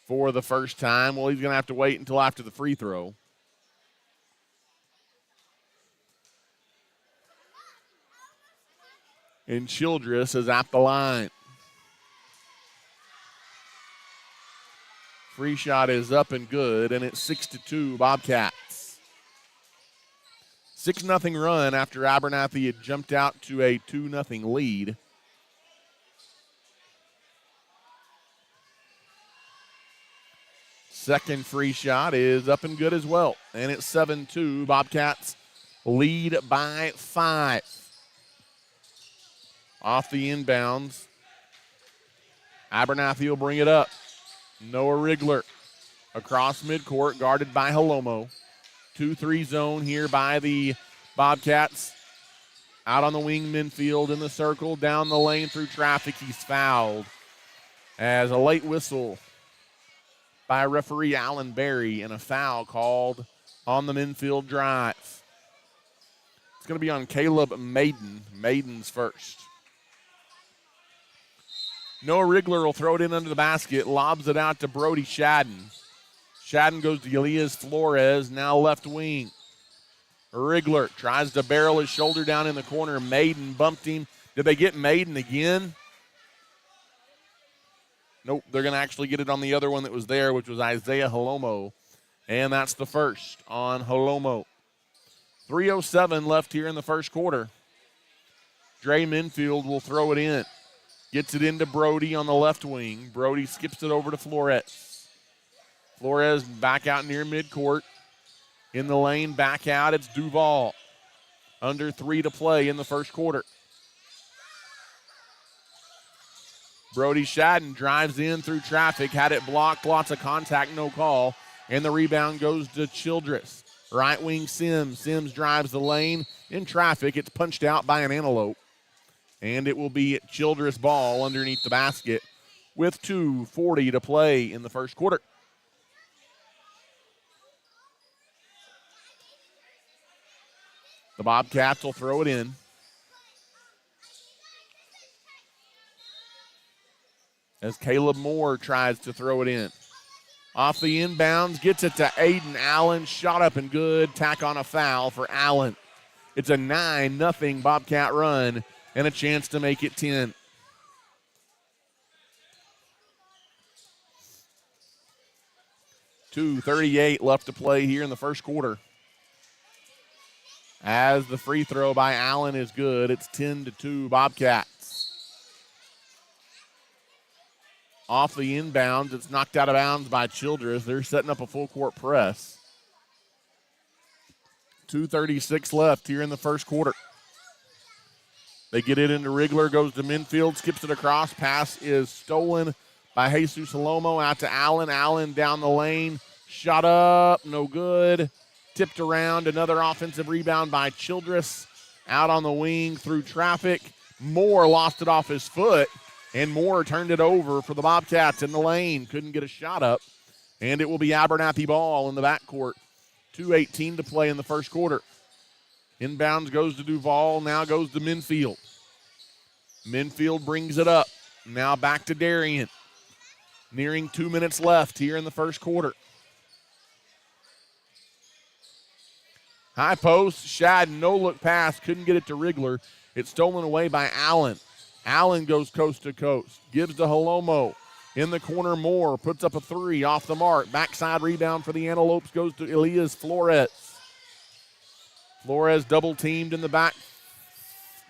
for the first time. Well, he's going to have to wait until after the free throw. And Childress is at the line. Free shot is up and good, and it's 6-2 Bobcats. 6-0 run after Abernathy had jumped out to a 2-0 lead. Second free shot is up and good as well. And it's 7-2. Bobcats lead by 5. Off the inbounds. Abernathy will bring it up. Noah Rigler across midcourt, guarded by Halomo. 2-3 zone here by the Bobcats. Out on the wing, Minfield in the circle, down the lane through traffic. He's fouled as a late whistle by referee Alan Berry and a foul called on the Minfield drive. It's going to be on Caleb Maiden. Maiden's first. Noah Rigler will throw it in under the basket, lobs it out to Brody Shadden. Shadden goes to Elias Flores, now left wing. Rigler tries to barrel his shoulder down in the corner. Maiden bumped him. Did they get Maiden again? Nope, they're going to actually get it on the other one that was there, which was Isaiah Holomo. And that's the first on Holomo. 3:07 left here in the first quarter. Dre Minfield will throw it in. Gets it into Brody on the left wing. Brody skips it over to Flores. Flores back out near midcourt. In the lane, back out, it's Duval. Under 3 to play in the first quarter. Brody Shadden drives in through traffic, had it blocked, lots of contact, no call, and the rebound goes to Childress. Right wing Sims. Sims drives the lane. In traffic, it's punched out by an Antelope. And it will be Childress ball underneath the basket with 2:40 to play in the first quarter. The Bobcats will throw it in. As Caleb Moore tries to throw it in. Off the inbounds, gets it to Aiden Allen. Shot up and good. Tack on a foul for Allen. It's a 9-0 Bobcat run and a chance to make it 10. .238 left to play here in the first quarter. As the free throw by Allen is good, it's 10-2 Bobcats. Off the inbounds, it's knocked out of bounds by Childress. They're setting up a full court press. 2:36 left here in the first quarter. They get it into Rigler, goes to Minfield, skips it across. Pass is stolen by Jesus Salomo out to Allen. Allen down the lane. Shot up, no good. Tipped around, another offensive rebound by Childress. Out on the wing through traffic. Moore lost it off his foot, and Moore turned it over for the Bobcats in the lane. Couldn't get a shot up, and it will be Abernathy ball in the backcourt. 2:18 to play in the first quarter. Inbounds goes to Duval, now goes to Minfield. Minfield brings it up. Now back to Darien. Nearing 2 minutes left here in the first quarter. High post, Shadden, no look pass, couldn't get it to Rigler. It's stolen away by Allen. Allen goes coast to coast, gives to Holomo. In the corner, Moore puts up a three off the mark. Backside rebound for the Antelopes goes to Elias Flores. Flores double teamed in the back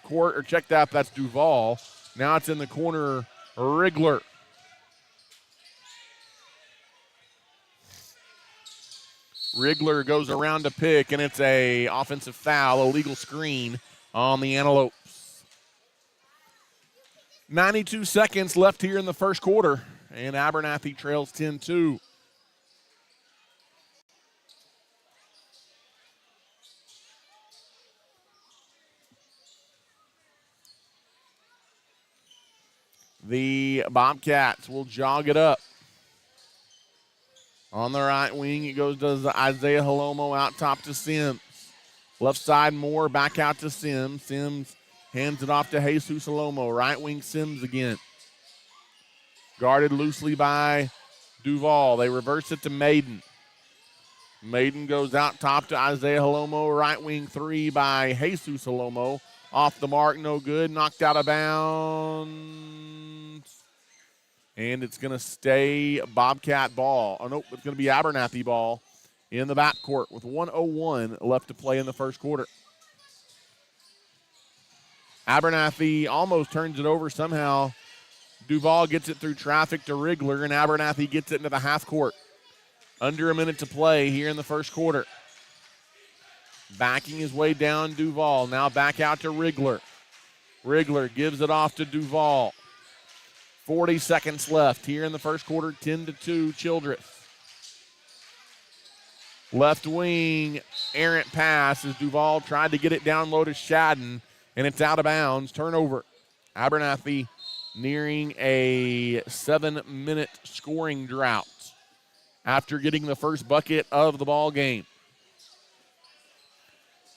court, or check that, that's Duval. Now it's in the corner, Rigler. Rigler goes around to pick, and it's a offensive foul, a legal screen on the Antelopes. 92 seconds left here in the first quarter, and Abernathy trails 10-2. The Bobcats will jog it up. On the right wing, it goes to Isaiah Holomo out top to Sims. Left side, Moore back out to Sims. Sims hands it off to Jesus Holomo. Right wing, Sims again. Guarded loosely by Duval. They reverse it to Maiden. Maiden goes out top to Isaiah Holomo. Right wing three by Jesus Holomo. Off the mark, no good. Knocked out of bounds. And it's going to stay Bobcat ball. Oh, nope, it's going to be Abernathy ball in the backcourt with 1:01 left to play in the first quarter. Abernathy almost turns it over somehow. Duval gets it through traffic to Rigler, and Abernathy gets it into the half court. Under a minute to play here in the first quarter. Backing his way down, Duval. Now back out to Rigler. Rigler gives it off to Duval. 40 seconds left here in the first quarter, 10-2, Childress. Left wing, errant pass as Duval tried to get it down low to Shadden, and it's out of bounds. Turnover. Abernathy nearing a 7-minute scoring drought after getting the first bucket of the ball game.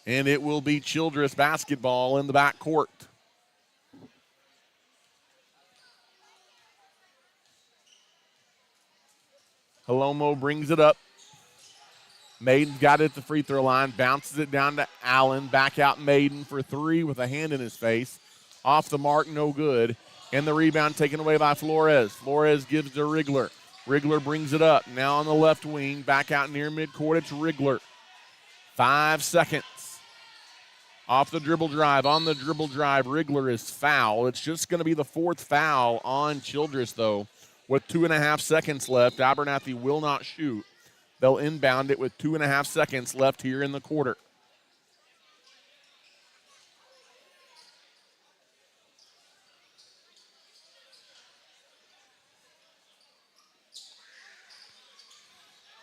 And it will be Childress basketball in the backcourt. Holomo brings it up. Maiden's got it at the free throw line, bounces it down to Allen. Back out Maiden for three with a hand in his face. Off the mark, no good. And the rebound taken away by Flores. Flores gives to Rigler. Rigler brings it up. Now on the left wing. Back out near midcourt. It's Rigler. 5 seconds. Off the dribble drive. On the dribble drive, Rigler is foul. It's just going to be the 4th foul on Childress, though. With 2.5 seconds left, Abernathy will not shoot. They'll inbound it with 2.5 seconds left here in the quarter.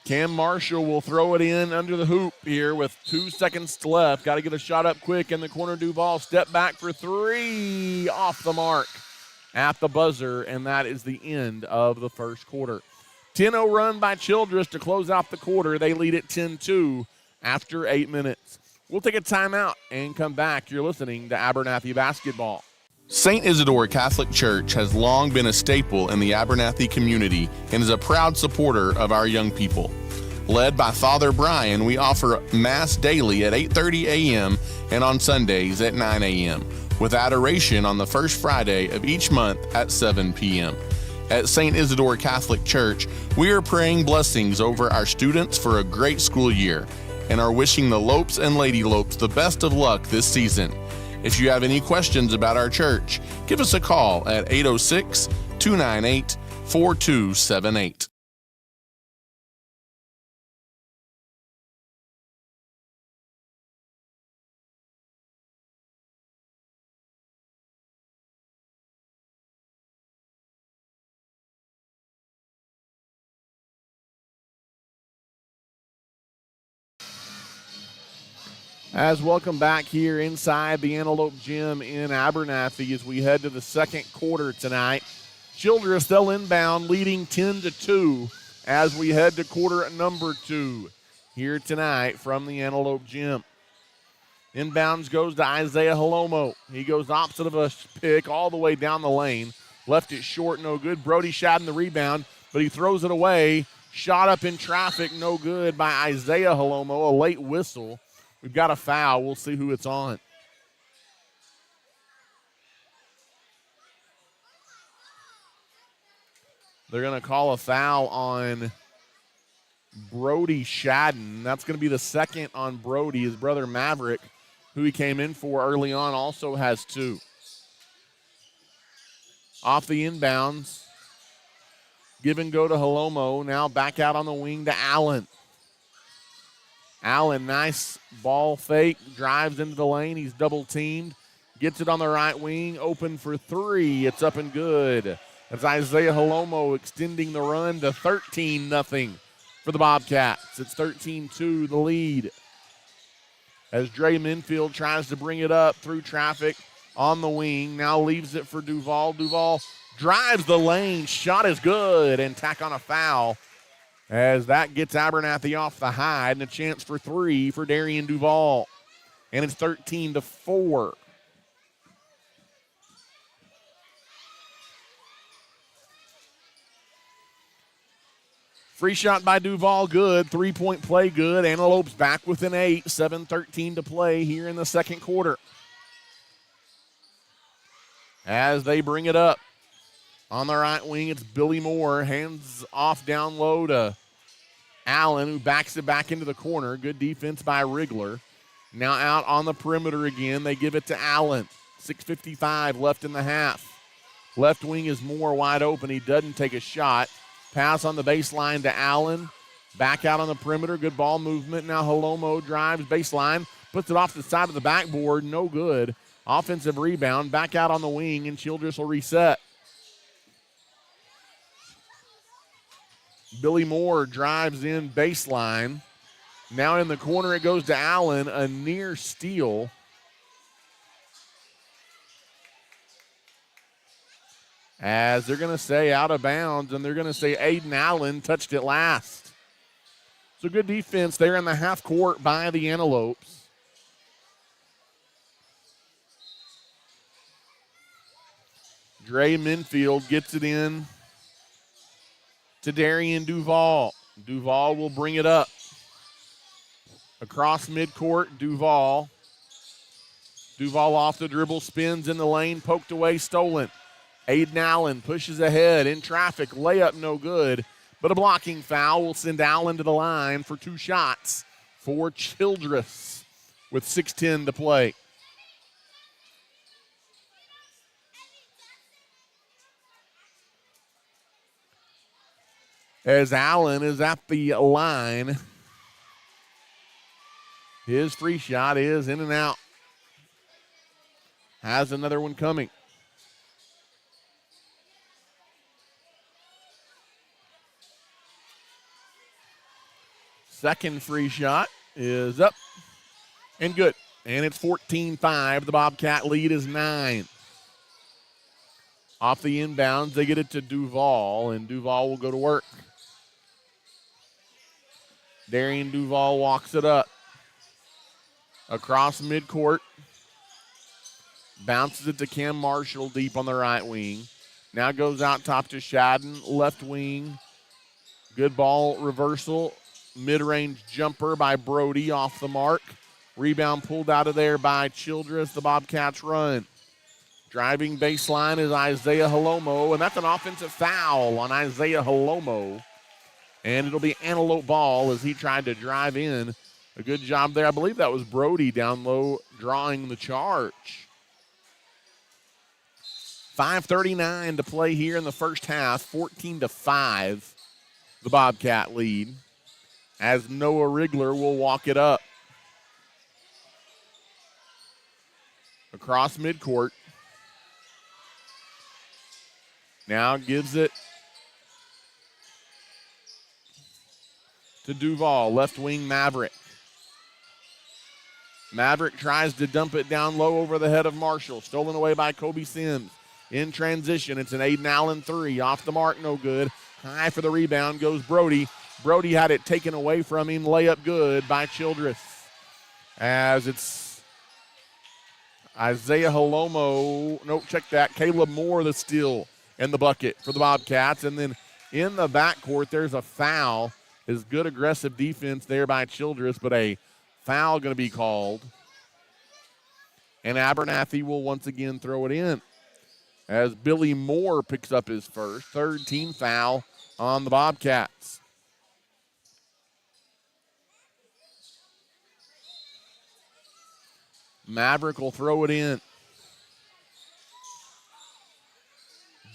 Cam Marshall will throw it in under the hoop here with 2 seconds left. Got to get a shot up quick in the corner. Duval step back for 3. Off the mark at the buzzer, and that is the end of the first quarter. 10-0 run by Childress to close out the quarter. They lead at 10-2 after 8 minutes. We'll take a timeout and come back. You're listening to Abernathy Basketball. St. Isidore Catholic Church has long been a staple in the Abernathy community and is a proud supporter of our young people. Led by Father Brian, we offer Mass daily at 8:30 a.m. and on Sundays at 9 a.m., with adoration on the first Friday of each month at 7 p.m. At St. Isidore Catholic Church, we are praying blessings over our students for a great school year and are wishing the Lopes and Lady Lopes the best of luck this season. If you have any questions about our church, give us a call at 806-298-4278. As welcome back here inside the Antelope Gym in Abernathy as we head to the second quarter tonight. Childress, they'll inbound, leading 10-2 as we head to quarter number 2 here tonight from the Antelope Gym. Inbounds goes to Isaiah Halomo. He goes opposite of a pick all the way down the lane. Left it short, no good. Brody Shadden the rebound, but he throws it away. Shot up in traffic, no good by Isaiah Halomo, a late whistle. We've got a foul. We'll see who it's on. They're going to call a foul on Brody Shadden. That's going to be the second on Brody. His brother Maverick, who he came in for early on, also has 2. Off the inbounds. Give and go to Halomo. Now back out on the wing to Allen. Allen, nice ball fake, drives into the lane. He's double teamed, gets it on the right wing, open for 3. It's up and good. That's Isaiah Halomo extending the run to 13-0 for the Bobcats. It's 13-2, the lead. As Dre Minfield tries to bring it up through traffic on the wing, now leaves it for Duval. Duval drives the lane, shot is good, and tack on a foul. As that gets Abernathy off the hide and a chance for 3 for Darian Duval. And it's 13-4. Free shot by Duval, good. 3-point play, good. Antelopes back within 8. 7:13 to play here in the second quarter. As they bring it up. On the right wing, it's Billy Moore. Hands off down low to Allen, who backs it back into the corner. Good defense by Rigler. Now out on the perimeter again. They give it to Allen. 6:55 left in the half. Left wing is Moore wide open. He doesn't take a shot. Pass on the baseline to Allen. Back out on the perimeter. Good ball movement. Now Halomo drives baseline. Puts it off the side of the backboard. No good. Offensive rebound. Back out on the wing, and Childress will reset. Billy Moore drives in baseline. Now in the corner it goes to Allen, a near steal. As they're going to say out of bounds, and they're going to say Aiden Allen touched it last. So good defense there in the half court by the Antelopes. Dre Minfield gets it in to Darian Duval. Duval will bring it up. Across midcourt, Duval. Duval off the dribble, spins in the lane, poked away, stolen. Aiden Allen pushes ahead in traffic. Layup no good, but a blocking foul will send Allen to the line for 2 shots for Childress with 6:10 to play. As Allen is at the line, his free shot is in and out. Has another one coming. Second free shot is up and good. And it's 14-5. The Bobcat lead is 9. Off the inbounds, they get it to Duval, and Duval will go to work. Darian Duval walks it up. Across midcourt. Bounces it to Cam Marshall deep on the right wing. Now goes out top to Shadden, left wing. Good ball reversal. Mid-range jumper by Brody off the mark. Rebound pulled out of there by Childress. The Bobcats run. Driving baseline is Isaiah Halomo, and that's an offensive foul on Isaiah Halomo. And it'll be Antelope ball as he tried to drive in. A good job there. I believe that was Brody down low drawing the charge. 5:39 to play here in the first half. 14-5, the Bobcat lead. As Noah Rigler will walk it up. Across midcourt. Now gives it to Duval, left wing Maverick. Maverick tries to dump it down low over the head of Marshall. Stolen away by Kobe Sims. In transition, it's an Aiden Allen 3. Off the mark, no good. High for the rebound goes Brody. Brody had it taken away from him. Layup good by Childress. As it's Isaiah Halomo. Nope, check that. Caleb Moore the steal and the bucket for the Bobcats. And then in the backcourt, there's a foul. Is good aggressive defense there by Childress, but a foul going to be called. And Abernathy will once again throw it in. As Billy Moore picks up his first. Third team foul on the Bobcats. Maverick will throw it in.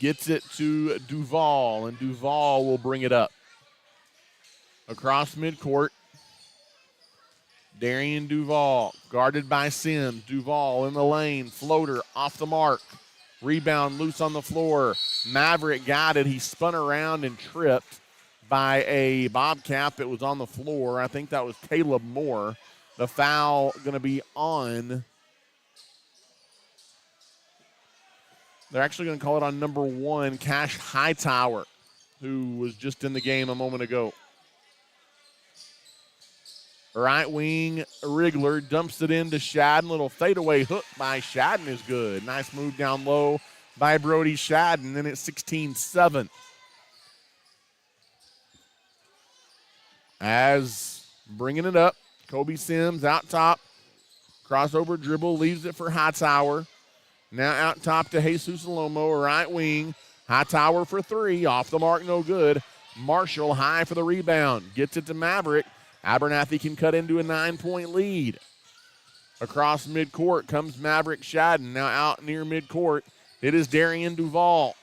Gets it to Duval, and Duval will bring it up. Across midcourt, Darian Duval, guarded by Sims. Duval in the lane, floater off the mark. Rebound loose on the floor. Maverick got it. He spun around and tripped by a Bobcat that was on the floor. I think that was Caleb Moore. The foul going to be on. They're actually going to call it on number 1, Cash Hightower, who was just in the game a moment ago. Right wing, Rigler dumps it into Shadden. Little fadeaway hook by Shadden is good. Nice move down low by Brody Shadden. Then it's 16-7. As bringing it up, Kobe Sims out top. Crossover dribble, leaves it for Hightower. Now out top to Jesus Lomo, right wing. Hightower for 3, off the mark, no good. Marshall high for the rebound. Gets it to Maverick. Abernathy can cut into a 9-point lead. Across midcourt comes Maverick Shadden. Now out near midcourt, it is Darian Duval.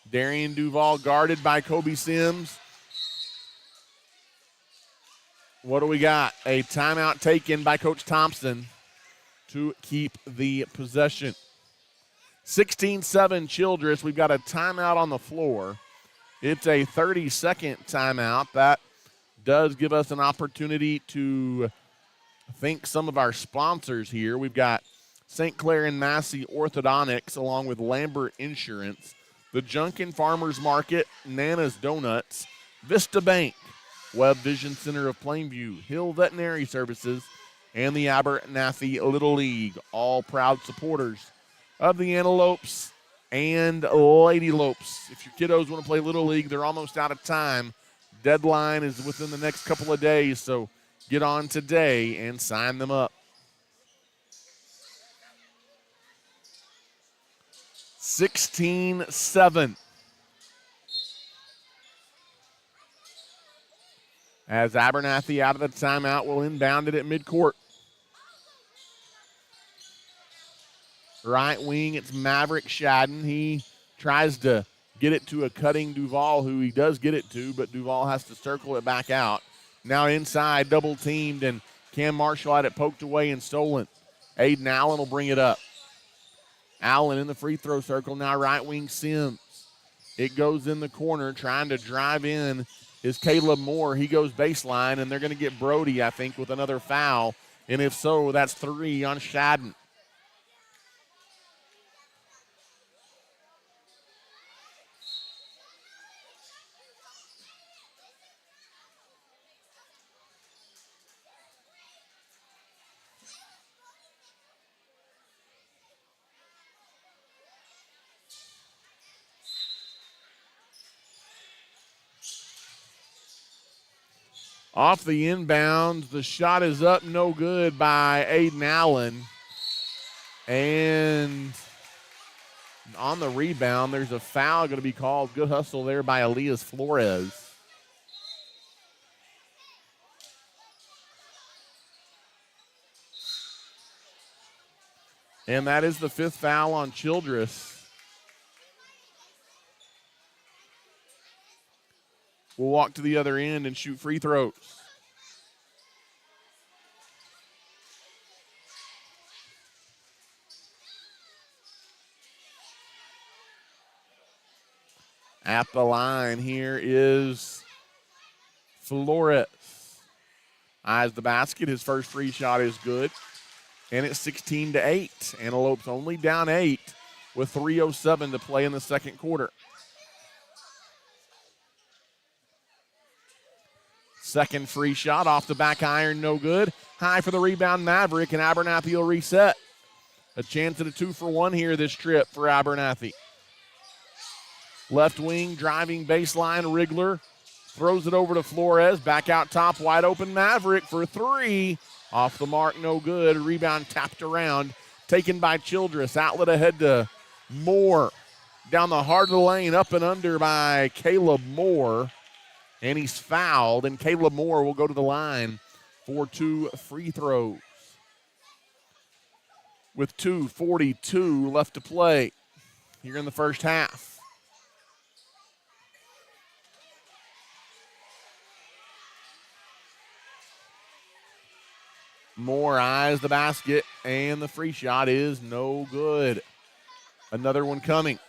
Darian Duval guarded by Kobe Sims. What do we got? A timeout taken by Coach Thompson to keep the possession. 16-7 Childress. We've got a timeout on the floor. It's a 30-second timeout. That does give us an opportunity to thank some of our sponsors here. We've got St. Clair and Massey Orthodontics along with Lambert Insurance, the Junkin Farmers Market, Nana's Donuts, Vista Bank, Webb Vision Center of Plainview, Hill Veterinary Services, and the Abernathy Little League, all proud supporters of the Antelopes and Lady Lopes. If your kiddos want to play Little League, they're almost out of time. Deadline is within the next couple of days, so get on today and sign them up. 16-7. As Abernathy out of the timeout will inbound it at midcourt. Right wing, it's Maverick Shadden. He tries to get it to a cutting Duval, who he does get it to, but Duval has to circle it back out. Now inside, double teamed, and Cam Marshall had it poked away and stolen. Aiden Allen will bring it up. Allen in the free throw circle, now right wing Sims. It goes in the corner, trying to drive in is Caleb Moore. He goes baseline, and they're going to get Brody, I think, with another foul. And if so, that's 3 on Shadden. Off the inbound, the shot is up, no good by Aiden Allen. And on the rebound, there's a foul going to be called. Good hustle there by Elias Flores. And that is the 5th foul on Childress. We'll walk to the other end and shoot free throws. At the line here is Flores. Eyes the basket. His first free shot is good. And it's 16-8. Antelopes only down 8 with 3:07 to play in the second quarter. Second free shot off the back iron, no good. High for the rebound, Maverick, and Abernathy will reset. A chance at a 2-for-1 here this trip for Abernathy. Left wing, driving baseline, Rigler throws it over to Flores. Back out top, wide open, Maverick for 3. Off the mark, no good. Rebound tapped around, taken by Childress. Outlet ahead to Moore. Down the heart of the lane, up and under by Caleb Moore. And he's fouled, and Caleb Moore will go to the line for 2 free throws. With 2:42 left to play here in the first half. Moore eyes the basket, and the free shot is no good. Another one coming.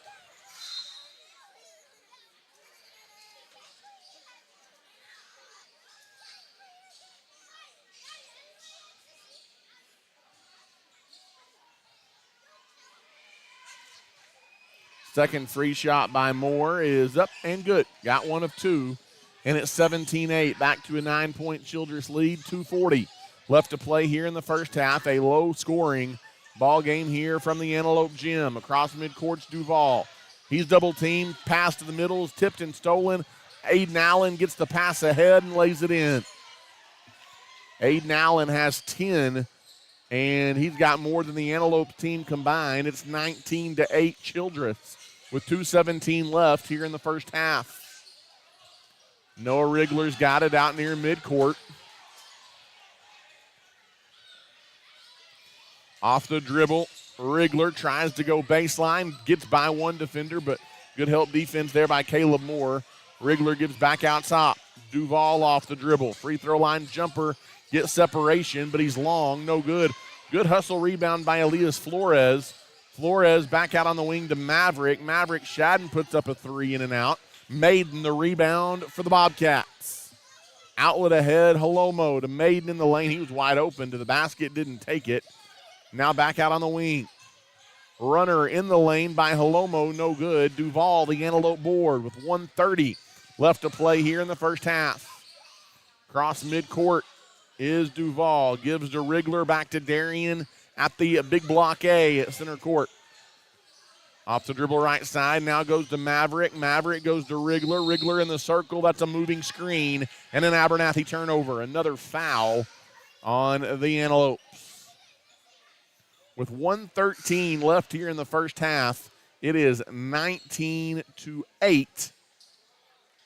Second free shot by Moore is up and good. Got one of 2, and it's 17-8. Back to a 9-point Childress lead, 2:40 left to play here in the first half. A low-scoring ball game here from the Antelope Gym. Across midcourt's Duval. He's double-teamed. Pass to the middle is tipped and stolen. Aiden Allen gets the pass ahead and lays it in. Aiden Allen has 10, and he's got more than the Antelope team combined. It's 19-8 Childress with 2:17 left here in the first half. Noah Rigler's got it out near midcourt. Off the dribble, Rigler tries to go baseline, gets by one defender, but good help defense there by Caleb Moore. Rigler gives back out top. Duval off the dribble. Free throw line jumper, gets separation, but he's long, no good. Good hustle rebound by Elias Flores. Flores back out on the wing to Maverick. Maverick Shadden puts up a 3 in and out. Maiden the rebound for the Bobcats. Outlet ahead, Holomo to Maiden in the lane. He was wide open to the basket, didn't take it. Now back out on the wing. Runner in the lane by Holomo, no good. Duval, the Antelope board with 1:30 left to play here in the first half. Cross midcourt is Duval. Gives to Rigler, back to Darian at the big block A at center court. Off the dribble right side, now goes to Maverick. Maverick goes to Rigler. Rigler in the circle, that's a moving screen. And an Abernathy turnover. Another foul on the Antelopes. With 1:13 left here in the first half, It is 19-8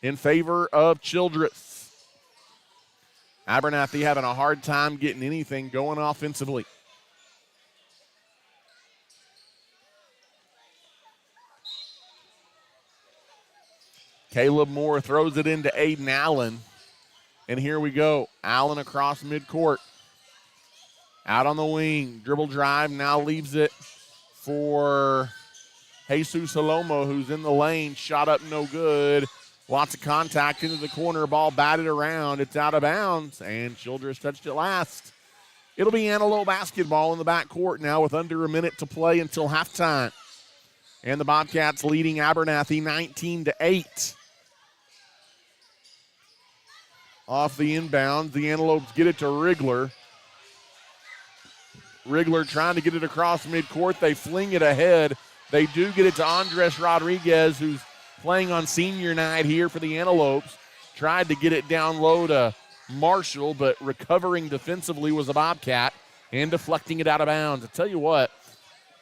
in favor of Childress. Abernathy having a hard time getting anything going offensively. Caleb Moore throws it into Aiden Allen. And here we go. Allen across midcourt. Out on the wing. Dribble drive. Now leaves it for Jesus Holomo, who's in the lane. Shot up no good. Lots of contact into the corner. Ball batted around. It's out of bounds. And Childress touched it last. It'll be Antelope basketball in the backcourt now with under a minute to play until halftime. And the Bobcats leading Abernathy 19-8. Off the inbound, the Antelopes get it to Rigler. Rigler trying to get it across midcourt. They fling it ahead. They do get it to Andres Rodriguez, who's playing on senior night here for the Antelopes. Tried to get it down low to Marshall, but recovering defensively was a Bobcat and deflecting it out of bounds. I tell you what,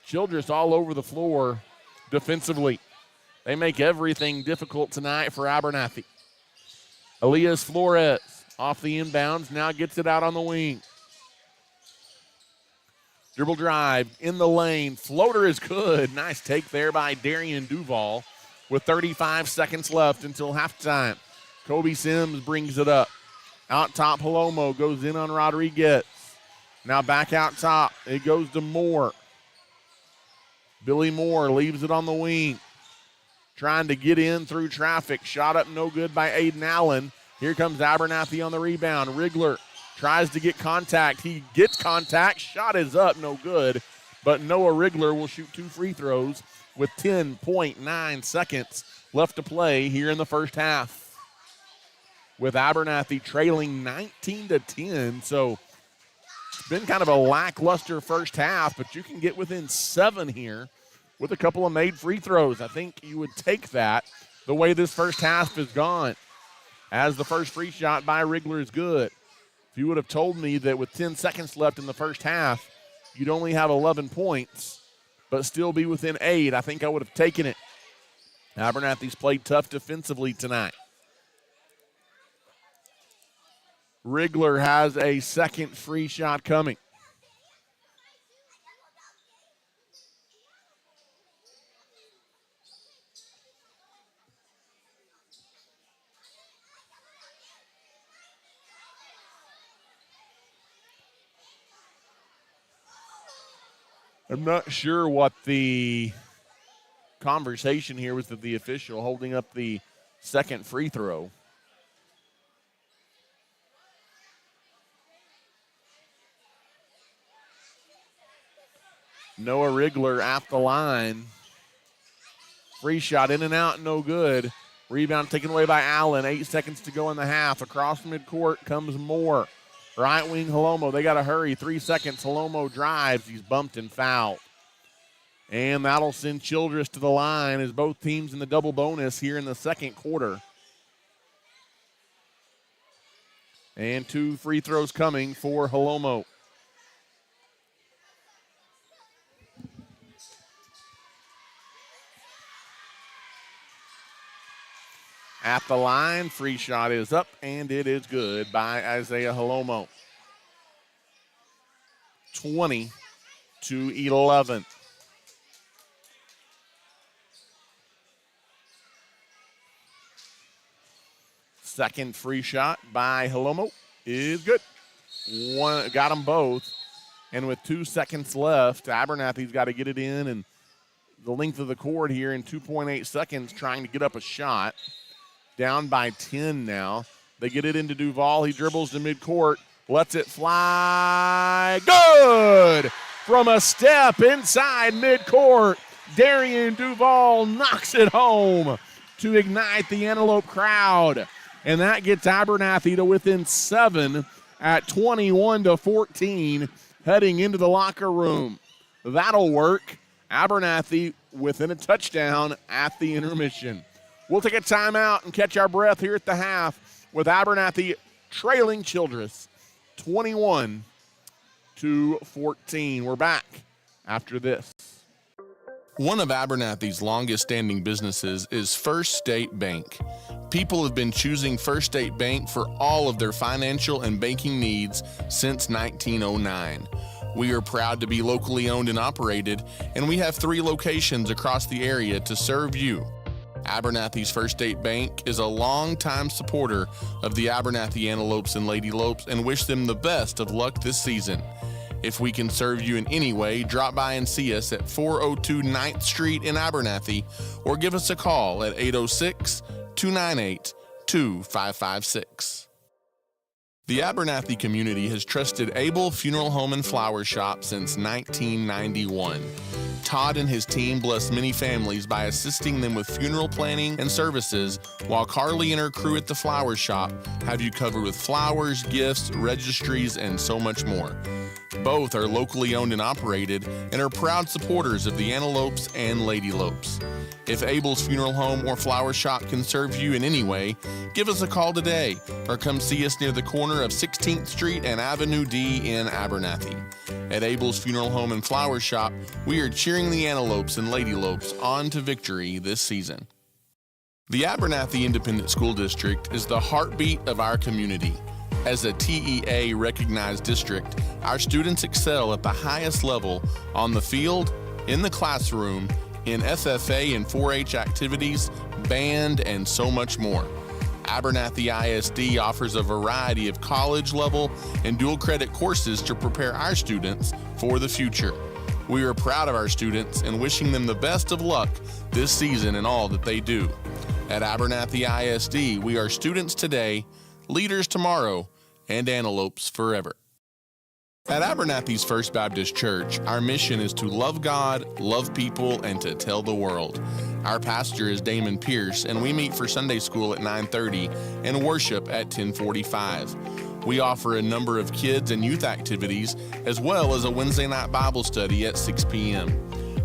Childress all over the floor defensively. They make everything difficult tonight for Abernathy. Elias Flores off the inbounds, now gets it out on the wing. Dribble drive in the lane. Floater is good. Nice take there by Darian Duval with 35 seconds left until halftime. Kobe Sims brings it up. Out top, Holomo goes in on Rodriguez. Now back out top. It goes to Moore. Billy Moore leaves it on the wing. Trying to get in through traffic. Shot up no good by Aiden Allen. Here comes Abernathy on the rebound. Rigler tries to get contact. He gets contact. Shot is up, no good. But Noah Rigler will shoot 2 free throws with 10.9 seconds left to play here in the first half. With Abernathy trailing 19-10. So it's been kind of a lackluster first half, but you can get within 7 here with a couple of made free throws. I think you would take that the way this first half has gone, as the first free shot by Rigler is good. If you would have told me that with 10 seconds left in the first half, you'd only have 11 points, but still be within 8, I think I would have taken it. Abernathy's played tough defensively tonight. Rigler has a second free shot coming. I'm not sure what the conversation here was with the official holding up the second free throw. Noah Rigler at the line. Free shot in and out, no good. Rebound taken away by Allen. 8 seconds to go in the half. Across midcourt comes Moore. Right wing Holomo. They got to hurry. 3 seconds. Holomo drives. He's bumped and fouled. And that'll send Childress to the line as both teams in the double bonus here in the second quarter. And 2 free throws coming for Holomo. At the line, free shot is up, and it is good by Isaiah Holomo. 20-11. Second free shot by Holomo is good. Got them both. And with 2 seconds left, Abernathy's got to get it in, and the length of the court here in 2.8 seconds trying to get up a shot. Down by 10 now. They get it into Duval. He dribbles to midcourt, lets it fly. Good! From a step inside midcourt, Darian Duval knocks it home to ignite the Antelope crowd. And that gets Abernathy to within 7 at 21-14, heading into the locker room. That'll work. Abernathy within a touchdown at the intermission. We'll take a timeout and catch our breath here at the half with Abernathy trailing Childress 21-14. We're back after this. One of Abernathy's longest-standing businesses is First State Bank. People have been choosing First State Bank for all of their financial and banking needs since 1909. We are proud to be locally owned and operated, and we have 3 locations across the area to serve you. Abernathy's First State Bank is a longtime supporter of the Abernathy Antelopes and Lady Lopes and wish them the best of luck this season. If we can serve you in any way, drop by and see us at 402 9th Street in Abernathy or give us a call at 806-298-2556. The Abernathy community has trusted Abel Funeral Home and Flower Shop since 1991. Todd and his team bless many families by assisting them with funeral planning and services, while Carly and her crew at the flower shop have you covered with flowers, gifts, registries, and so much more. Both are locally owned and operated and are proud supporters of the Antelopes and Lady Lopes. If Abel's Funeral Home or Flower Shop can serve you in any way, give us a call today or come see us near the corner of 16th Street and Avenue D in Abernathy. At Abel's Funeral Home and Flower Shop, we are cheering the Antelopes and Lady Lopes on to victory this season. The Abernathy Independent School District is the heartbeat of our community. As a TEA recognized district, our students excel at the highest level on the field, in the classroom, in FFA and 4-H activities, band, and so much more. Abernathy ISD offers a variety of college-level and dual-credit courses to prepare our students for the future. We are proud of our students and wishing them the best of luck this season in all that they do. At Abernathy ISD, we are students today, leaders tomorrow, and antelopes forever. At Abernathy's First Baptist Church, our mission is to love God, love people, and to tell the world. Our pastor is Damon Pierce, and we meet for Sunday school at 9:30 and worship at 10:45. We offer a number of kids and youth activities, as well as a Wednesday night Bible study at 6 p.m.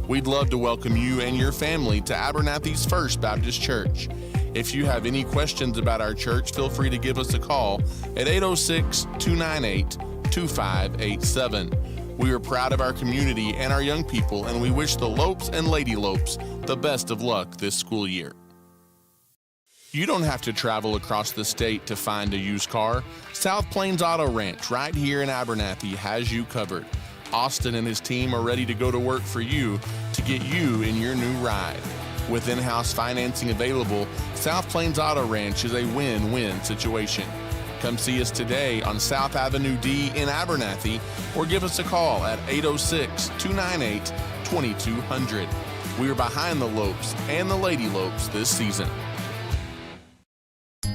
We'd love to welcome you and your family to Abernathy's First Baptist Church. If you have any questions about our church, feel free to give us a call at 806-298-2587. We are proud of our community and our young people, and we wish the Lopes and Lady Lopes the best of luck this school year. You don't have to travel across the state to find a used car. South Plains Auto Ranch right here in Abernathy has you covered. Austin and his team are ready to go to work for you to get you in your new ride. With in-house financing available, South Plains Auto Ranch is a win-win situation. Come see us today on South Avenue D in Abernathy or give us a call at 806-298-2200. We are behind the Lopes and the Lady Lopes this season.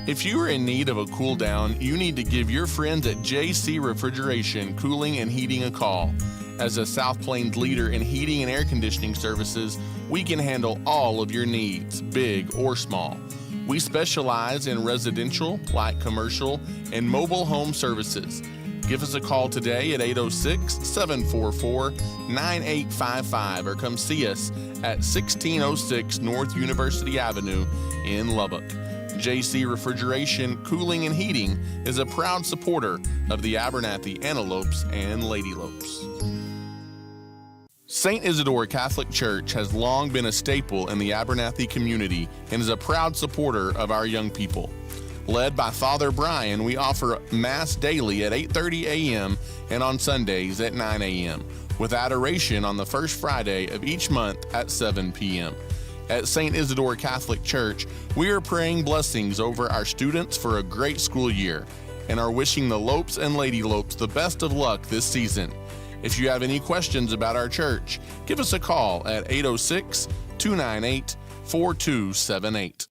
If you are in need of a cool down, you need to give your friends at JC Refrigeration Cooling and Heating a call. As a South Plains leader in heating and air conditioning services, we can handle all of your needs, big or small. We specialize in residential, light commercial, and mobile home services. Give us a call today at 806-744-9855 or come see us at 1606 North University Avenue in Lubbock. JC Refrigeration, Cooling, and Heating is a proud supporter of the Abernathy Antelopes and Lady Lopes. St. Isidore Catholic Church has long been a staple in the Abernathy community and is a proud supporter of our young people. Led by Father Brian, we offer Mass daily at 8:30 a.m. and on Sundays at 9 a.m., with adoration on the first Friday of each month at 7 p.m. At St. Isidore Catholic Church, we are praying blessings over our students for a great school year and are wishing the Lopes and Lady Lopes the best of luck this season. If you have any questions about our church, give us a call at 806-298-4278.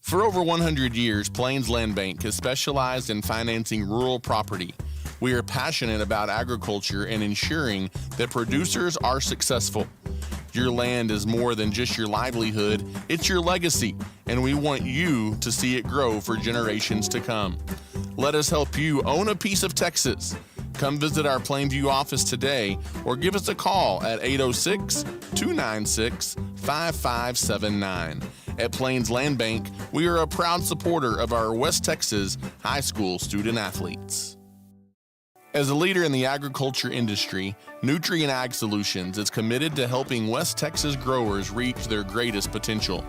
For over 100 years, Plains Land Bank has specialized in financing rural property. We are passionate about agriculture and ensuring that producers are successful. Your land is more than just your livelihood, it's your legacy, and we want you to see it grow for generations to come. Let us help you own a piece of Texas. Come visit our Plainview office today or give us a call at 806-296-5579. At Plains Land Bank, we are a proud supporter of our West Texas high school student athletes. As a leader in the agriculture industry, Nutrient Ag Solutions is committed to helping West Texas growers reach their greatest potential.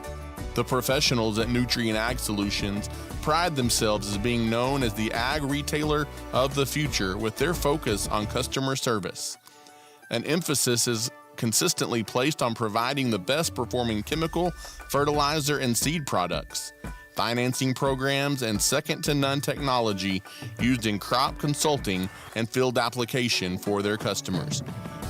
The professionals at Nutrient Ag Solutions pride themselves as being known as the ag retailer of the future with their focus on customer service. An emphasis is consistently placed on providing the best performing chemical, fertilizer, and seed products, financing programs, and second-to-none technology used in crop consulting and field application for their customers.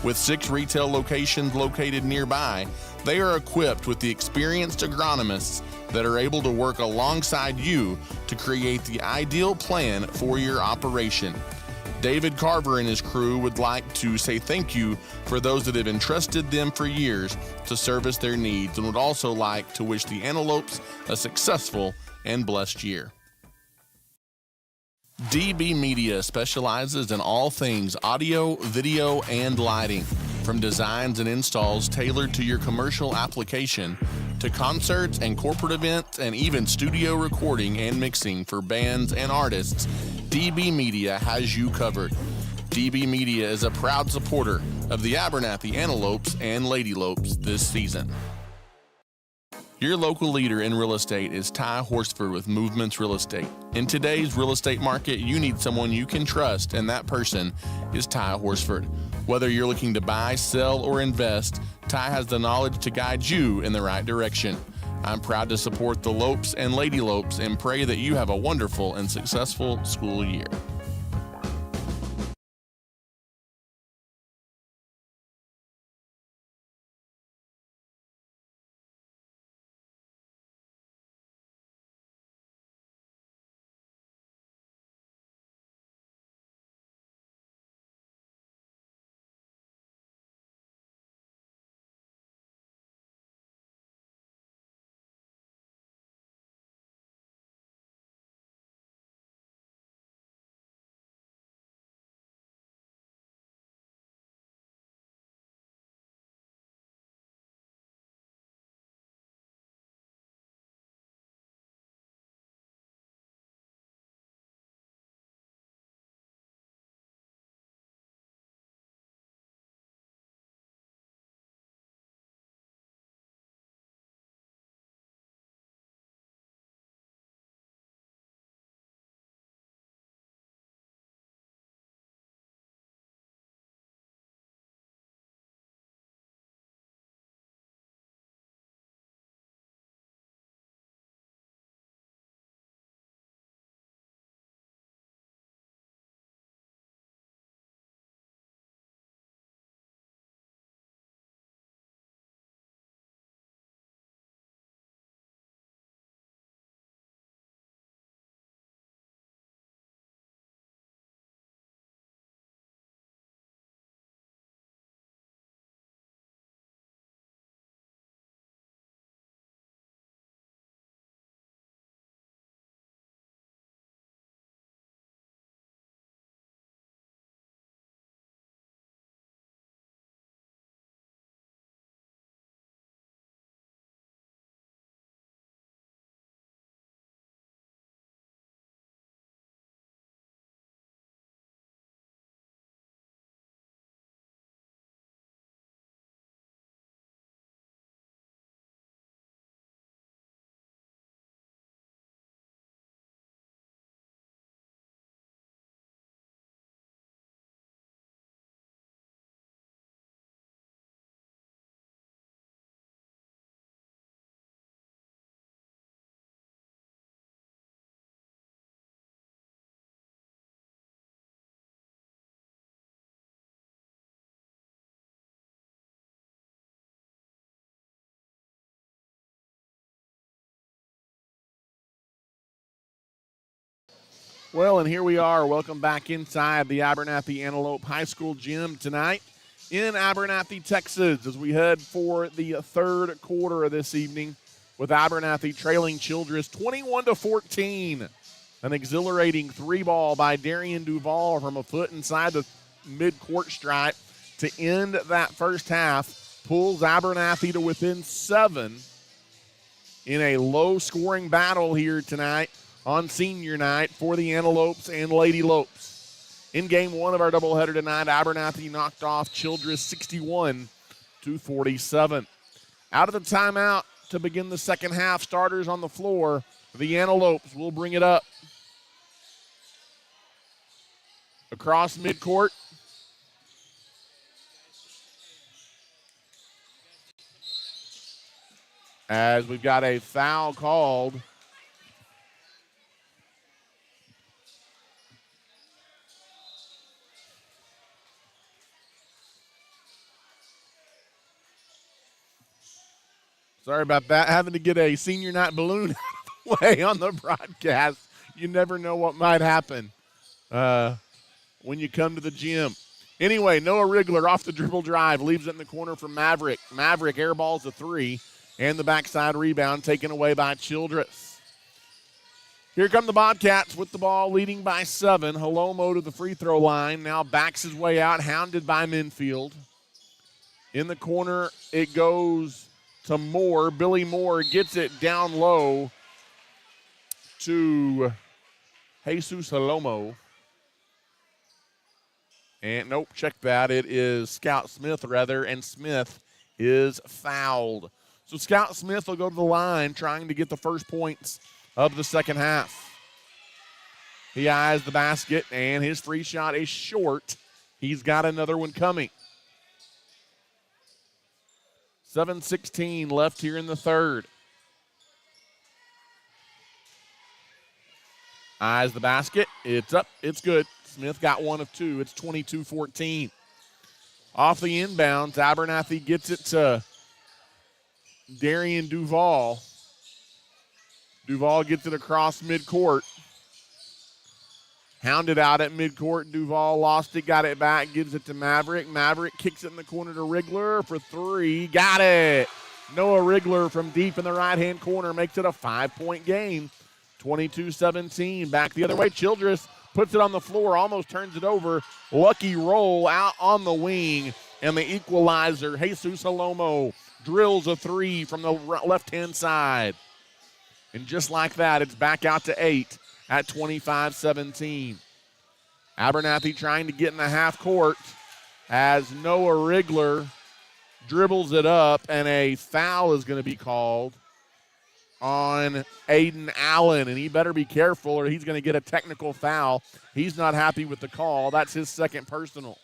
With 6 retail locations located nearby, they are equipped with the experienced agronomists that are able to work alongside you to create the ideal plan for your operation. David Carver and his crew would like to say thank you for those that have entrusted them for years to service their needs, and would also like to wish the Antelopes a successful and blessed year. DB Media specializes in all things audio, video, and lighting. From designs and installs tailored to your commercial application, to concerts and corporate events, and even studio recording and mixing for bands and artists, DB Media has you covered. DB Media is a proud supporter of the Abernathy Antelopes and Lady Lopes this season. Your local leader in real estate is Ty Horsford with Movements Real Estate. In today's real estate market, you need someone you can trust, and that person is Ty Horsford. Whether you're looking to buy, sell, or invest, Ty has the knowledge to guide you in the right direction. I'm proud to support the Lopes and Lady Lopes and pray that you have a wonderful and successful school year. Well, and here we are. Welcome back inside the Abernathy Antelope High School gym tonight in Abernathy, Texas, as we head for the third quarter of this evening with Abernathy trailing Childress 21-14. An exhilarating 3-ball by Darian Duvall from a foot inside the mid-court stripe to end that first half, pulls Abernathy to within 7 in a low-scoring battle here tonight on senior night for the Antelopes and Lady Lopes. In game one of our doubleheader tonight, Abernathy knocked off Childress 61-47. Out of the timeout to begin the second half, starters on the floor. The Antelopes will bring it up. Across midcourt. As we've got a foul called. Sorry about that. Having to get a senior night balloon out of the way on the broadcast. You never know what might happen when you come to the gym. Anyway, Noah Rigler off the dribble drive, leaves it in the corner for Maverick. Maverick airballs a three, and the backside rebound taken away by Childress. Here come the Bobcats with the ball, leading by 7. Halomo to the free throw line, now backs his way out, hounded by Minfield. In the corner, it goes to Moore. Billy Moore gets it down low to Jesus Halomo. And nope, check that. It is Scout Smith, rather, and Smith is fouled. So Scout Smith will go to the line trying to get the first points of the second half. He eyes the basket, and his free shot is short. He's got another one coming. 7:16 left here in the third. Eyes the basket. It's up. It's good. Smith got one of two. It's 22-14. Off the inbounds, Abernathy gets it to Darian Duval. Duval gets it across midcourt. Hounded out at midcourt. Duval lost it, got it back, gives it to Maverick. Maverick kicks it in the corner to Rigler for three. Got it. Noah Rigler from deep in the right-hand corner makes it a 5-point game. 22-17. Back the other way. Childress puts it on the floor, almost turns it over. Lucky roll out on the wing. And the equalizer, Jesus Halomo, drills a three from the left-hand side. And just like that, it's back out to 8 at 25-17. Abernathy trying to get in the half court as Noah Rigler dribbles it up, and a foul is going to be called on Aiden Allen, and he better be careful or he's going to get a technical foul. He's not happy with the call. That's his second personal.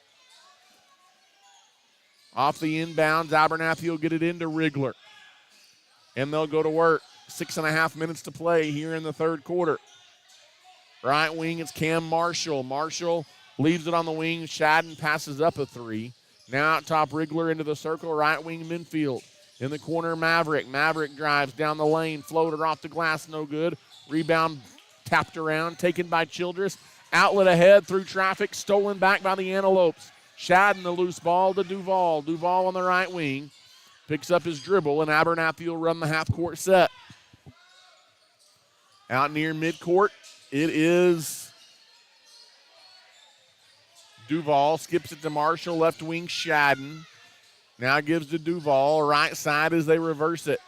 Off the inbounds, Abernathy will get it into Rigler, and they'll go to work. 6.5 minutes to play here in the third quarter. Right wing, it's Cam Marshall. Marshall leaves it on the wing. Shadden passes up a three. Now out top, Rigler into the circle. Right wing, Minfield. In the corner, Maverick. Maverick drives down the lane. Floater off the glass, no good. Rebound tapped around, taken by Childress. Outlet ahead through traffic, stolen back by the Antelopes. Shadden the loose ball to Duval. Duval on the right wing. Picks up his dribble, and Abernathy will run the half-court set. Out near midcourt, it is Duval. Skips it to Marshall, left wing Shadden. Now gives to Duval, right side as they reverse it.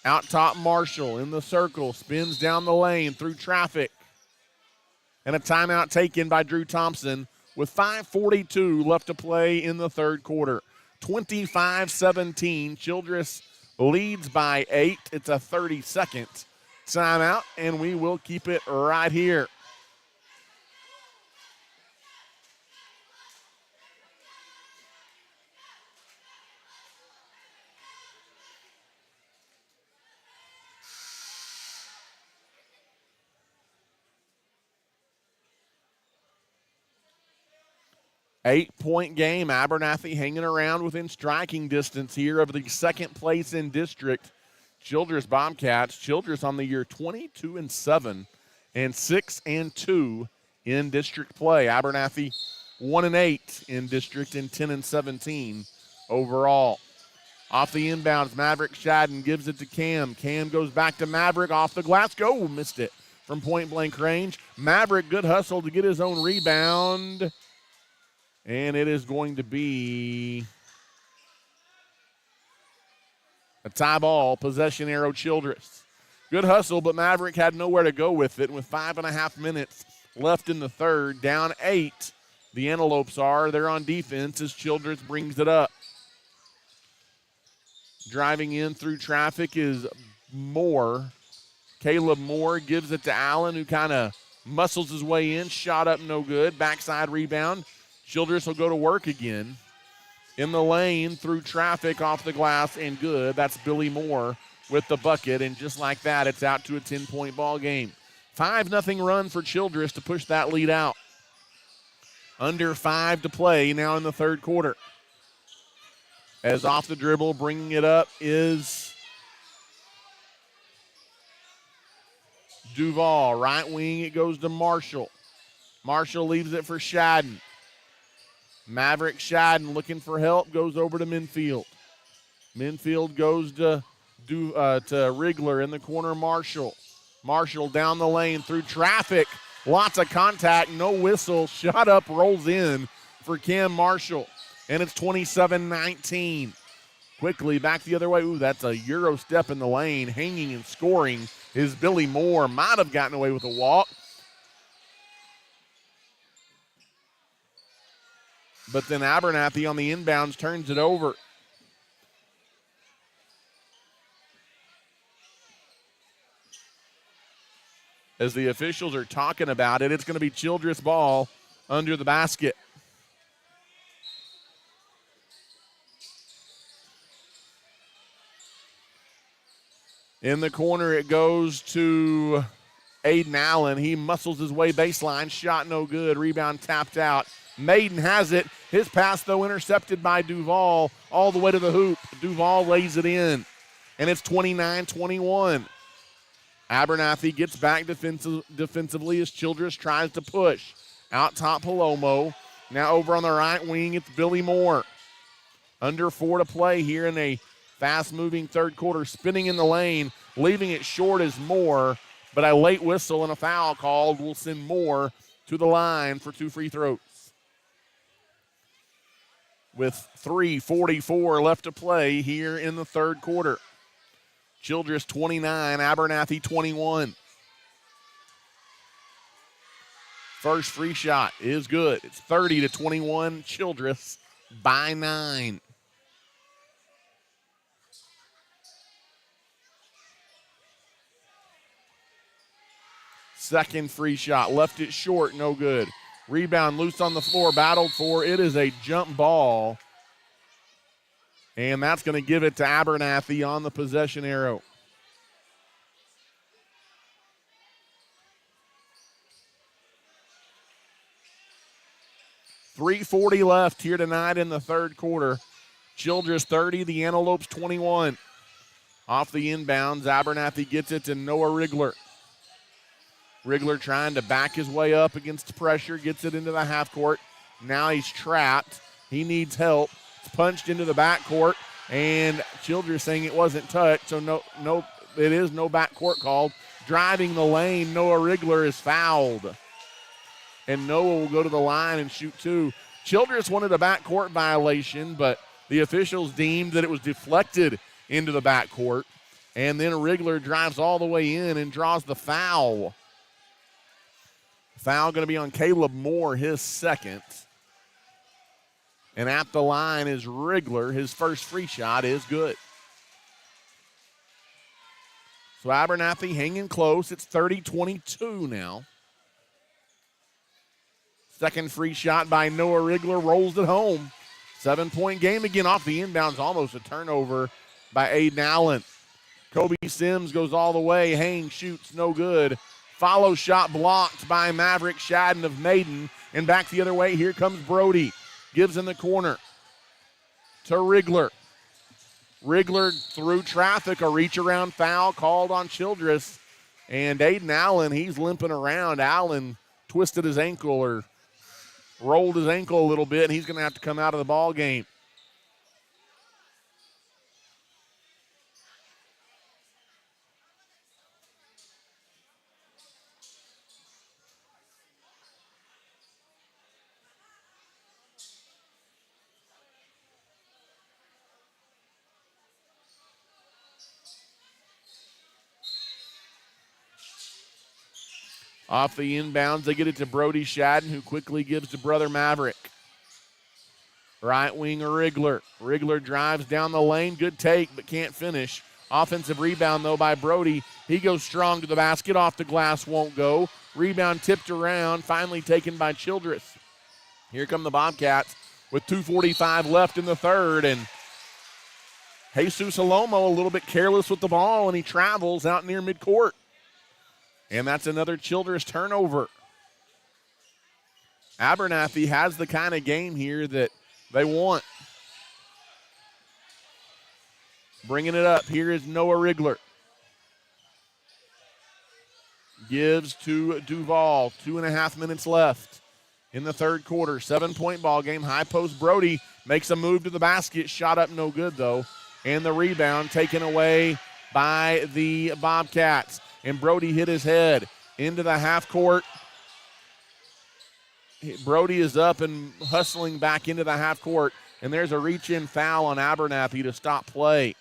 Out top, Marshall in the circle, spins down the lane through traffic. And a timeout taken by Drew Thompson with 5:42 left to play in the third quarter. 25-17, Childress leads by 8. It's a 30-second timeout, and we will keep it right here. Eight-point game. Abernathy hanging around within striking distance here of the second place in district. Childress Bobcats. Childress on the year 22-7 and 6-2 in district play. Abernathy 1-8 in district and 10-17 overall. Off the inbounds, Maverick Shadden gives it to Cam. Cam goes back to Maverick off the glass. Go, missed it from point-blank range. Maverick, good hustle to get his own rebound. And it is going to be a tie ball, possession arrow Childress. Good hustle, but Maverick had nowhere to go with it. And with 5.5 minutes left in the third. Down 8. The Antelopes are. They're on defense as Childress brings it up. Driving in through traffic is Moore. Caleb Moore gives it to Allen, who kind of muscles his way in. Shot up, no good. Backside rebound. Childress will go to work again. In the lane, through traffic, off the glass, and good. That's Billy Moore with the bucket, and just like that, it's out to a 10-point ball game. 5-0 run for Childress to push that lead out. Under 5 to play now in the third quarter. As off the dribble, bringing it up is Duval. Right wing, it goes to Marshall. Marshall leaves it for Shadden. Maverick Shadden looking for help, goes over to Minfield. Minfield goes to Rigler in the corner, Marshall. Marshall down the lane through traffic. Lots of contact, no whistle. Shot up, rolls in for Cam Marshall. And it's 27-19. Quickly back the other way. Ooh, that's a Euro step in the lane. Hanging and scoring is Billy Moore. Might have gotten away with a walk. But then Abernathy on the inbounds turns it over. As the officials are talking about it, it's going to be Childress ball under the basket. In the corner, it goes to Aiden Allen. He muscles his way baseline. Shot no good. Rebound tapped out. Maiden has it. His pass, though, intercepted by Duval all the way to the hoop. Duval lays it in, and it's 29-21. Abernathy gets back defensively as Childress tries to push. Out top, Palomo. Now over on the right wing, it's Billy Moore. Under 4 to play here in a fast-moving third quarter. Spinning in the lane, leaving it short is Moore, but a late whistle and a foul called will send Moore to the line for 2 free throws. With 3:44 left to play here in the third quarter. Childress 29, Abernathy 21. First free shot is good. It's 30-21, Childress by 9. Second free shot, left it short, no good. Rebound loose on the floor, battled for. It is a jump ball. And that's going to give it to Abernathy on the possession arrow. .340 left here tonight in the third quarter. Childress 30, the Antelopes 21. Off the inbounds, Abernathy gets it to Noah Rigler. Rigler trying to back his way up against pressure, gets it into the half court. Now he's trapped. He needs help. It's punched into the backcourt, and Childress saying it wasn't touched, so no, it is no backcourt called. Driving the lane, Noah Rigler is fouled. And Noah will go to the line and shoot 2. Childress wanted a backcourt violation, but the officials deemed that it was deflected into the backcourt. And then Rigler drives all the way in and draws the foul. Foul going to be on Caleb Moore, his second. And at the line is Rigler. His first free shot is good. So Abernathy hanging close. It's 30-22 now. Second free shot by Noah Rigler, rolls it home. 7-point game again off the inbounds, almost a turnover by Aiden Allen. Kobe Sims goes all the way. Haynes shoots, no good. Follow shot blocked by Maverick Shadden of Maiden. And back the other way, here comes Brody. Gives in the corner to Rigler. Rigler through traffic, a reach around foul called on Childress. And Aiden Allen, he's limping around. Allen twisted his ankle or rolled his ankle a little bit, and he's going to have to come out of the ball game. Off the inbounds, they get it to Brody Shadden, who quickly gives to brother Maverick. Right winger Rigler. Rigler drives down the lane. Good take, but can't finish. Offensive rebound, though, by Brody. He goes strong to the basket. Off the glass, won't go. Rebound tipped around, finally taken by Childress. Here come the Bobcats with 2:45 left in the third, and Jesus Alomo a little bit careless with the ball, and he travels out near midcourt. And that's another Childress turnover. Abernathy has the kind of game here that they want. Bringing it up, here is Noah Rigler. Gives to Duval, 2.5 minutes left in the third quarter. 7-point ball game, high post Brody makes a move to the basket, shot up no good though. And the rebound taken away by the Bobcats. And Brody hit his head into the half court. Brody is up and hustling back into the half court. And there's a reach-in foul on Abernathy to stop play.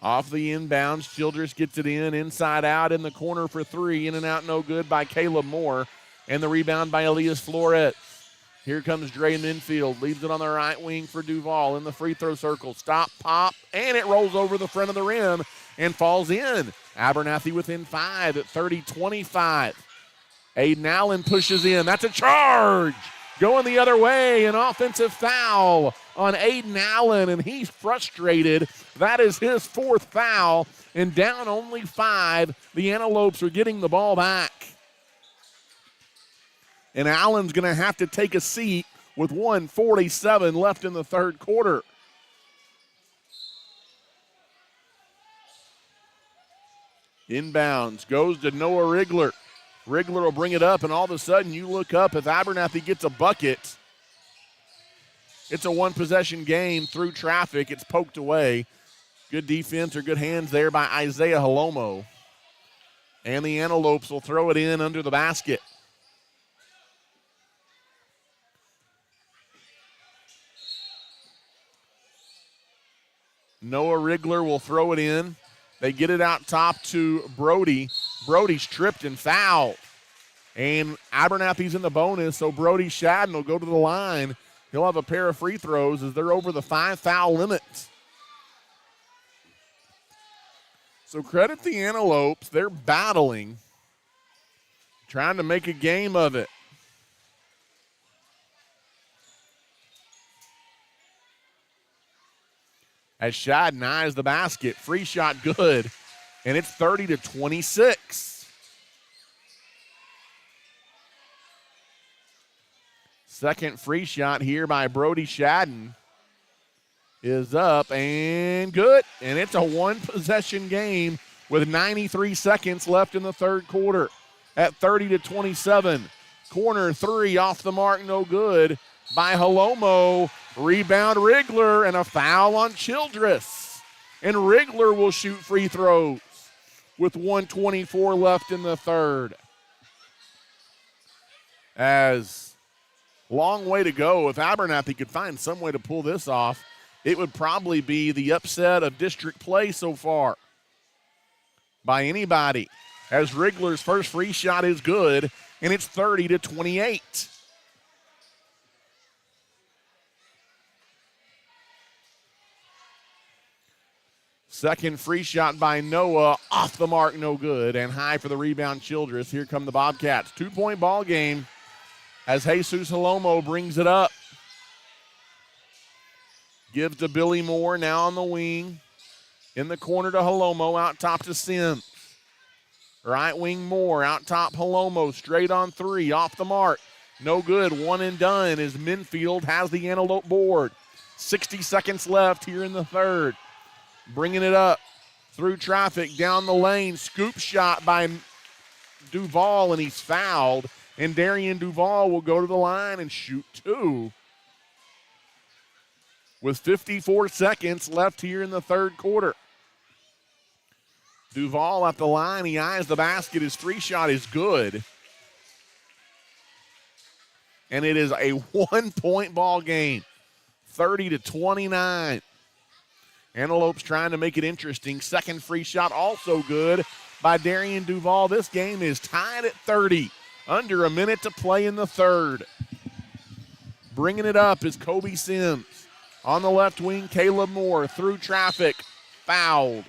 Off the inbounds, Childress gets it inside out in the corner for three. In and out, no good by Caleb Moore. And the rebound by Elias Flores. Here comes Dre Minfield, leaves it on the right wing for Duval in the free throw circle. Stop, pop, and it rolls over the front of the rim and falls in. Abernathy within 5 at 30-25. Aiden Allen pushes in. That's a charge. Going the other way, an offensive foul on Aiden Allen, and he's frustrated. That is his 4th foul, and down only 5. The Antelopes are getting the ball back. And Allen's going to have to take a seat with 1:47 left in the third quarter. Inbounds, goes to Noah Rigler. Rigler will bring it up, and all of a sudden you look up. If Abernathy gets a bucket, it's a one-possession game through traffic. It's poked away. Good defense or good hands there by Isaiah Halomo. And the Antelopes will throw it in under the basket. Noah Rigler will throw it in. They get it out top to Brody. Brody's tripped and fouled. And Abernathy's in the bonus, so Brody Shadden will go to the line. He'll have a pair of free throws as they're over the 5-foul limit. So credit the Antelopes. They're battling, trying to make a game of it. As Shadden eyes the basket, free shot good. And it's 30-26. Second free shot here by Brody Shadden is up and good. And it's a one-possession game with 93 seconds left in the third quarter at 30-27. Corner three off the mark, no good by Halomo. Rebound Rigler and a foul on Childress. And Rigler will shoot free throws with 1:24 left in the third. As long way to go. If Abernathy could find some way to pull this off, it would probably be the upset of district play so far by anybody. As Rigler's first free shot is good, and it's 30-28. Second free shot by Noah, off the mark, no good, and high for the rebound, Childress. Here come the Bobcats. 2-point ball game as Jesus Halomo brings it up. Gives to Billy Moore, now on the wing. In the corner to Halomo, out top to Sims. Right wing Moore, out top Halomo, straight on three, off the mark. No good, one and done as Minfield has the Antelope board. 60 seconds left here in the third. Bringing it up through traffic, down the lane. Scoop shot by Duval, and he's fouled. And Darian Duval will go to the line and shoot two. with 54 seconds left here in the third quarter. Duval at the line. He eyes the basket. His free shot is good. And it is a 1-point ball game, 30-29. Antelopes trying to make it interesting. Second free shot also good by Darian Duval. This game is tied at 30. Under a minute to play in the third. Bringing it up is Kobe Sims. On the left wing, Caleb Moore through traffic, fouled.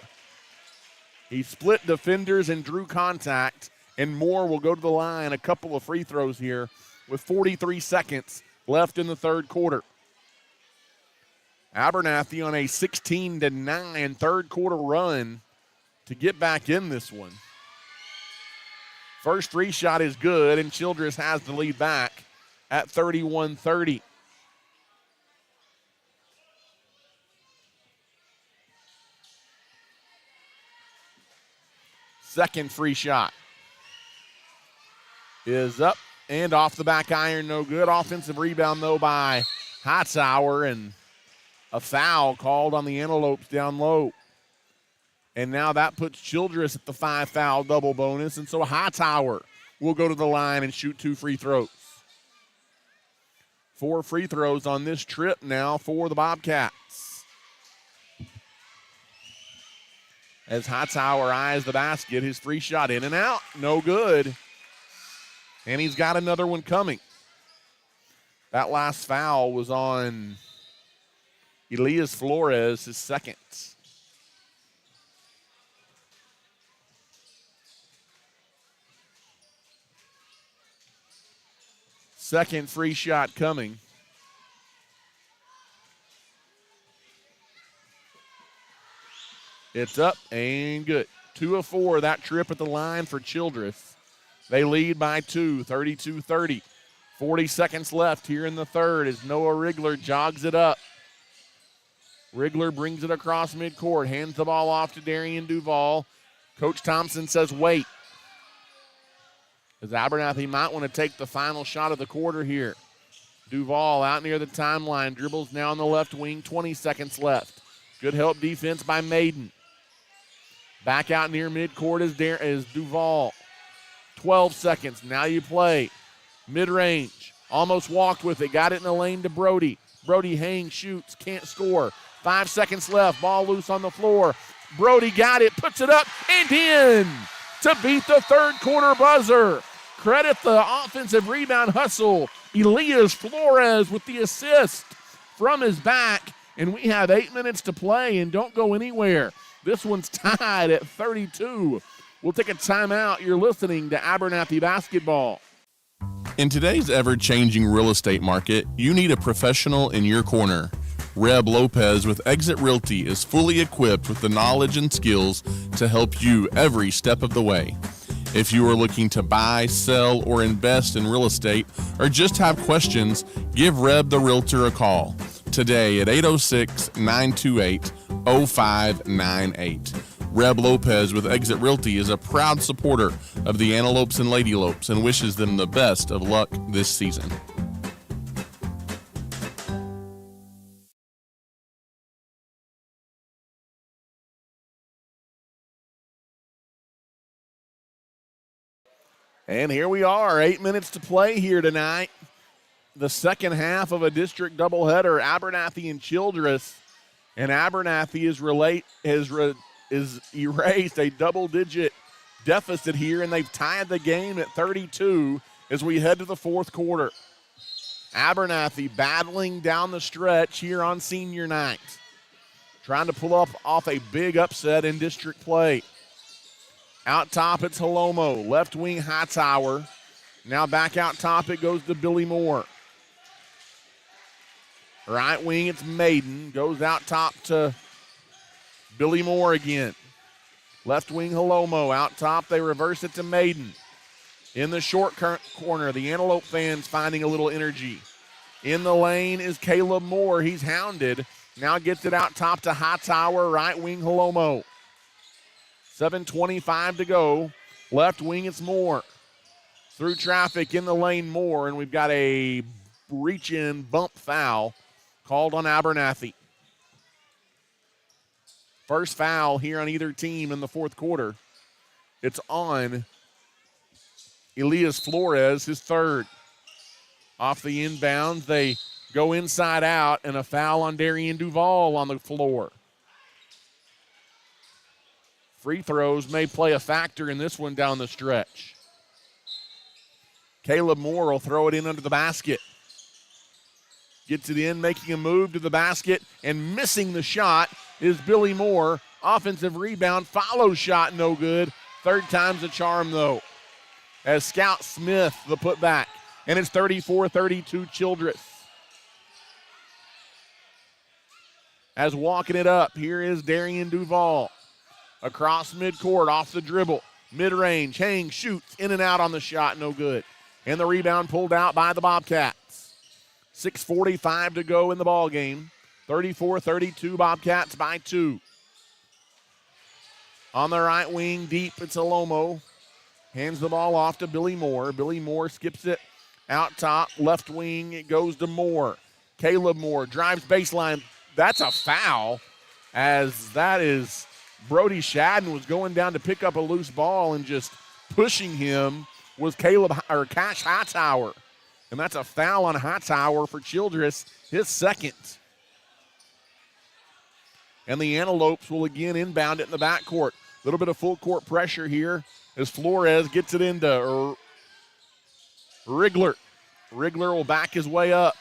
He split defenders and drew contact, and Moore will go to the line. A couple of free throws here with 43 seconds left in the third quarter. Abernathy on a 16-9 third quarter run to get back in this one. First free shot is good, and Childress has the lead back at 31-30. Second free shot is up and off the back iron, no good. Offensive rebound, though, by Hightower, and a foul called on the Antelopes down low. And now that puts Childress at the 5-foul double bonus, and so Hightower will go to the line and shoot 2 free throws. 4 free throws on this trip now for the Bobcats. As Hightower eyes the basket, his free shot in and out, no good. And he's got another one coming. That last foul was on Elias Flores, his second. Second free shot coming. It's up and good. 2 of 4 that trip at the line for Childress. They lead by 2, 32-30. 40 seconds left here in the third as Noah Rigler jogs it up. Rigler brings it across midcourt, hands the ball off to Darian Duval. Coach Thompson says wait, as Abernathy might want to take the final shot of the quarter here. Duval out near the timeline, dribbles now on the left wing, 20 seconds left. Good help defense by Maiden. Back out near midcourt is Duval. 12 seconds, now you play. Mid-range, almost walked with it, got it in the lane to Brody. Brody hangs, shoots, can't score. 5 seconds left, ball loose on the floor. Brody got it, puts it up and in to beat the third quarter buzzer. Credit the offensive rebound hustle. Elias Flores with the assist from his back. And we have 8 minutes to play, and don't go anywhere. This one's tied at 32. We'll take a timeout. You're listening to Abernathy Basketball. In today's ever-changing real estate market, you need a professional in your corner. Reb Lopez with Exit Realty is fully equipped with the knowledge and skills to help you every step of the way. If you are looking to buy, sell, or invest in real estate, or just have questions, give Reb the Realtor a call today at 806-928-0598. Reb Lopez with Exit Realty is a proud supporter of the Antelopes and Ladylopes and wishes them the best of luck this season. And here we are, 8 minutes to play here tonight. The second half of a district doubleheader, Abernathy and Childress. And Abernathy is erased a double-digit deficit here, and they've tied the game at 32 as we head to the fourth quarter. Abernathy battling down the stretch here on senior night, trying to pull off a big upset in district play. Out top, it's Holomo. Left wing, Hightower. Now back out top, it goes to Billy Moore. Right wing, it's Maiden. Goes out top to Billy Moore again. Left wing, Holomo. Out top, they reverse it to Maiden. In the short corner, the Antelope fans finding a little energy. In the lane is Caleb Moore. He's hounded. Now gets it out top to Hightower. Right wing, Holomo. 7:25 to go. Left wing, it's Moore. Through traffic in the lane, Moore, and we've got a reach-in bump foul called on Abernathy. First foul here on either team in the fourth quarter. It's on Elias Flores, his third. Off the inbounds, they go inside out, and a foul on Darian Duval on the floor. Free throws may play a factor in this one down the stretch. Caleb Moore will throw it in under the basket. Gets it in, making a move to the basket, and missing the shot is Billy Moore. Offensive rebound, follow shot, no good. Third time's a charm, though, as Scout Smith the putback. And it's 34-32 Childress. As walking it up, here is Darian Duval. Across midcourt, off the dribble. Mid-range, hangs, shoots, in and out on the shot, no good. And the rebound pulled out by the Bobcats. 6:45 to go in the ball game. 34-32 Bobcats by 2. On the right wing, deep, it's Alomo. Hands the ball off to Billy Moore. Billy Moore skips it out top. Left wing, it goes to Moore. Caleb Moore drives baseline. That's a foul, as that is Brody Shadden was going down to pick up a loose ball, and just pushing him was Cash Hightower. And that's a foul on Hightower for Childress, his second. And the Antelopes will again inbound it in the backcourt. A little bit of full court pressure here as Flores gets it into Rigler. Rigler will back his way up.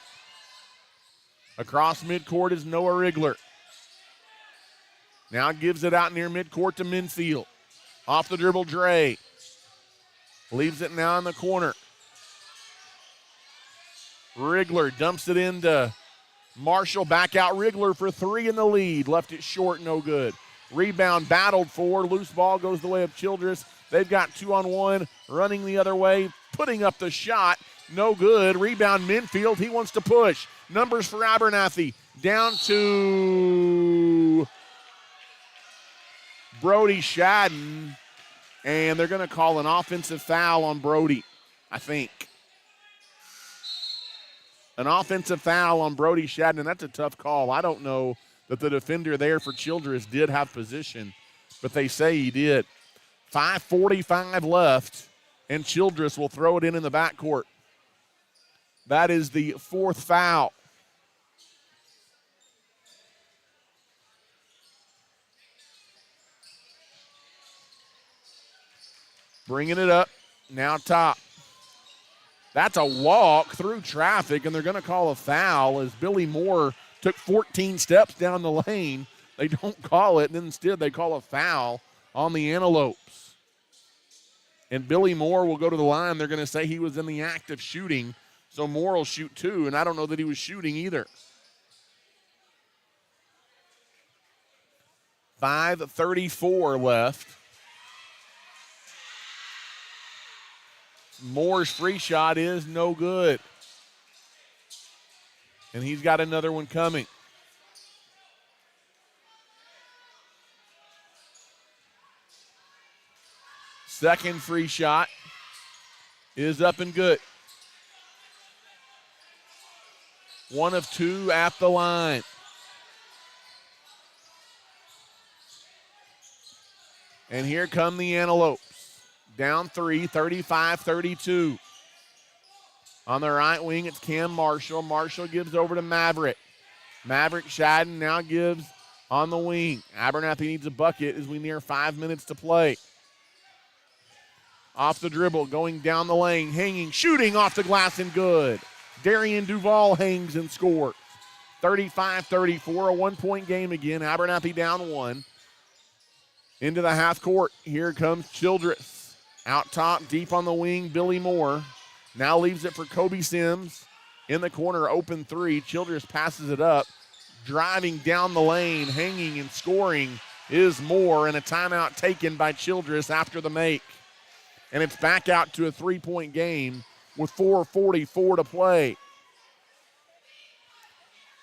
Across midcourt is Noah Rigler. Now gives it out near midcourt to Minfield. Off the dribble, Dre. Leaves it now in the corner. Rigler dumps it into Marshall. Back out Rigler for 3 in the lead. Left it short, no good. Rebound battled for. Loose ball goes the way of Childress. They've got 2-on-1 running the other way. Putting up the shot. No good. Rebound Minfield. He wants to push. Numbers for Abernathy. Down to Brody Shadden. And they're going to call an offensive foul on Brody, I think. An offensive foul on Brody Shadden, and that's a tough call. I don't know that the defender there for Childress did have position, but they say he did. 5:45 left, and Childress will throw it in the backcourt. That is the fourth foul. Bringing it up, now top. That's a walk through traffic, and they're going to call a foul as Billy Moore took 14 steps down the lane. They don't call it, and instead they call a foul on the Antelopes. And Billy Moore will go to the line. They're going to say he was in the act of shooting, so Moore will shoot 2, and I don't know that he was shooting either. 5:34 left. Moore's free shot is no good. And he's got another one coming. Second free shot is up and good. 1 of 2 at the line. And here come the Antelopes. Down 3, 35-32. On the right wing, it's Cam Marshall. Marshall gives over to Maverick. Maverick Shadden now gives on the wing. Abernathy needs a bucket as we near 5 minutes to play. Off the dribble, going down the lane, hanging, shooting off the glass and good. Darian Duval hangs and scores. 35-34, a one-point game again. Abernathy down 1. Into the half court, here comes Childress. Out top, deep on the wing, Billy Moore. Now leaves it for Kobe Sims. In the corner, open 3. Childress passes it up. Driving down the lane, hanging and scoring is Moore, and a timeout taken by Childress after the make. And it's back out to a 3-point game with 4:44 to play.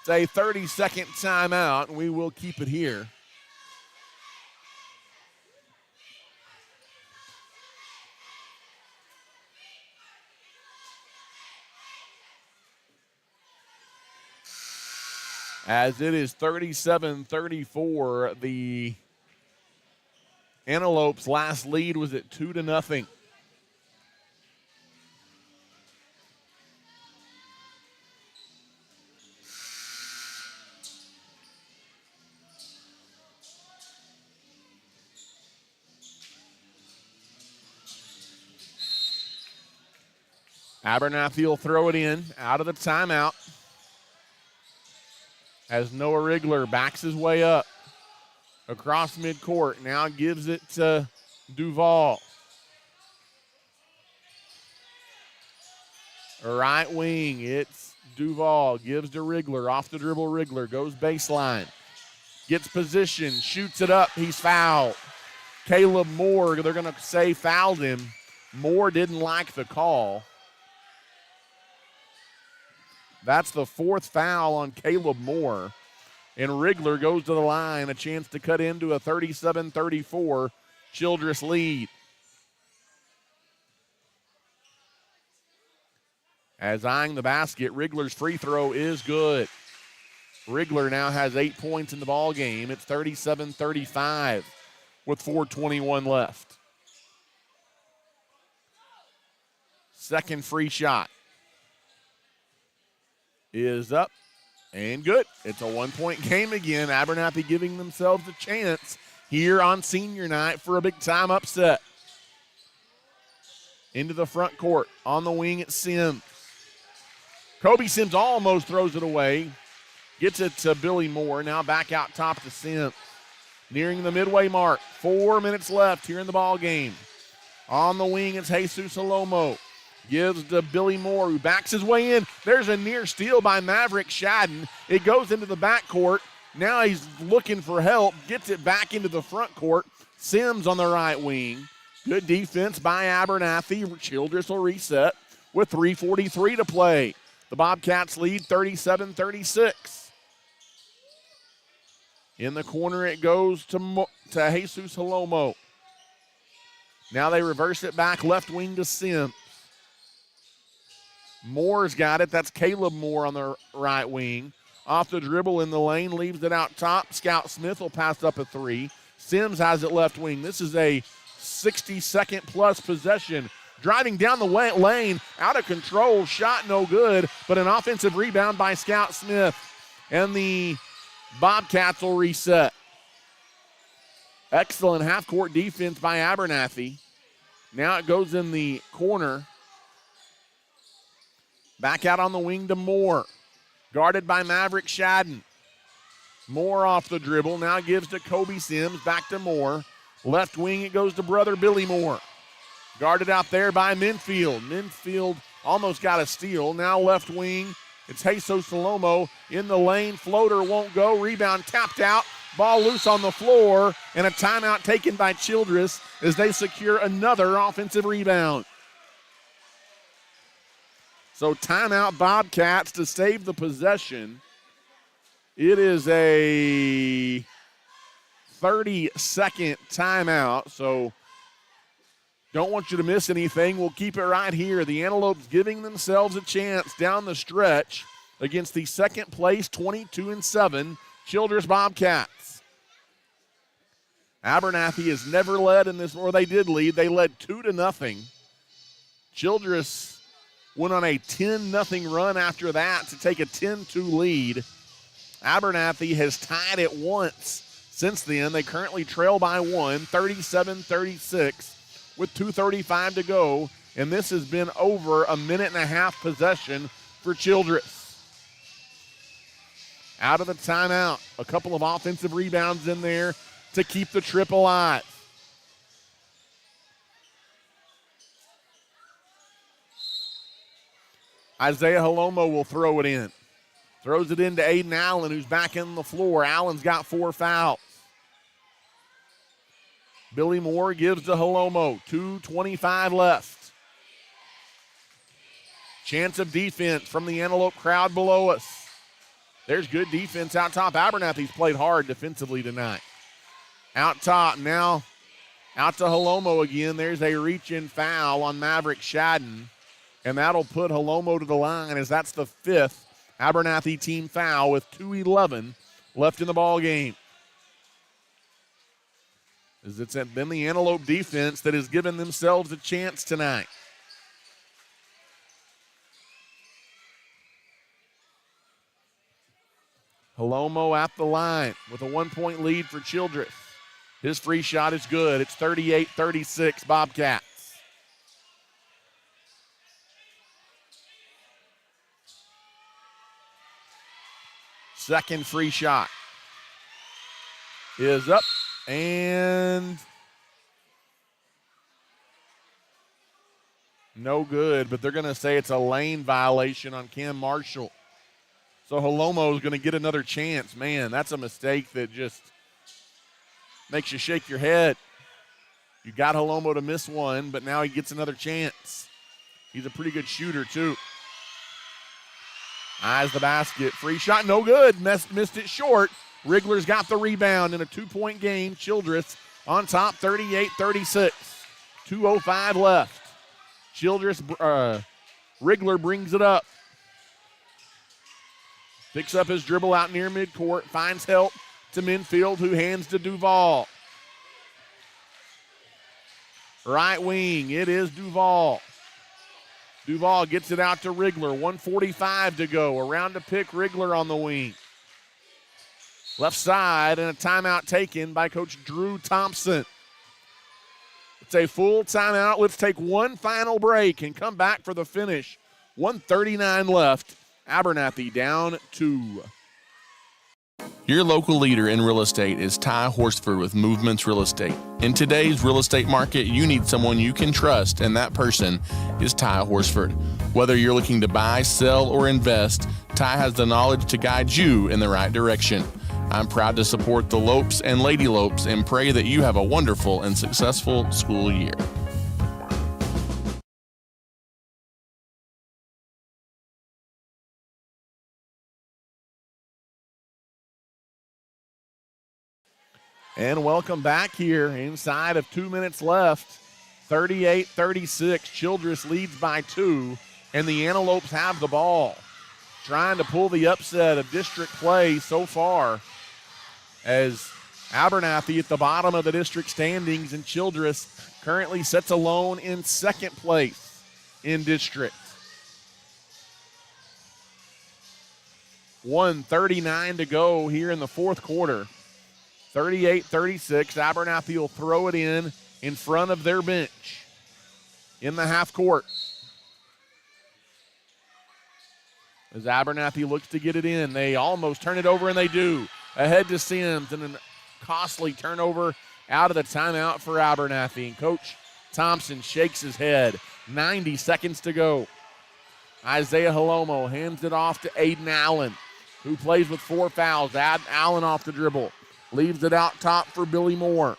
It's a 30-second timeout, and we will keep it here. as it is 37-34. The Antelopes' last lead was at 2-0. Abernathy will throw it in out of the timeout as Noah Rigler backs his way up across midcourt. Now gives it to Duval. Right wing, it's Duval. Gives to Rigler. Off the dribble, Rigler goes baseline. Gets position, shoots it up. He's fouled. Caleb Moore, they're going to say fouled him. Moore didn't like the call. That's the fourth foul on Caleb Moore. And Rigler goes to the line, a chance to cut into a 37-34 Childress lead. As eyeing the basket, Rigler's free throw is good. Rigler now has 8 points in the ball game. It's 37-35 with 4:21 left. Second free shot is up and good. It's a 1-point game again. Abernathy giving themselves a chance here on senior night for a big-time upset. Into the front court. On the wing, it's Sims. Kobe Sims almost throws it away. Gets it to Billy Moore. Now back out top to Sims. Nearing the midway mark. 4 minutes left here in the ball game. On the wing, it's Jesus Holomo. Gives to Billy Moore, who backs his way in. There's a near steal by Maverick Shadden. It goes into the backcourt. Now he's looking for help. Gets it back into the front court. Sims on the right wing. Good defense by Abernathy. Childress will reset with 3:43 to play. The Bobcats lead 37-36. In the corner it goes to Jesus Holomo. Now they reverse it back left wing to Sims. Moore's got it. That's Caleb Moore on the right wing. Off the dribble in the lane, leaves it out top. Scout Smith will pass up a three. Sims has it left wing. This is a 60-second plus possession. Driving down the lane, out of control, shot no good, but an offensive rebound by Scout Smith. And the Bobcats will reset. Excellent half-court defense by Abernathy. Now it goes in the corner. Back out on the wing to Moore. Guarded by Maverick Shadden. Moore off the dribble. Now gives to Kobe Sims. Back to Moore. Left wing, it goes to brother Billy Moore. Guarded out there by Minfield. Minfield almost got a steal. Now left wing, it's Jesus Salomo. In the lane, floater won't go. Rebound tapped out. Ball loose on the floor. And a timeout taken by Childress as they secure another offensive rebound. So timeout Bobcats to save the possession. It is a 30-second timeout, so don't want you to miss anything. We'll keep it right here. The Antelopes giving themselves a chance down the stretch against the second place 22-7 Childress Bobcats. Abernathy has never led in this, or they did lead. They led 2-0. Childress went on a 10-0 run after that to take a 10-2 lead. Abernathy has tied it once since then. They currently trail by one, 37-36, with 2:35 to go. And this has been over a minute and a half possession for Childress. Out of the timeout, a couple of offensive rebounds in there to keep the trip alive. Isaiah Holomo will throw it in. Throws it into Aiden Allen, who's back in the floor. Allen's got 4 fouls. Billy Moore gives to Holomo. 2:25 left. Chance of defense from the Antelope crowd below us. There's good defense out top. Abernathy's played hard defensively tonight. Out top now. Out to Holomo again. There's a reach-in foul on Maverick Shadden. And that'll put Holomo to the line as that's the 5th Abernathy team foul with 2:11 left in the ball game. As it's been the Antelope defense that has given themselves a chance tonight. Holomo at the line with a 1-point lead for Childress. His free shot is good. It's 38-36 Bobcats. Second free shot is up and no good, but they're going to say it's a lane violation on Cam Marshall. So Holomo is going to get another chance. Man, that's a mistake that just makes you shake your head. You got Holomo to miss one, but now he gets another chance. He's a pretty good shooter, too. Eyes the basket. Free shot, no good. Missed it short. Wriggler's got the rebound in a 2-point game. Childress on top, 38-36. 2:05 left. Childress, Wriggler brings it up. Picks up his dribble out near midcourt. Finds help to Minfield, who hands to Duval. Right wing, it is Duval. Duval gets it out to Wriggler. 1:45 to go. Around to pick Wriggler on the wing. Left side, and a timeout taken by Coach Drew Thompson. It's a full timeout. Let's take one final break and come back for the finish. 1:39 left. Abernathy down 2. Your local leader in real estate is Ty Horsford with Movements Real Estate. In today's real estate market, you need someone you can trust, and that person is Ty Horsford. Whether you're looking to buy, sell, or invest, Ty has the knowledge to guide you in the right direction. I'm proud to support the Lopes and Lady Lopes and pray that you have a wonderful and successful school year. And welcome back here inside of 2 minutes left. 38-36. Childress leads by 2, and the Antelopes have the ball. Trying to pull the upset of district play so far, as Abernathy at the bottom of the district standings, and Childress currently sits alone in second place in district. 1:39 to go here in the fourth quarter. 38-36. Abernathy will throw it in front of their bench in the half court. As Abernathy looks to get it in, they almost turn it over, and they do. Ahead to Sims, and a costly turnover out of the timeout for Abernathy. And Coach Thompson shakes his head. 90 seconds to go. Isaiah Holomo hands it off to Aiden Allen, who plays with 4 fouls. Allen off the dribble. Leaves it out top for Billy Moore.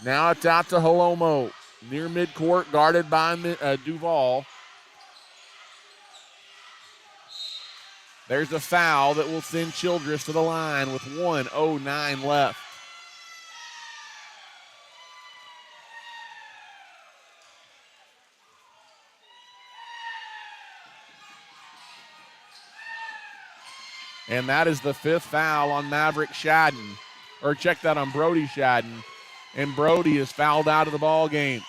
Now it's out to Holomo. Near midcourt, guarded by Duval. There's a foul that will send Childress to the line with 1:09 left. And that is the 5th foul on Maverick Shadden. Or check that on Brody Shadden. And Brody is fouled out of the ball game.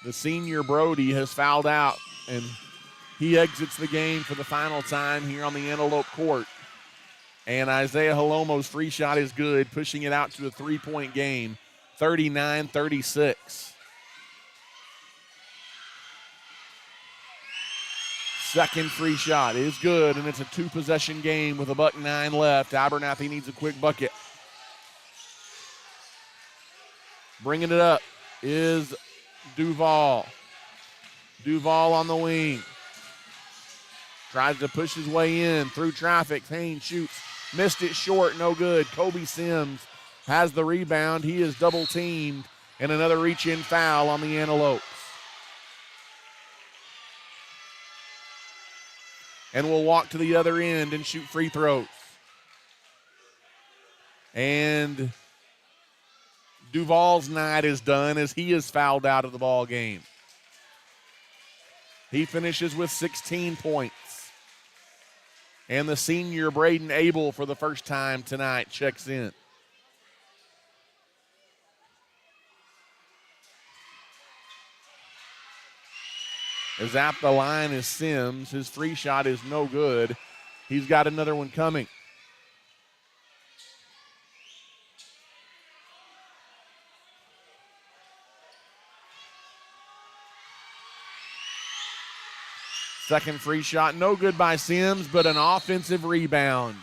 The senior Brody has fouled out, and he exits the game for the final time here on the Antelope court. And Isaiah Holomo's free shot is good, pushing it out to a 3-point game, 39-36. Second free shot is good, and it's a 2-possession game with $1.09 left. Abernathy needs a quick bucket. Bringing it up is Duval. Duval on the wing. Tries to push his way in through traffic. Haynes shoots. Missed it short. No good. Kobe Sims has the rebound. He is double teamed, and another reach-in foul on the Antelopes. And will walk to the other end and shoot free throws. And Duval's night is done as he is fouled out of the ball game. He finishes with 16 points. And the senior Braden Abel, for the first time tonight, checks in. As at the line is Sims. His free shot is no good. He's got another one coming. Second free shot, no good by Sims, but an offensive rebound.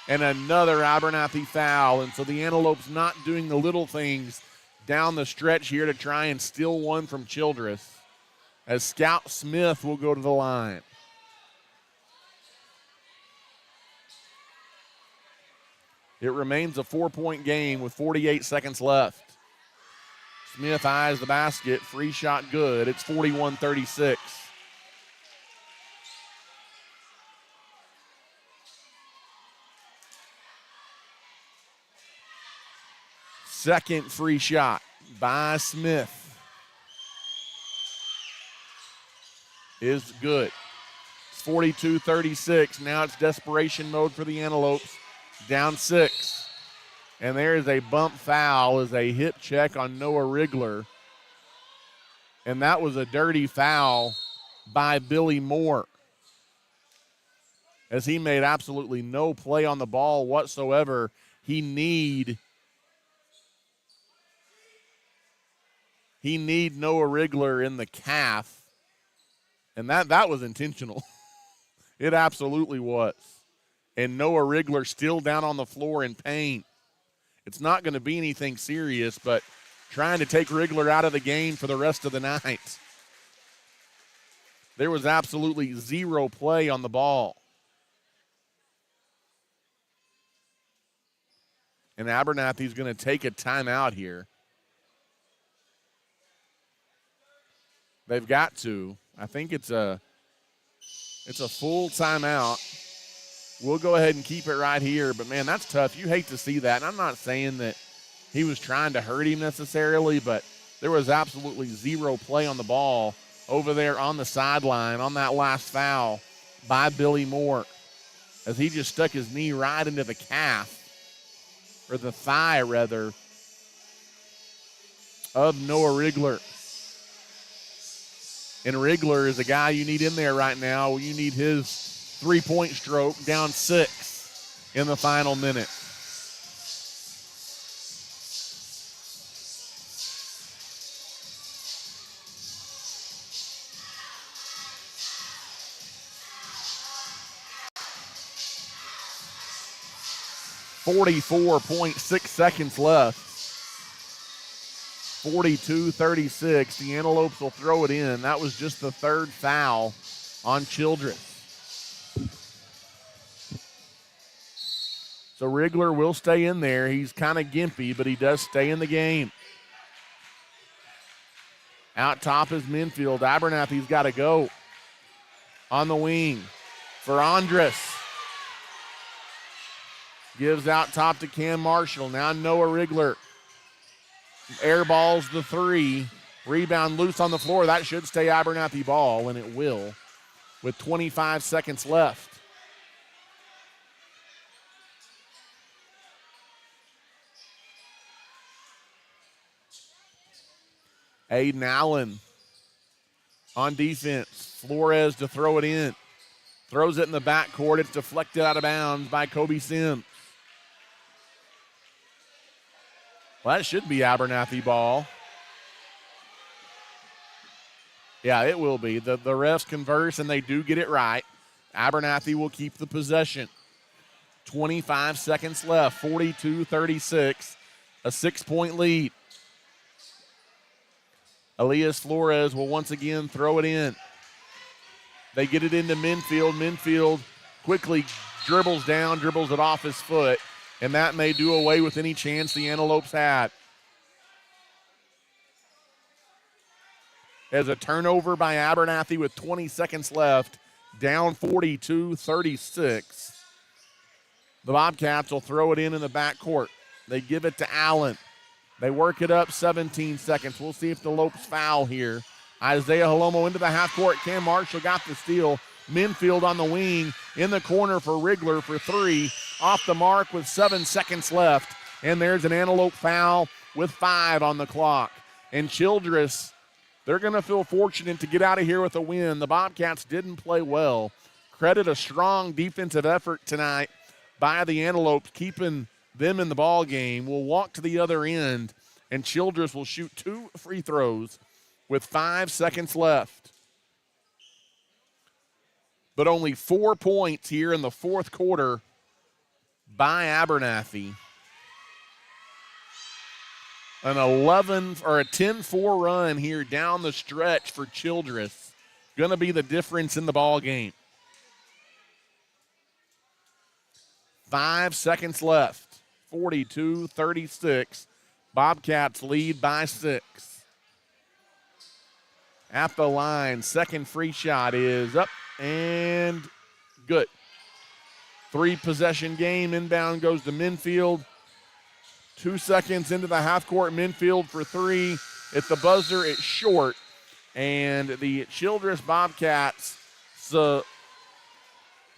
And another Abernathy foul. And so the Antelopes not doing the little things down the stretch here to try and steal one from Childress, as Scout Smith will go to the line. It remains a 4-point game with 48 seconds left. Smith eyes the basket, free shot good. It's 41-36. Second free shot by Smith is good. It's 42-36. Now it's desperation mode for the Antelopes. Down 6. And there is a bump foul as a hip check on Noah Rigler. And that was a dirty foul by Billy Moore, as he made absolutely no play on the ball whatsoever. He need Noah Rigler in the calf. And that was intentional. It absolutely was. And Noah Rigler still down on the floor in pain. It's not going to be anything serious, but trying to take Rigler out of the game for the rest of the night. There was absolutely zero play on the ball. And Abernathy's going to take a timeout here. They've got to. I think it's a full timeout. We'll go ahead and keep it right here. But, man, that's tough. You hate to see that. And I'm not saying that he was trying to hurt him necessarily, but there was absolutely zero play on the ball over there on the sideline on that last foul by Billy Moore, as he just stuck his knee right into the calf, or the thigh, rather, of Noah Rigler. And Rigler is a guy you need in there right now. You need his three-point stroke, down 6 in the final minute. .6 seconds left. 42-36. The Antelopes will throw it in. That was just the third foul on Childress. So Rigler will stay in there. He's kind of gimpy, but he does stay in the game. Out top is Minfield. Abernathy's got to go. On the wing for Andres. Gives out top to Cam Marshall. Now Noah Rigler. Airballs the 3. Rebound loose on the floor. That should stay Abernathy ball, and it will, with 25 seconds left. Aiden Allen on defense. Flores to throw it in. Throws it in the backcourt. It's deflected out of bounds by Kobe Sims. Well, that should be Abernathy ball. Yeah, it will be. The refs converse, and they do get it right. Abernathy will keep the possession. 25 seconds left, 42-36, a 6-point lead. Elias Flores will once again throw it in. They get it into Minfield. Minfield quickly dribbles down, dribbles it off his foot, and that may do away with any chance the Antelopes had. As a turnover by Abernathy with 20 seconds left, down 42-36. The Bobcats will throw it in the backcourt. They give it to Allen. They work it up 17 seconds. We'll see if the Lopes foul here. Isaiah Halomo into the half court. Cam Marshall got the steal. Minfield on the wing in the corner for Rigler for three. Off the mark with 7 seconds left. And there's an Antelope foul with 5 on the clock. And Childress, they're going to feel fortunate to get out of here with a win. The Bobcats didn't play well. Credit a strong defensive effort tonight by the Antelopes, keeping them in the ball game. Will walk to the other end, and Childress will shoot 2 free throws with 5 seconds left. But only 4 points here in the fourth quarter by Abernathy. An 10-4 run here down the stretch for Childress. Going to be the difference in the ball game. 5 seconds left. 42-36. Bobcats lead by 6. At the line, second free shot is up and good. 3-possession game. Inbound goes to Minfield. 2 seconds into the half court. Minfield for 3. At the buzzer, it's short. And the Childress Bobcats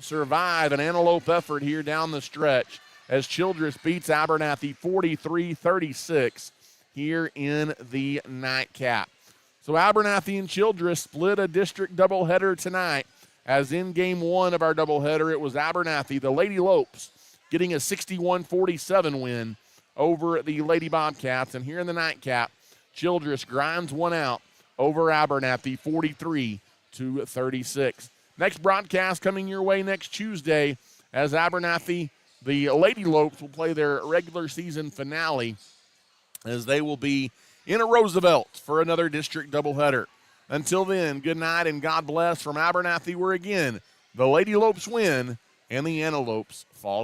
survive an Antelope effort here down the stretch as Childress beats Abernathy 43-36 here in the nightcap. So Abernathy and Childress split a district doubleheader tonight, as in game 1 of our doubleheader, it was Abernathy, the Lady Lopes, getting a 61-47 win over the Lady Bobcats. And here in the nightcap, Childress grinds one out over Abernathy 43-36. Next broadcast coming your way next Tuesday, as Abernathy, the Lady Lopes, will play their regular season finale, as they will be in a Roosevelt for another district doubleheader. Until then, good night and God bless from Abernathy, where again the Lady Lopes win and the Antelopes fall short.